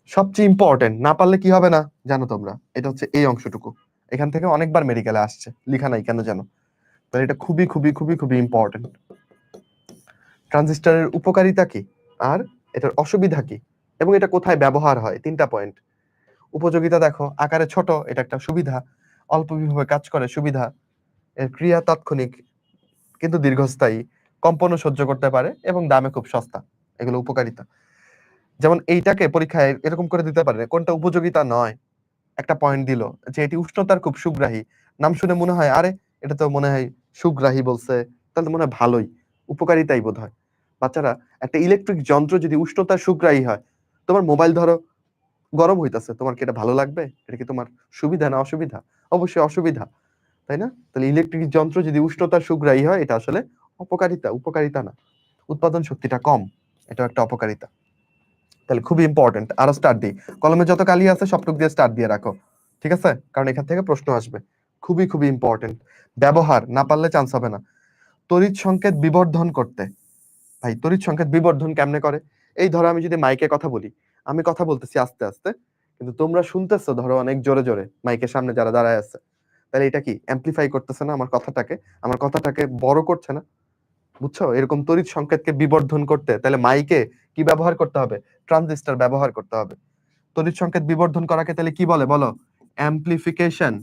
সবচেয়ে ইম্পর্টেন্ট, না পারলে কি হবে না জানো তোমরা? এটা হচ্ছে এই অংশটুকু, এখান থেকে অনেকবার মেডিকেলে আসছে, লেখা নাই কেন জানো? তাহলে এটা খুবই খুবই খুবই খুবই ইম্পর্টেন্ট। ট্রানজিস্টরের উপকারিতা কি আর এটার অসুবিধা কি এবং এটা কোথায় ব্যবহার হয়? 3টা পয়েন্ট। উপযোগিতা দেখো, আকারে ছোট, এটা একটা সুবিধা, অল্প বিভবে কাজ করে, সুবিধা। এর ক্রিয়া তাৎক্ষণিক কিন্তু দীর্ঘস্থায়ী, কম্পনও সহ্য করতে পারে এবং দামে খুব সস্তা। এগুলো উপকারিতা। যেমন এইটাকে পরীক্ষায় এরকম করে দিতে পারে, কোনটা উপযোগিতা নয়, একটা পয়েন্ট দিল যে এটি উষ্ণতার খুব সুগ্রাহী। নাম শুনে মনে হয় আরে এটা তো মনে হয় সুগ্রাহী বলছে, তাহলে মনে হয় ভালোই, উপকারিতাই বোধ হয়। বাচ্চারা, একটা ইলেকট্রিক যন্ত্র যদি উষ্ণতার সুগ্রাহী হয়, তোমার মোবাইল ধরো গরম হইতাছে, তোমার কি এটা ভালো লাগবে? এটা কি তোমার সুবিধা না অসুবিধা? অবশ্যই অসুবিধা, তাই না? তাহলে ইলেকট্রিক যন্ত্র যদি উষ্ণতার সুগ্রাহী হয়, এটা আসলে অপকারিতা, উপকারিতা না। উৎপাদন শক্তিটা কম, এটা একটা অপকারিতা। তাহলে খুবই ইম্পর্টেন্ট। আরো স্টার দিই, কলমে যত কালি আছে সবটুক দিয়ে স্টার দিয়ে রাখো, ঠিক আছে? কারণ এখান থেকে প্রশ্ন আসবে, খুবই খুবই ইম্পর্টেন্ট। ব্যবহার না পারলে চান্স হবে না। তড়িৎ সংকেত বিবর্ধন করতে, ভাই তড়িৎ সংকেত বিবর্ধন কেমনে করে? এই ধরো আমি যদি মাইকে কথা বলি, আমি কথা বলতেছি আস্তে আস্তে, কিন্তু তোমরা শুনতেছো ধরো অনেক জোরে জোরে মাইকের সামনে যারা দাঁড়ায় আছে, তাহলে এটা কি অ্যাম্প্লিফাই করতেছে না আমার কথাটাকে? আমার কথাটাকে বড় করছে না? বুঝছো? এরকম তড়িৎ সংকেতকে বিবর্ধন করতে তাহলে মাইকে কি ব্যবহার করতে হবে? ট্রানজিস্টর ব্যবহার করতে হবে। তড়িৎ সংকেত বিবর্ধন করাকে তাহলে কি বলে বলো? অ্যাম্প্লিফিকেশন।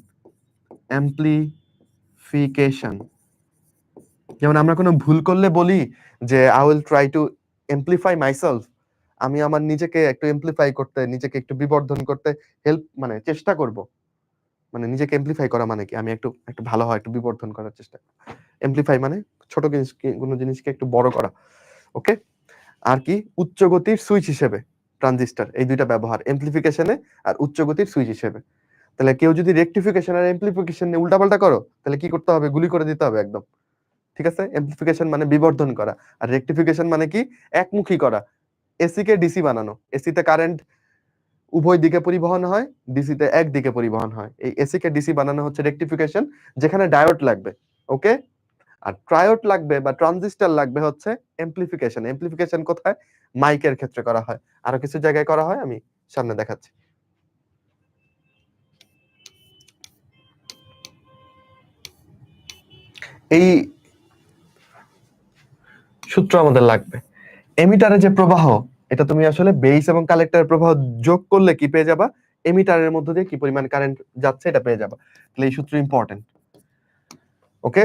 অ্যাম্প্লিফিকেশন, যেমন আমরা কোনো ভুল করলে বলি যে I will try to amplify myself, আমি আমার নিজেকে একটু এমপ্লিফাই করতে, নিজেকে একটু বিবর্ধন করতে হেল্প মানে চেষ্টা করব। মানে নিজেকে এমপ্লিফাই করা মানে কি, আমি একটু একটু ভালো হয় একটু বিবর্ধন করার চেষ্টা। এমপ্লিফাই মানে ছোট জিনিসকে, কোনো জিনিসকে একটু বড় করা। ওকে। আর কি, উচ্চ গতির সুইচ হিসেবে ট্রানজিস্টর, এই দুইটা ব্যবহার এমপ্লিফিকেশনে আর উচ্চ গতির সুইচ হিসেবে। তাহলে কেউ যদি রেকটিফিকেশন আর এমপ্লিফিকেশন নিয়ে উল্টাপাল্টা করো, তাহলে কি করতে হবে, গুলি করে দিতে হবে একদম। ঠিক আছে, এমপ্লিফিকেশন মানে বিবর্ধন করা, আর রেকটিফিকেশন মানে কি, একমুখী করা। এসি কে ডিসি বানানো, এসিতে কারেন্ট উভয় দিকে পরিবহন হয়, ডিসিতে একদিকে পরিবহন হয়। এই এসি কে ডিসি বানানো হচ্ছে রেকটিফিকেশন, যেখানে ডায়োড লাগবে। ওকে। আর ট্রায়োড লাগবে বা ট্রানজিস্টর লাগবে হচ্ছে এমপ্লিফিকেশন। এমপ্লিফিকেশন কোথায়, মাইকের ক্ষেত্রে করা হয়, আরো কিছু জায়গায় করা হয়, আমি সামনে দেখাচ্ছি। এই সূত্র আমাদের লাগবে। এমিটারে যে প্রবাহ, এটা তুমি আসলে বেস এবং কালেক্টরের প্রবাহ যোগ করলে কি পেয়ে যাবা, এমিটারের মধ্য দিয়ে কি পরিমাণ কারেন্ট যাচ্ছে এটা পেয়ে যাবা। তাহলে এই সূত্র ইম্পর্টেন্ট। ওকে,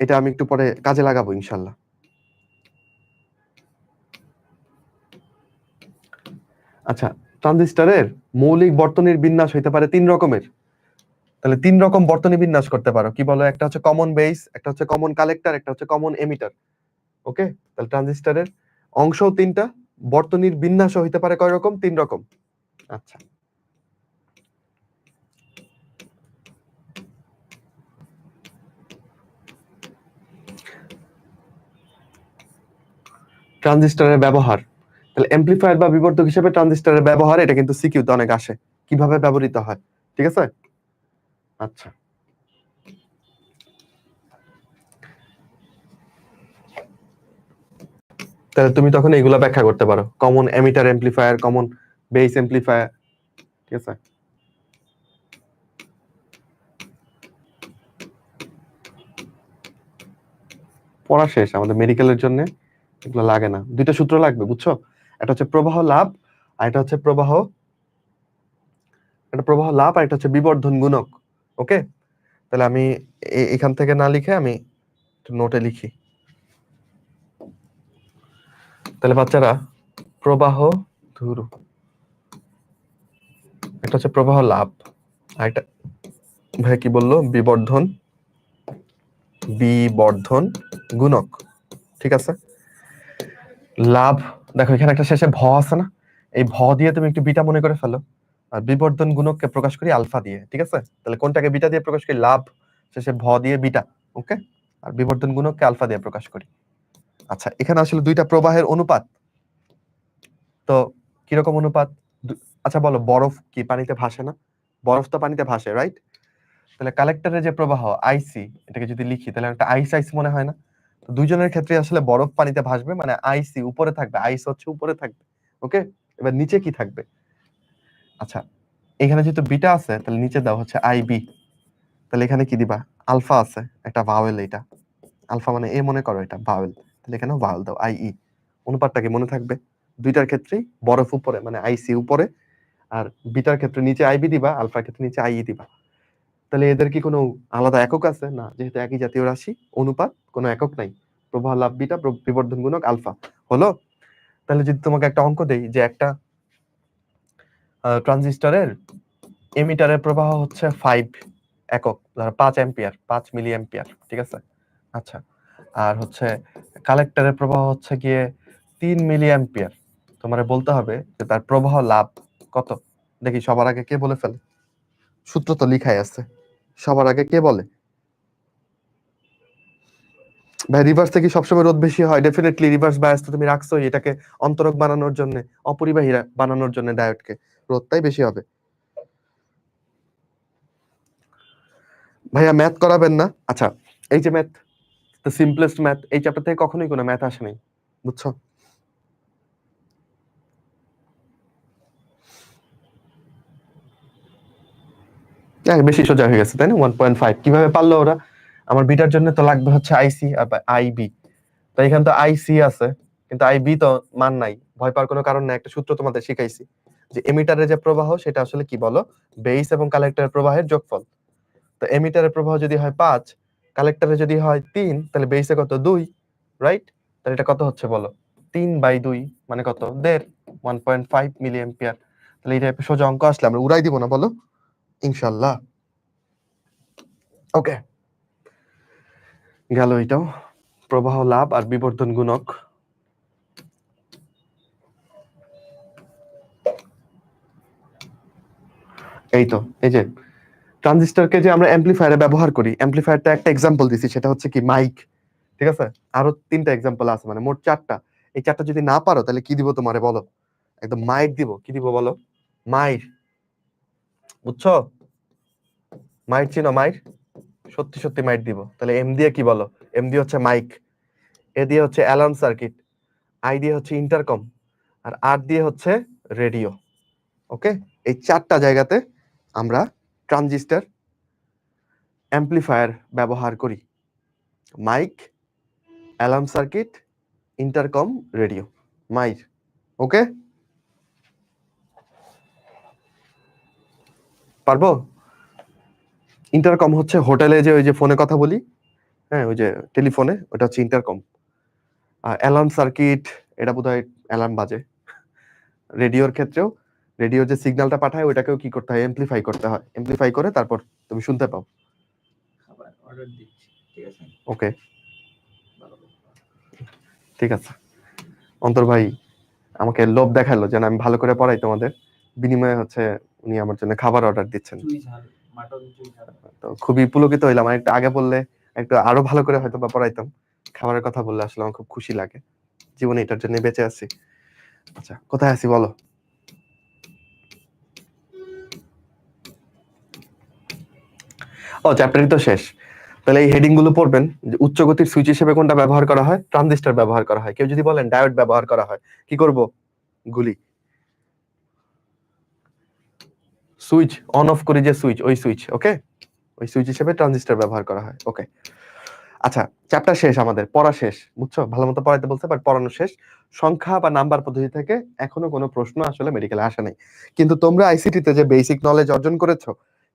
এটা আমি একটু পরে কাজে লাগাবো ইনশাল্লাহ। আচ্ছা, ট্রানজিস্টরের মৌলিক বর্তনীর বিন্যাস হইতে পারে 3 রকমের। তাহলে 3 রকম বর্তনী বিন্যাস করতে পারো, কি বলো, একটা হচ্ছে কমন বেস, একটা হচ্ছে কমন কালেক্টর, একটা হচ্ছে কমন এমিটার। ওকে। তাহলে ট্রানজিস্টরের অংশও 3টা, বর্তনীর বিন্যাসও হইতে পারে কয় রকম, 3 রকম। আচ্ছা, ট্রানজিস্টরের ব্যবহার, তাহলে এমপ্লিফায়ার বা বিবর্ধক হিসেবে ট্রানজিস্টরের ব্যবহার, এটা কিন্তু সিকিউতে অনেক আসে, কিভাবে ব্যবহৃত হয়। ঠিক আছে। আচ্ছা, তাহলে তুমি তখন এগুলা ব্যাখ্যা করতে পারো, common emitter amplifier, common base amplifier. ঠিক আছে। পড়া শেষ, আমাদের মেডিকেলের জন্য এগুলো লাগে না। 2টা সূত্র লাগবে, বুঝছো, একটা হচ্ছে প্রবাহ লাভ, আর এটা হচ্ছে প্রবাহ, একটা প্রবাহ লাভ আর এটা হচ্ছে বিবর্ধন গুণক। ওকে। তাহলে আমি এখান থেকে না লিখে আমি নোটে লিখি। তাহলে বাচ্চারা, প্রবাহ ধুরু, এটা হচ্ছে প্রবাহ লাভ, আর এটা ভাই কি বললো, বিবর্ধন, বিবর্ধন গুণক। ঠিক আছে। লাভ, দেখো এখানে একটা শেষে ভ আছে না, এই ভ দিয়ে তুমি একটু বিটা মনে করে ফেলো, আর বিবর্ধন গুণককে প্রকাশ করি আলফা দিয়ে। ঠিক আছে। তাহলে কোনটাকে বিটা দিয়ে প্রকাশ করি, লাভ শেষে ভ দিয়ে বিটা। ওকে। আর বিবর্ধন গুণককে আলফা দিয়ে প্রকাশ করি। আচ্ছা, এখানে আসলে 2টা প্রবাহের অনুপাত, তো কিরকম অনুপাত, আচ্ছা বলো, বরফ কি পানিতে ভাসে না, বরফ তো পানিতে ভাসে, রাইট। তাহলে কালেক্টরের যে প্রবাহ আইসি, এটাকে যদি লিখি তাহলে একটা আইস আইস মনে হয় না, তো দুইজনের ক্ষেত্রে আসলে বরফ পানিতে ভাসবে, মানে আইসি উপরে থাকবে, আইস হচ্ছে উপরে থাকবে। ওকে। এবার নিচে কি থাকবে, আচ্ছা এখানে যেহেতু বিটা আছে তাহলে নিচে দাও হচ্ছে আইবি, তাহলে এখানে কি দিবা, আলফা আছে, একটা ভাওয়েল, এটা আলফা মানে এ মনে করো, এটা ভাওয়েল, তাহলে এখানেও ভাওয়েল দাও, আইই। অনুপাতটা কি মনে থাকবে, দুইটার ক্ষেত্রেই বরফ উপরে মানে আইসি উপরে, আর বিটার ক্ষেত্রে নিচে আইবি দিবা, আলফার ক্ষেত্রে নিচে আইই দিবা। তাহলে এদের কি কোনো আলাদা একক আছে, না, যেহেতু একই জাতীয় রাশি, অনুপাত, কোনো একক নাই, প্রবাহ লাভ বিটা, বিবর্ধন গুণক আলফা। হলো। তাহলে যদি তোমাকে একটা অঙ্ক দেই যে একটা ট্রানজিস্টরের এমিটারের প্রবাহ হচ্ছে 5 একক, ধরো 5 অ্যাম্পিয়ার, 5 মিলি অ্যাম্পিয়ার। ঠিক আছে। আচ্ছা, আর হচ্ছে কালেক্টরের প্রবাহ হচ্ছে গিয়ে 3 মিলি অ্যাম্পিয়ার, তোমার বলতে হবে যে তার প্রবাহ লাভ কত। দেখি সবার আগে কে বলে ফেলে, সূত্র তো লিখাই আছে, সবার আগে কে বলে, ভাই রিভার্স থেকে সবসময় রোধ বেশি হয়, ডেফিনেটলি রিভার্স বায়াস তো তুমি রাখছোই, এটাকে অন্তরক বানানোর জন্য, অপরিবাহী বানানোর জন্য ডায়োডকে, রোধটাই বেশি হবে। ভাইয়া ম্যাথ করাবেন না, আচ্ছা এই যে ম্যাথ, দ্য সিম্পলেস্ট ম্যাথ, এই চ্যাপ্টার থেকে কখনোই কোনো ম্যাথ আসে নাই, বুঝছো। হ্যাঁ, বেশি সোজা হয়ে গেছে তাই না, 1.5 কিভাবে পারলো ওরা, আমার বিটার জন্য তো লাগবে হচ্ছে আইসি আর আইবি, তো এখানে তো আইসি আছে কিন্তু আইবি তো মান নাই, ভয় পাওয়ার কোনো কারণ নাই, একটা সূত্র তোমাদের শিখাইছি যে এমিটারের যে প্রবাহ সেটা আসলে কি বলো, বেস এবং কালেক্টরের প্রবাহের যোগফল। তো এমিটারের প্রবাহ যদি হয় 5, কালেক্টরে যদি হয় 3 তাহলে বেসে কত 2, রাইট? তাহলে এটা কত হচ্ছে বলো? 3/2 মানে কত? 1.5 মিলি অ্যাম্পিয়ার। তাহলে এই টাইপের সোজা অঙ্ক আসলে আমরা উড়াই দিব না বলো? ইনশাআল্লাহ। ওকে, গেল এটাও। প্রবাহ লাভ আর বিবর্ধন গুণক। এই তো, এই যে ট্রানজিস্টরকে যে আমরা অ্যাম্পলিফায়ারে ব্যবহার করি, অ্যাম্পলিফায়ারটা একটা এক্সাম্পল দিছি, সেটা হচ্ছে কি মাইক। ঠিক আছে, আরো 3টা এক্সাম্পল আছে, মানে মোট 4টা। এই 4টা যদি না পারো তাহলে কি দিব তোমারে বলো? একদম মাইর দিব। কি দিব বলো? মাইর। বুঝছো? মাইর চিনো? মাইর, সত্যি সত্যি মাইর দিব। তাহলে এম দিয়ে কি বলো? এম দিয়ে হচ্ছে মাইক, এ দিয়ে হচ্ছে অ্যালার্ম সার্কিট, আই দিয়ে হচ্ছে ইন্টারকম, আর আর দিয়ে হচ্ছে রেডিও। ওকে, এই 4টা জায়গাতে আমরা ট্রানজিস্টর অ্যাম্পলিফায়ার ব্যবহার করি। Mic, alarm circuit, intercom, radio, মাইর। ওকে, পারবো? ইন্টারকম হচ্ছে হোটেলে যে ওই যে ফোনে কথা বলি, হ্যাঁ, ওই যে টেলিফোনে, ওটা হচ্ছে ইন্টারকম। আর অ্যালার্ম সার্কিট, এটা বোধহয় অ্যালার্ম বাজে। রেডিওর ক্ষেত্রেও রেডিও যে সিগন্যালটা পাঠায় ওইটাকেও কি করতে হয়? এমপ্লিফাই করতে হয়। এমপ্লিফাই করে তারপর তুমি শুনতে পাও। খাবার অর্ডার দিচ্ছি, ঠিক আছে? ওকে, ঠিক আছে। অন্তর ভাই আমাকে লোভ দেখালো যেন আমি ভালো করে পড়াই তোমাদের, বিনিময়ে হচ্ছে উনি আমার জন্য খাবার অর্ডার দিচ্ছেন। চুই ঝাল, মাটন চুই ঝাল। তো খুবই পুলকিত হইলাম। আর একটু আগে বললে একটু আরো ভালো করে হয়তো বা পড়াইতাম। খাবারের কথা বললে আসলে আমার খুব খুশি লাগে, জীবনে এটার জন্য বেঁচে আছি। আচ্ছা, কোথায় আছি বলো? ও, চ্যাপ্টারই তো শেষ। তাহলে এই হেডিং গুলো পড়বেন যে উচ্চ গতির সুইচ হিসেবে কোনটা ব্যবহার করা হয়? ট্রানজিস্টর ব্যবহার করা হয়। কেউ যদি বলেন ডায়োড ব্যবহার করা হয়, কি করব? গুলি। সুইচ অন অফ করি যে সুইচ, ওই সুইচ। ওকে, ওই সুইচ হিসেবে ট্রানজিস্টর ব্যবহার করা হয়। ওকে, আচ্ছা, চ্যাপ্টার শেষ, আমাদের পড়া শেষ। বুঝছো? ভালো মতো পড়াইতে বলছে, বাট পড়ানো শেষ। সংখ্যা বা নাম্বার পদ্ধতি থেকে এখনো কোনো প্রশ্ন আসলে মেডিকেলে আসে নাই, কিন্তু তোমরা আইসিটিতে যে বেসিক নলেজ অর্জন করেছো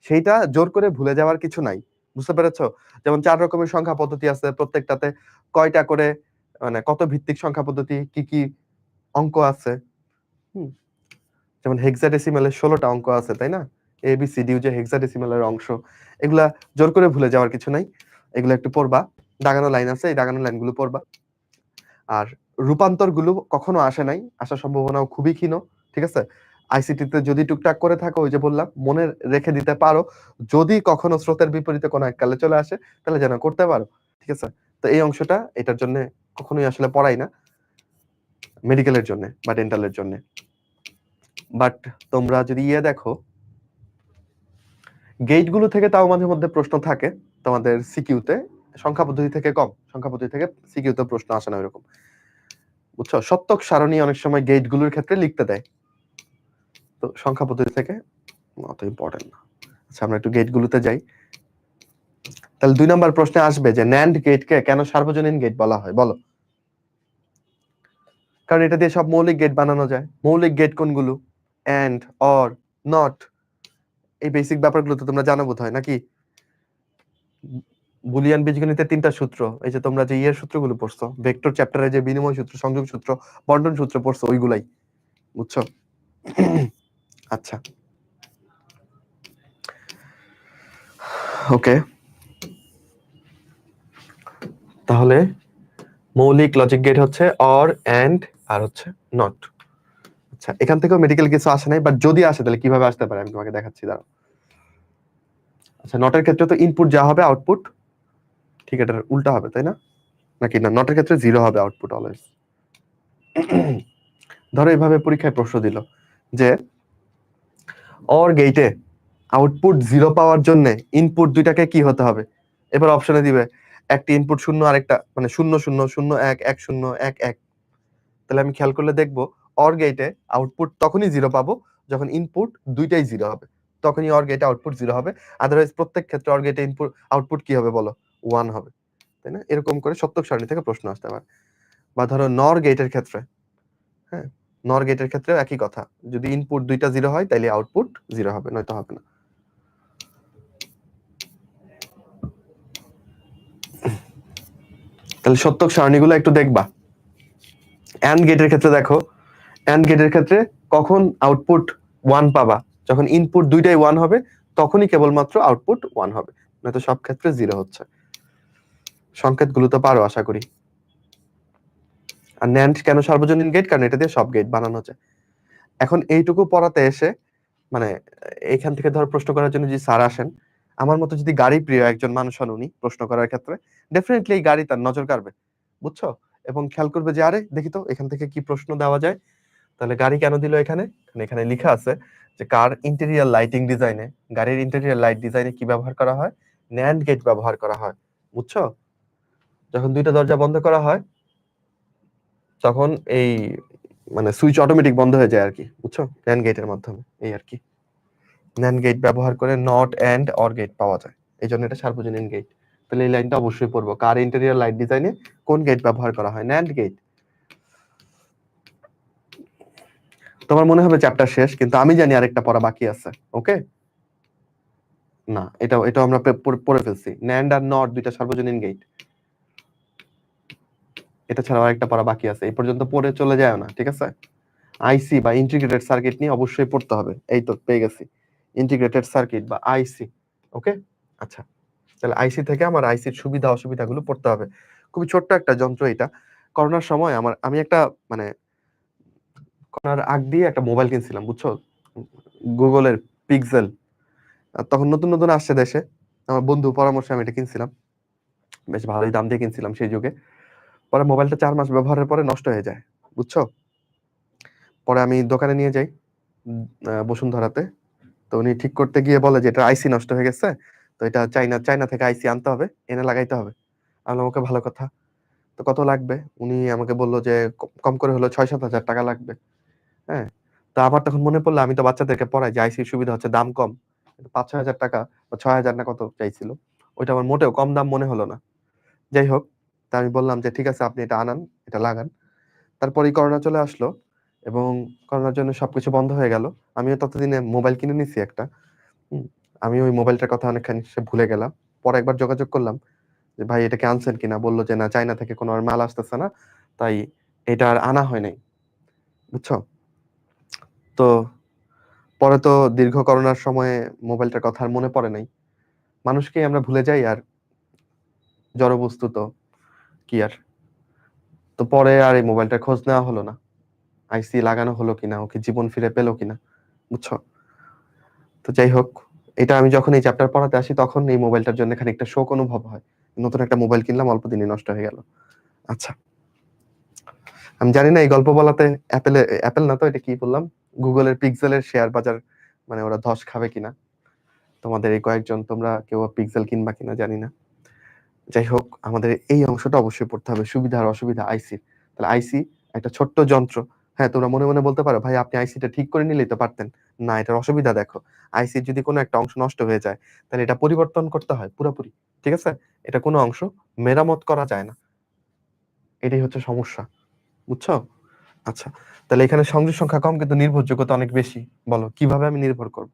সেইটা জোর করে ভুলে যাওয়ার কিছু নাই। বুঝতে পেরেছো? যেমন 4 রকমের সংখ্যা পদ্ধতি আছে, প্রত্যেকটাতে কয়টা করে, মানে কত ভিত্তিক সংখ্যা পদ্ধতি, কি কি অঙ্ক আছে। হুম, যেমন হেক্সাডেসিমালের 16টা অঙ্ক আছে, তাই না? এ বি সি ডি যে হেক্সাডেসিমালের অংশ, এগুলা জোর করে ভুলে যাওয়ার কিছু নাই। এগুলো একটু পড়বা, দাগানো লাইন আছে, এই দাগানো লাইনগুলো পড়বা। আর রূপান্তর গুলো কখনো আসে নাই, আসার সম্ভাবনাও খুবই ক্ষীণ। ঠিক আছে, আইসিটিতে যদি টুকটাক করে থাকো, ওই যে বললাম, মনে রেখে দিতে পারো। যদি কখনো স্রোতের বিপরীতে কোনো এককালে চলে আসে তাহলে যেন করতে পারো। ঠিক আছে, তো এই অংশটা এটার জন্য কখনোই আসলে পড়াই না মেডিকেলের জন্য বা ডেন্টালের জন্য। বাট তোমরা যদি দেখো, গেট গুলো থেকে তাও মাঝে মধ্যে প্রশ্ন থাকে তোমাদের সিকিউতে। সংখ্যা পদ্ধতি থেকে কম, সংখ্যা পদ্ধতি থেকে সিকিউতে প্রশ্ন আসে না এরকম। বুঝছো? সত্যক সারণী অনেক সময় গেট গুলোর ক্ষেত্রে লিখতে দেয়, তো সংখ্যা পদ্ধতি থেকে অত ইম্পর্টেন্ট না। আচ্ছা, আমরা একটু গেট গুলোতে যাই। তাহলে 2 নম্বর প্রশ্নে আসবে যে ন্যান্ড গেটকে কেন সার্বজনীন গেট বলা হয়? বলো। কারণ এটা দিয়ে সব মৌলিক গেট বানানো যায়। মৌলিক গেট কোনগুলো? And, or, not. এই বেসিক ব্যাপারগুলো তো তোমরা জানো বোধহয়, নাকি? বুলিয়ান বীজগণিতের 3টা সূত্র, এই যে তোমরা যে সূত্রগুলো পড়ছো, ভেক্টর চ্যাপ্টারে যে বিনিময় সূত্র, সংযোগ সূত্র, বন্টন সূত্র পড়ছো, ওইগুলাই। বুঝছো? আচ্ছা, ওকে। তাহলে মৌলিক লজিক গেট হচ্ছে অর, এন্ড, আর হচ্ছে নট। আচ্ছা, এখান থেকেও মেডিকেল কিছু আসে নাই, বাট যদি আসে তাহলে কিভাবে আসতে পারে আমি তোমাকে দেখাচ্ছি, দাঁড়াও। আচ্ছা, নটের ক্ষেত্রে তো ইনপুট যা হবে আউটপুট ঠিক এটার উল্টা হবে, তাই না? নাকি না, নটের ক্ষেত্রে 0 হবে আউটপুট অলওয়েজ। ধরো এইভাবে পরীক্ষায় প্রশ্ন দিল যে অর গেটে আউটপুট 0 পাওয়ার জন্য ইনপুট দুইটাকে কি হতে হবে? এবার অপশনে দিবে একটি ইনপুট 0, আরেকটা মানে 0 0 0 1 1 0 1 1। তাহলে আমি খেয়াল করলে দেখবো অর গেটে আউটপুট তখনই 0 পাবো যখন ইনপুট দুইটাই 0 হবে, তখনই অর গেটে আউটপুট 0 হবে। আদারওয়াইজ প্রত্যেক ক্ষেত্রে অর গেটে ইনপুট আউটপুট কি হবে বলো? 1 হবে, তাই না? এরকম করে সত্যক সারণী থেকে প্রশ্ন আসতে পারে। বা ধরো নর গেটের ক্ষেত্রে, হ্যাঁ, নর গেটের ক্ষেত্রেও একই কথা। যদি ইনপুট দুইটা 0 হয় তাহলে আউটপুট 0 হবে, নয়তো হবে না। তাহলে সত্যক সারণীগুলো একটু দেখবা। অ্যান্ড গেটের ক্ষেত্রে দেখো, অ্যান্ড গেটের ক্ষেত্রে কখন আউটপুট 1 পাবা, যখন ইনপুট দুইটাই 1 হবে তখনই কেবলমাত্র আউটপুট 1 হবে, নয়তো সব ক্ষেত্রে 0 হচ্ছে। সংকেতগুলো তো পারো আশা করি। আর ন্যান্ড কেন সার্বজনীন গেট, কারণ এটা দিয়ে সব গেট বানানো যায়। এখন এইটুকু পড়াতে এসে মানে এইখান থেকে ধর প্রশ্ন করার জন্য যে স্যার আসেন, আমার মতো যদি গাড়ি প্রিয় একজন মানুষ হন উনি, প্রশ্ন করার ক্ষেত্রে ডেফিনেটলি এই গাড়ি তার নজর কাড়বে, বুঝছো? এবং খেয়াল করবে যে আরে দেখি তো এখান থেকে কি প্রশ্ন দেওয়া যায়। তাহলে গাড়ি কেন দিল এখানে, এখানে লেখা আছে যে কার ইন্টেরিয়র লাইটিং ডিজাইনে, গাড়ির ইন্টেরিয়র লাইট ডিজাইনে কি ব্যবহার করা হয়, ন্যান্ড গেট ব্যবহার করা হয়, বুঝছো? যখন দুইটা দরজা বন্ধ করা হয় তখন এই মানে সুইচ অটোমেটিক বন্ধ হয়ে যায় আর কি, বুঝছো, ন্যান্ড গেটের মাধ্যমে। এই আর কি, ন্যান্ড গেট ব্যবহার করে নট এন্ড অর গেট পাওয়া যায়, এই জন্য এটা সার্বজনীন গেট। তাহলে এই লাইনটা অবশ্যই পড়বো, কার ইন্টেরিয়র লাইট ডিজাইনে কোন গেট ব্যবহার করা হয়, ন্যান্ড গেট। তোমার মনে হবে চ্যাপ্টার শেষ, কিন্তু আমি জানি আরেকটা পড়া বাকি আছে। ওকে, না এটা এটা আমরা পড়ে ফেলছি, ন্যান্ড আর নট দুইটা সার্বজনীন গেট, এটা ছাড়া আরেকটা পড়া বাকি আছে, এই পর্যন্ত পড়ে চলে যায় না, ঠিক আছে? আইসি বা ইন্টিগ্রেটেড সার্কিট নিয়ে অবশ্যই পড়তে হবে। এই তো পেয়ে গেছি, ইন্টিগ্রেটেড সার্কিট বা আইসি। ওকে, আচ্ছা, তাহলে আইসি থেকে আমার আইসির সুবিধা অসুবিধাগুলো পড়তে হবে। খুবই ছোট্ট একটা যন্ত্র এটা। করোনার সময় আমি একটা মানে করোনার আগ দিয়ে একটা মোবাইল কিনছিলাম, বুঝছো, গুগলের পিক্সেল। তখন নতুন নতুন আসছে দেশে, আমার বন্ধু পরামর্শে আমি এটা কিনছিলাম, বেশ ভালোই দাম দিয়ে কিনছিলাম সেই যুগে। পরে মোবাইলটা 4 মাস ব্যবহারের পরে নষ্ট হয়ে যায়, বুঝছো। পরে আমি দোকানে নিয়ে যাই বসুন্ধরাতে, তো উনি ঠিক করতে গিয়ে বলে যে এটা আইসি নষ্ট হয়ে গেছে, তো এটা চাইনা থেকে আইসি আনতে হবে, এনে লাগাইতে হবে। আমি বললাম ওকে, ভালো কথা, তো কত লাগবে? উনি আমাকে বললো যে কম করে হলো 6-7 হাজার টাকা লাগবে। হ্যাঁ, তো আমার তখন মনে পড়লো আমি তো বাচ্চাদেরকে পড়াই যে আইসির সুবিধা হচ্ছে দাম কম, 5-6 হাজার টাকা বা 6 হাজার না কত চাইছিল, ওইটা আমার মোটেও কম দাম মনে হলো না। যাই হোক, তা আমি বললাম যে ঠিক আছে আপনি এটা আনান, এটা লাগান। তারপরে করোনা চলে আসলো এবং করোনার জন্য সবকিছু বন্ধ হয়ে গেল। আমিও ততদিনে মোবাইল কিনে নিছি একটা। হুম, আমি ওই মোবাইলটার কথা অনেকখানি সে ভুলে গেলাম। পরে একবার যোগাযোগ করলাম যে ভাই এটা কি আনছেন কিনা, বললো যে না, চায়না থেকে কোনো আর মাল আসতেছে না, তাই এটা আর আনা হয় নাই, বুঝছো। তো পরে তো দীর্ঘ করোনার সময়ে মোবাইলটার কথা আর মনে পড়ে নাই, মানুষকেই আমরা ভুলে যাই, আর জড়বস্তু তো কি আর। তো পরে আর এই মোবাইলটার খোঁজ নেওয়া হলো না, আইসি লাগানো হলো কিনা, ওকে জীবন ফিরে পেলো কিনা, বুঝছো। তো যাই হোক, এটা আমি যখন এই চ্যাপ্টার পড়াতে আসি তখন এই মোবাইলটার জন্য খানিকটা শোক অনুভব হয়, নতুন একটা মোবাইল কিনলাম, অল্প দিনই নষ্ট হয়ে গেল। আচ্ছা, আমি জানি না এই গল্প বলাতে অ্যাপেল না তো, এটা কি বললাম, গুগলের পিক্সেলের শেয়ার বাজার মানে ওরা ধস খাবে কিনা, তোমাদের এই কয়েকজন তোমরা কেউ পিক্সেল কিনবা কিনা জানি না। যাই হোক, আমাদের এই অংশটা অবশ্যই পড়তে হবে, সুবিধা আর অসুবিধা আইসি। তাহলে আইসি একটা ছোট্ট যন্ত্র। হ্যাঁ, তোমরা মনে মনে বলতে পারো ভাই আপনি আইসিটা ঠিক করে নিলেই তো পারতেন। না, এটার অসুবিধা দেখো, আইসির যদি কোনো একটা অংশ নষ্ট হয়ে যায় তাহলে এটা পরিবর্তন করতে হয় পুরোপুরি, ঠিক আছে? এটা কোনো অংশ মেরামত করা যায় না, এটাই হচ্ছে সমস্যা, বুঝছো। আচ্ছা, তাহলে এখানে সংযোগ সংখ্যা কম কিন্তু নির্ভরযোগ্যতা অনেক বেশি। বলো কিভাবে আমি নির্ভর করব?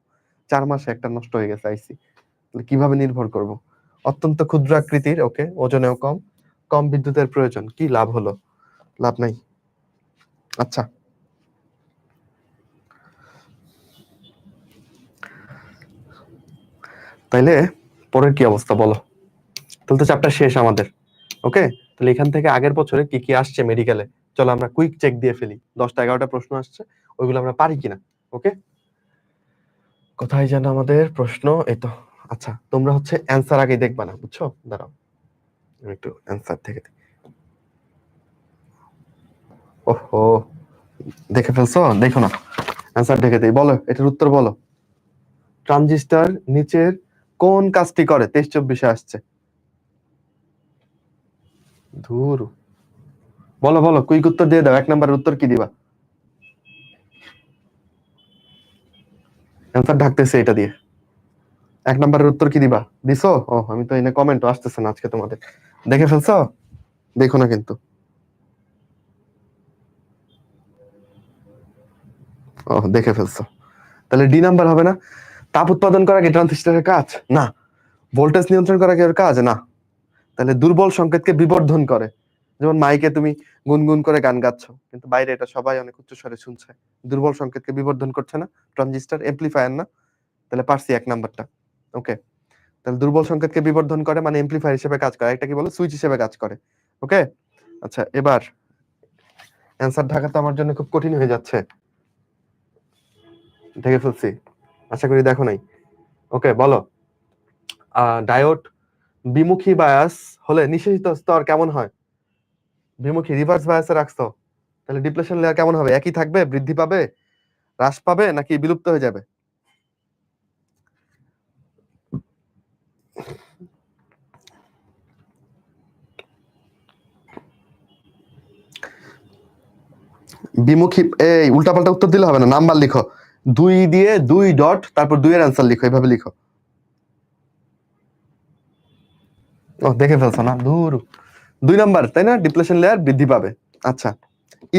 4 মাসে একটা নষ্ট হয়ে গেছে আইসি, তাহলে কিভাবে নির্ভর করব? অত্যন্ত ক্ষুদ্র আকৃতির, ওকে, ওজনেও কম, কম বিদ্যুতের প্রয়োজন, কি লাভ হলো? লাভ নাই। আচ্ছা, তাইলে পরের কি অবস্থা বলো? তাহলে তো চ্যাপ্টার শেষ আমাদের। ওকে, তাহলে এখান থেকে আগের বছরে কি কি আসছে মেডিকেলে, চলো আমরা কুইক চেক দিয়ে ফেলি। 10টা 11টা প্রশ্ন আসছে, ওইগুলো আমরা পারি কিনা। ওকে, কোথায় যেন আমাদের প্রশ্ন, এই তো। আচ্ছা, তোমরা হচ্ছে অ্যান্সার আগে দেখবা না, বুঝছো, দাঁড়াও আমি একটু অ্যান্সার থেকে দিই। ওহো, দেখে ফেলছো, দেখো না, অ্যান্সার দেখে দিই, বলো এটার উত্তর বলো। ট্রানজিস্টর নিচের কোন কাজটি করে? 23-24-এ আসছে। ধুর, বলো বলো, কুইক উত্তর দিয়ে দাও, 1 নম্বরের উত্তর কি দিবা? অ্যান্সার ঢাকতেছে এটা দিয়ে, 1 নম্বরের উত্তর কি দিবা? দিছো? ও, আমি তো এনে কমেন্টও আসতেছে না আজকে তোমাদের, দেখে ফেলছো? দেখো না কিন্তু। ও, দেখে ফেলছো, তাহলে ডি নাম্বার হবে না? তাপ উৎপাদন করা কি ট্রানজিস্টরের কাজ? না। ভোল্টেজ নিয়ন্ত্রণ করা কি ওর কাজ? না। তাহলে দুর্বল সংকেতকে বিবর্ধন করে, যেমন মাইকে তুমি গুনগুন করে গান গাচ্ছ, কিন্তু বাইরে এটা সবাই অনেক উচ্চস্বরে শুনছে। দুর্বল সংকেতকে বিবর্ধন করছে না? ট্রানজিস্টর এমপ্লিফায়ার না? তাহলে পারছি এক নাম্বারটা। ওকে, তাহলে দুর্বল সংকেতকে বিবর্ধন করে মানে এমপ্লিফায়ার হিসেবে কাজ করে, একটা কি বলে সুইচ হিসেবে কাজ করে। ওকে, আচ্ছা এবার অ্যান্সার ঢাকা তো আমার জন্য খুব কঠিন হয়ে যাচ্ছে, ঢেকে ফেলছি, আশা করি দেখো নাই। ওকে বলো, ডায়োড বিমুখী বায়াস হলে নিঃশেষিত স্তর কেমন হয়? বিমুখী রিভার্স বায়াসে রাখছো, তাহলে ডিপ্লেশন লেয়ার কেমন হবে? একই থাকবে, বৃদ্ধি পাবে, হ্রাস পাবে, নাকি বিলুপ্ত হয়ে যাবে? বিমুখী, এই উল্টাপাল্টা উত্তর দিলে হবে না, নাম্বার লিখো, 2 দিয়ে 2 ডট তারপর 2 এর অ্যান্সার লিখো, এভাবে লিখো। ও দেখে ফেলছো না, দূর। 2 নাম্বার তাই না, ডিপ্লেশন লেয়ার বৃদ্ধি পাবে। আচ্ছা,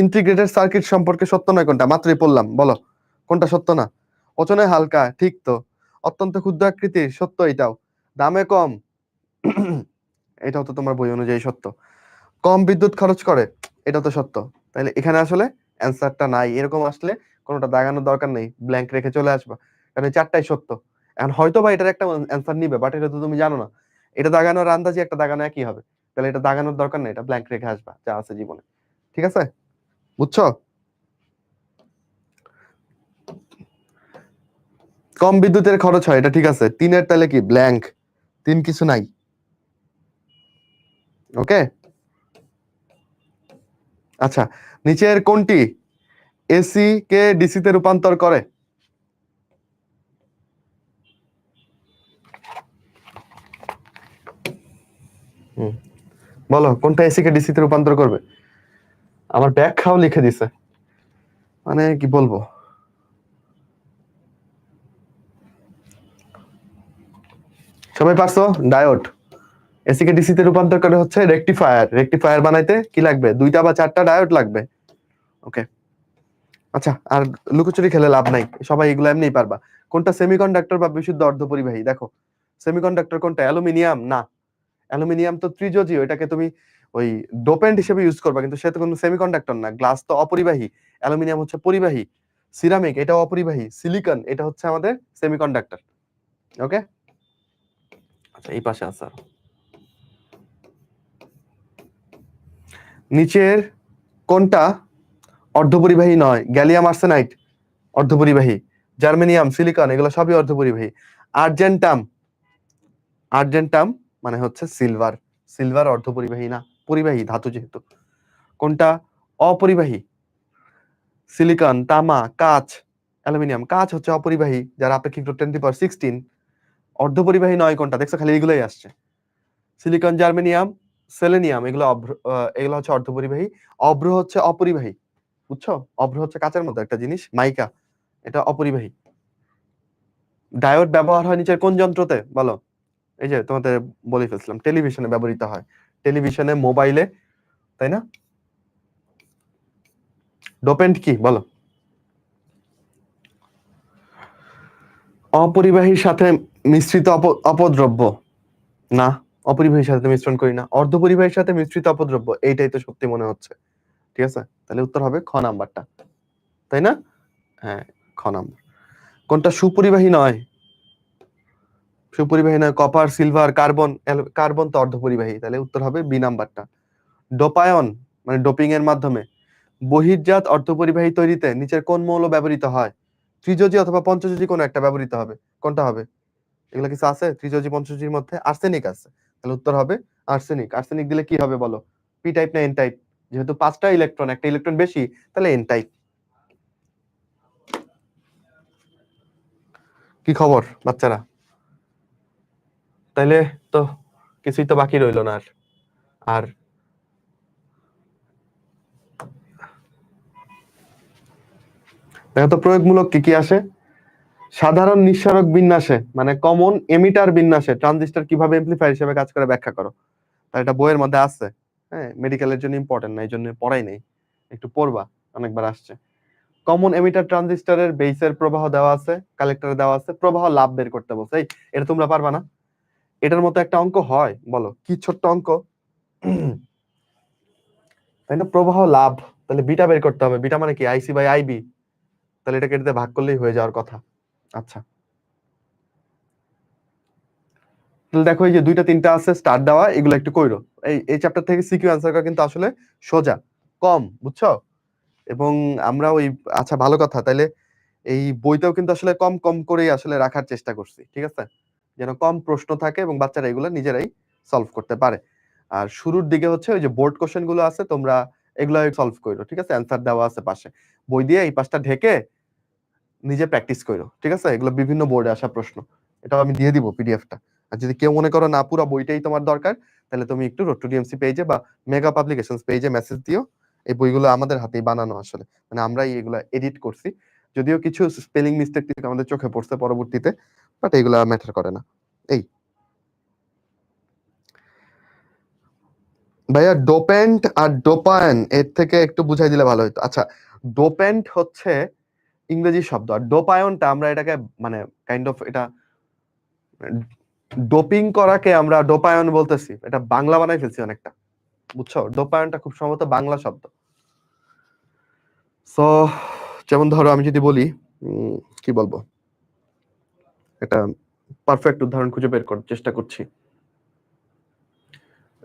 ইন্টিগ্রেটেড সার্কিট সম্পর্কে সত্য নয় কোনটা? মাত্রই বললাম, বলো কোনটা সত্য না? ওজনে হালকা, ঠিক তো। অত্যন্ত ক্ষুদ্র আকৃতির, সত্য এটাও। দামে কম, এটাও তো তোমার বই অনুযায়ী সত্য। কম বিদ্যুৎ খরচ করে, এটা তো সত্য। তাহলে এখানে আসলে অ্যান্সারটা নাই, এরকম আসলে কোনোটা দাগানোর দরকার নেই, ব্ল্যাঙ্ক রেখে চলে আসবা, কারণ এই চারটাই সত্য। এখন হয়তো বা এটার একটা অ্যান্সার নিবে, বাট এটা তো তুমি জানো না। এটা দাগানোর আন্দাজে একটা দাগানো একই হবে, তাহলে এটা দাগানোর দরকার নেই, এটা ব্ল্যাঙ্ক রেখে আসবা যা আছে জীবনে। ঠিক আছে, বুঝছো? কম বিদ্যুতের খরচ হয়, এটা ঠিক আছে। 3-এর তাহলে কি ব্ল্যাঙ্ক, 3 কিছু নাই। ওকে, আচ্ছা, নিচের কোনটি এসি কে ডিসি তে রূপান্তর করে? বলো কোনটা এসি কে ডিসি তে রূপান্তর করবে? আমার ব্যাখ্যাও লিখে দিছে, মানে কি বলবো। সবাই পারছো? ডায়োড এসি কে ডিসি তে রূপান্তর করে হচ্ছে রেকটিফায়ার। রেকটিফায়ার বানাইতে কি লাগবে? 2টা বা 4টা ডায়োড লাগবে। ওকে, আচ্ছা আর লুকোচুরি খেলে লাভ নাই, সবাই এগুলো এমনিই পারবা। কোনটা সেমিকন্ডাক্টর বা বিশুদ্ধ অর্ধপরিবাহী? দেখো, সেমিকন্ডাক্টর কোনটা? অ্যালুমিনিয়াম না, অ্যালুমিনিয়াম তো ত্রিযোজীয়, এটাকে তুমি ওই ডোপেন্ট হিসেবে ইউজ করবা, কিন্তু সে তো কোনো সেমিকন্ডাক্টর না। গ্লাস তো অপরিবাহী, অ্যালুমিনিয়াম হচ্ছে পরিবাহী। সিরামিক এটাও অপরিবাহী। সিলিকন এটা হচ্ছে আমাদের সেমিকন্ডাক্টর। ওকে, আচ্ছা এই পাশে আছে আরো। নিচের কোনটা অর্ধপরিবাহী নয়? গ্যালিয়াম আর্সেনাইড অর্ধপরিবাহী, জার্মেনিয়াম, সিলিকন এগুলো সবই অর্ধপরিবাহী। আর্জেন্টাম, আর্জেন্টাম মানে হচ্ছে সিলভার, সিলভার অর্ধপরিবাহী না, পরিবাহী ধাতু যেহেতু। কোনটা অপরিবাহী? সিলিকন, তামা, কাঁচ, অ্যালুমিনিয়াম। কাঁচ হচ্ছে অপরিবাহী, যার আপেক্ষিক রোধ 10⁻16। অর্ধপরিবাহী নয় কোনটা? দেখছো খালি এগুলোই আসছে, সিলিকন, জার্মেনিয়াম, সেলেনিয়াম এগুলো এগুলো হচ্ছে অর্ধপরিবাহী। অভ্র হচ্ছে অপরিবাহী, বুঝছো? অভ্র হচ্ছে কাঁচের মতো একটা জিনিস, মাইকা, এটা অপরিবাহী। ডায়োড ব্যবহার হয় নিচের কোন যন্ত্রতে? বলো। এই যে তোমাদের বলে ফেলছিলাম, টেলিভিশনে ব্যবহৃত হয়, টেলিভিশনে, মোবাইলে, তাই না? ডোপেন্ট কি বলো? অপরিবাহীর সাথে মিশ্রিত অপদ্রব্য না, অপরিবাহীর সাথে মিশ্রণ করি না। অর্ধপরিবাহীর সাথে মিশ্রিত অপদ্রব্য, এইটাই তো সত্যি মনে হচ্ছে। ঠিক আছে, তাহলে উত্তর হবে খ নাম্বারটা, তাই না? হ্যাঁ, খ নাম্বার। কোনটা সুপরিবাহী নয়? সুপরিবাহী নয় কপার, সিলভার, কার্বন। কার্বন তো অর্ধপরিবাহী, তাহলে উত্তর হবে বি নাম্বারটা। ডোপায়ন মানে ডোপিং এর মাধ্যমে বহির্জাত অর্ধপরিবাহী তৈরিতে নিচের কোন মৌল ব্যবহৃত হয়? ত্রিযোজী অথবা পঞ্চযোজী কোনো একটা ব্যবহৃত হবে, কোনটা হবে? এগুলো কিছু আছে ত্রিযোজী পঞ্চযোজীর মধ্যে? আর্সেনিক আছে, তাহলে উত্তর হবে আর্সেনিক। আর্সেনিক দিলে কি হবে বলো? পি টাইপ না এন টাইপ? যেহেতু 5টা ইলেকট্রন, একটা ইলেকট্রন বেশি, তাহলে এন টাইপ। কি খবর বাচ্চারা? তাইলে তো কিছুই তো বাকি রইলো না আর। আর দেখো তো প্রয়োগমূলক কি কি আসে। সাধারণ নিঃসারক বিন্যাসে মানে কমন এমিটার বিন্যাসে ট্রানজিস্টর কিভাবে এমপ্লিফায়ার হিসেবে কাজ করে ব্যাখ্যা করো। তার এটা বইয়ের মধ্যে আছে, হ্যাঁ, মেডিকেলের জন্য ইম্পর্টেন্ট না, এই জন্য পড়াই নেই, একটু পড়বা, অনেকবার আসছে। কমন এমিটার ট্রানজিস্টরের বেসের প্রবাহ দেওয়া আছে, কালেক্টরে দেওয়া আছে, প্রবাহ লাভ বের করতে বলছে। এই এটা তোমরা পারবা না? এটার মতো একটা অঙ্ক হয়, বলো কি ছোট্ট অঙ্ক। তাই না? প্রবাহ লাভ, তাহলে বিটা বের করতে হবে। বিটা মানে কি? IC by IB. তাহলে এটাকে এটাতে ভাগ করলেই হয়ে যাওয়ার কথা। আচ্ছা, তাহলে দেখো এই যে 2টা 3টা আছে স্টার দেওয়া, এগুলো একটু কইরো। এই চ্যাপ্টার থেকে সিকিউ অ্যান্সার করা কিন্তু আসলে সোজা, কম, বুঝছো? এবং আমরা ওই, আচ্ছা ভালো কথা, তাইলে এই বইতেও কিন্তু আসলে কম কম করেই আসলে রাখার চেষ্টা করছি, ঠিক আছে? যেন কম প্রশ্ন থাকে এবং বাচ্চারা এগুলো নিজেরাই সলভ করতে পারে। আর শুরুর দিকে হচ্ছে ওই যে বোর্ড কোশ্চেন গুলো আছে, তোমরা এগুলো সলভ করো, ঠিক আছে? অ্যান্সার দেওয়া আছে পাশে, বই দিয়ে এই পাশটা ঢেকে নিজে প্র্যাকটিস করো, ঠিক আছে? এগুলো বিভিন্ন বোর্ডে আসা প্রশ্ন, এটাও আমি দিয়ে দিব পিডিএফটা। আর যদি কেউ মনে করো না পুরো বইটাই তোমার দরকার, তাহলে তুমি একটু রোড টু ডিএমসি পেজে বা মেগা পাবলিকেশনস পেজে মেসেজ দিও। এই বইগুলো আমাদের হাতেই বানানো আসলে, মানে আমরাই এগুলো এডিট করছি। যদিও কিছু স্পেলিং মিস্টেক আমাদের চোখে পড়ছে পরবর্তীতে, বাট এগুলো ম্যাটার করে না। এই ভাইয়া, ডোপেন্ট আর ডোপায়ন এর থেকে একটু বুঝাই দিলে ভালো হতো। আচ্ছা, ডোপেন্ট হচ্ছে ইংরেজি শব্দ, আর ডোপায়নটা আমরা এটাকে মানে কাইন্ড অফ এটা ডোপিং করাকে আমরা ডোপায়ন বলতেছি, এটা বাংলা বানাই ফেলছি অনেকটা, বুঝছো? ডোপায়নটা খুব সম্ভবত বাংলা শব্দ। সো যেমন ধরো আমি যদি বলি কি বলবো, এটা পারফেক্ট উদাহরণ খুঁজে বের করার চেষ্টা করছি।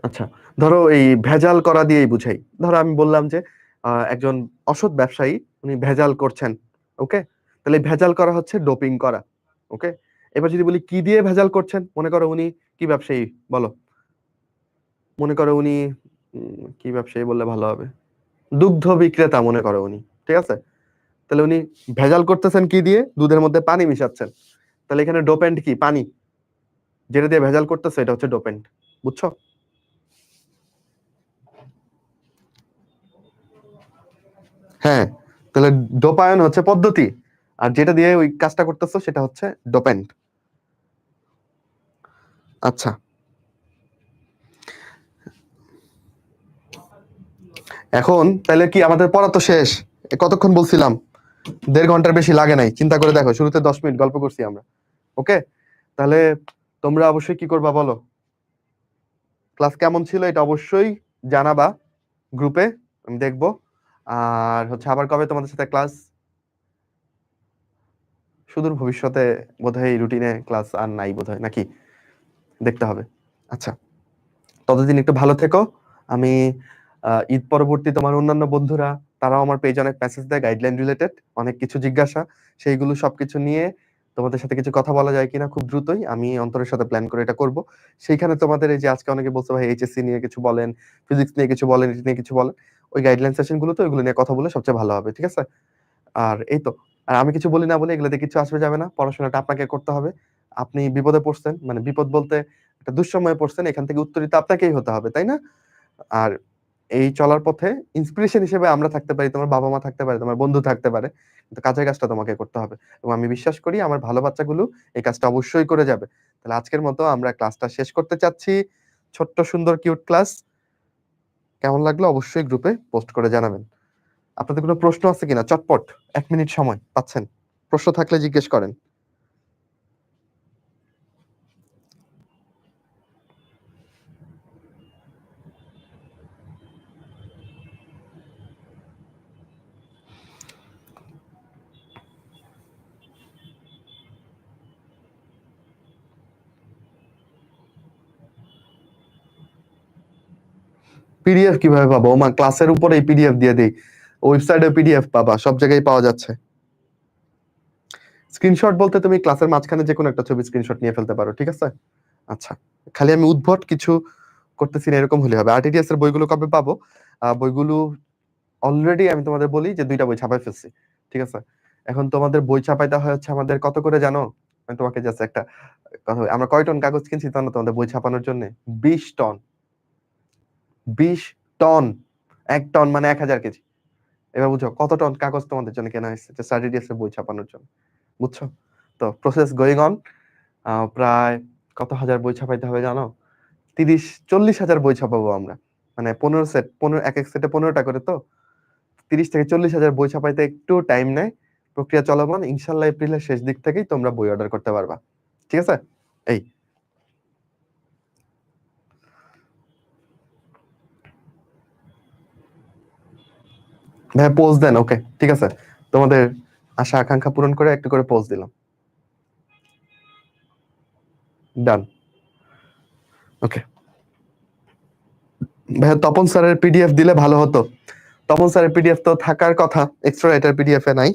আচ্ছা, ধরো এই ভেজাল করা দিয়েই বুঝাই। ধরো আমি বললাম যে একজন অসৎ ব্যবসায়ী উনি ভেজাল করছেন, ওকে? তাহলে এই ভেজাল করা হচ্ছে ডোপিং করা, ওকে? এবার যদি বলি কি দিয়ে ভেজাল করছেন, মনে করো উনি কি ব্যবসায়ী, বলো? মনে করো উনি কি ব্যবসায়ী বললে ভালো হবে? দুগ্ধ বিক্রেতা মনে করো উনি, ঠিক আছে? তাহলে উনি ভেজাল করতেছেন কি দিয়ে? দুধের মধ্যে পানি মিশাচ্ছেন। তাহলে এখানে ডোপেন্ট কি? পানি, যেটা দিয়ে ভেজাল করতেছে এটা হচ্ছে ডোপেন্ট, বুঝছো? হ্যাঁ, তাহলে ডোপায়ন হচ্ছে পদ্ধতি, আর যেটা দিয়ে ওই কাজটা করতেছো সেটা হচ্ছে ডোপেন্ট। আচ্ছা, এখন তাহলে কি আমাদের পড়া তো শেষ? কতক্ষণ বলছিলাম? 1.5 ঘন্টার বেশি লাগে নাই। চিন্তা করে দেখো, শুরুতে 10 মিনিট গল্প করছি আমরা, ওকে? তাহলে তোমরা অবশ্যই কি করবা বলো? ক্লাস কেমন ছিল এটা অবশ্যই জানাবা গ্রুপে, আমি দেখবো। আর হচ্ছে আবার কবে তোমাদের সাথে ক্লাস? সুদূর ভবিষ্যতে বোধহয় এই রুটিনে ক্লাস আর নাই বোধহয়, নাকি? দেখতে হবে। আচ্ছা, ততদিন একটু ভালো থেকো। আমি ঈদ পরবর্তী তোমার অন্যান্য বন্ধুরা, তারাও আমার পেজে অনেক মেসেজ দেয় গাইডলাইন রিলেটেড, অনেক কিছু জিজ্ঞাসা, সেইগুলো সবকিছু নিয়ে তোমাদের সাথে কিছু কথা বলা যায় কিনা খুব দ্রুতই আমি অন্তরের সাথে প্ল্যান করে এটা করব। সেইখানে তোমাদের এই যে আজকে অনেকে বলছে ভাই এইচএসসি নিয়ে কিছু বলেন, ফিজিক্স নিয়ে কিছু বলেন, এটা নিয়ে কিছু বলেন, ওই গাইডলাইন সেশন গুলো তো ওইগুলো নিয়ে কথা বলে সবচেয়ে ভালো হবে, ঠিক আছে? আর এই তো, আর আমি কিছু বলি না বলে এগুলোতে কিছু আসবে যাবে না। পড়াশোনাটা আপনাকে করতে হবে। আপনি বিপদে পড়ছেন, মানে বিপদ বলতে একটা দুঃসময়ে পড়ছেন, এখান থেকে উত্তরিত আপনাকেই হতে হবে, তাই না? আর এই চলার পথে ইন্সপিরেশন হিসেবে আমরা থাকতে পারি, তোমার বাবা মা থাকতে পারে, তোমার বন্ধু থাকতে পারে, কিন্তু কাজের কাজটা তোমাকে করতে হবে। এবং আমি বিশ্বাস করি আমার ভালো বাচ্চাগুলো এই কাজটা অবশ্যই করে যাবে। তাহলে আজকের মতো আমরা ক্লাসটা শেষ করতে চাচ্ছি। ছোট্ট সুন্দর কিউট ক্লাস কেমন লাগলো অবশ্যই গ্রুপে পোস্ট করে জানাবেন। আপনাদের কোনো প্রশ্ন আছে কিনা? চটপট 1 মিনিট সময় পাচ্ছেন, প্রশ্ন থাকলে জিজ্ঞেস করেন। পিডিএফ কিভাবে পাবো? ওমা, ক্লাসের উপরে পিডিএফ দিয়ে দেই, ওয়েবসাইটে পিডিএফ পাবা, সব জায়গায় পাওয়া যাচ্ছে। স্ক্রিনশট বলতে তুমি ক্লাসের মাঝখানে যে কোনো একটা ছবি স্ক্রিনশট নিয়ে ফেলতে পারো, ঠিক আছে? আচ্ছা, খালি আমি উদ্ভট কিছু করতেছি না এরকম হলে হবে। আরটিডিএস এর বইগুলো কবে পাবো? বইগুলো অলরেডি আমি তোমাদের বলি যে 2টা বই ছাপাই ফেলছি, ঠিক আছে? এখন তোমাদের বই ছাপাইতে হয় হচ্ছে আমাদের কত করে জানো? আমি তোমাকে জাস্ট একটা কথা বলি, আমরা কয় টন কাগজ কিনছি জানো তোমাদের বই ছাপানোর জন্য? 20 টন। 20 টন, 1 টন মানে 1000 কেজি। এবার বুঝো কত টন কাগজ তোমাদের জন্য কেনা হয়েছে যে আরটিডিএস এর বই ছাপানোর জন্য, বুঝছো? তো প্রসেস গোয়িং অন। প্রায় কত হাজার বই ছাপাইতে হবে জানো? 30-40 হাজার বই ছাপাবো আমরা, মানে 15 সেট, 15 এক এক সেটে 15টা করে, তো 30 থেকে 40 হাজার বই ছাপাইতে একটু টাইম নেয়। প্রক্রিয়া চলমান, ইনশাল্লাহ এপ্রিলের শেষ দিক থেকেই তোমরা বই অর্ডার করতে পারবা, ঠিক আছে? এই ভাইয়া পোজ দেন, ওকে ঠিক আছে, তোমাদের আশা আকাঙ্ক্ষা পূরণ করে একটু করে পোজ দিলাম, ডান। ওকে ভাইয়া তপন স্যারের পিডিএফ দিলে ভালো হতো। তপন স্যারের পিডিএফ তো থাকার কথা, এক্সট্রা রাইটার পিডিএফ এ নাই।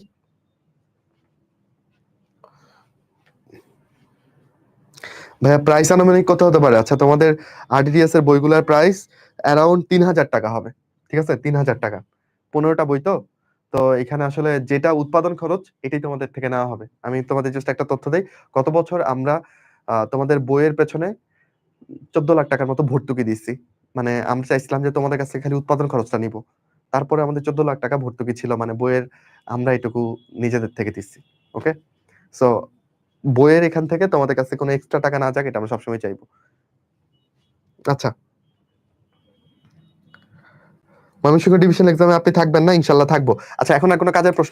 ভাইয়া প্রাইস আনুমানিক কত হতে পারে? আচ্ছা তোমাদের আরডিডিএস এর বইগুলোর প্রাইস অ্যারাউন্ড 3000 টাকা হবে, ঠিক আছে, 3000 টাকা, 15টা বই তো। তো এখানে আসলে যেটা উৎপাদন খরচ এটাই তোমাদের থেকে নেওয়া হবে। আমি তোমাদের জাস্ট একটা তথ্য দেই, গত বছর আমরা তোমাদের বইয়ের পেছনে 14 লাখ টাকার মতো ভর্তুকি দিচ্ছি। মানে আমরা চাইছিলাম যে তোমাদের কাছে খালি উৎপাদন খরচটা নিব, তারপরে আমাদের 14 লাখ টাকা ভর্তুকি ছিল, মানে বইয়ের আমরা এটুকু নিজেদের থেকে দিচ্ছি। ওকে, সো বইয়ের এখান থেকে তোমাদের কাছে কোনো এক্সট্রা টাকা না যাক, এটা আমরা সবসময় চাইবো। আচ্ছা, ময়মনসিংহ ডিভিশন এক্সামে আপনি থাকবেন না? ইনশাল্লাহ থাকবো। আচ্ছা এখন আর কোনো কাজের প্রশ্ন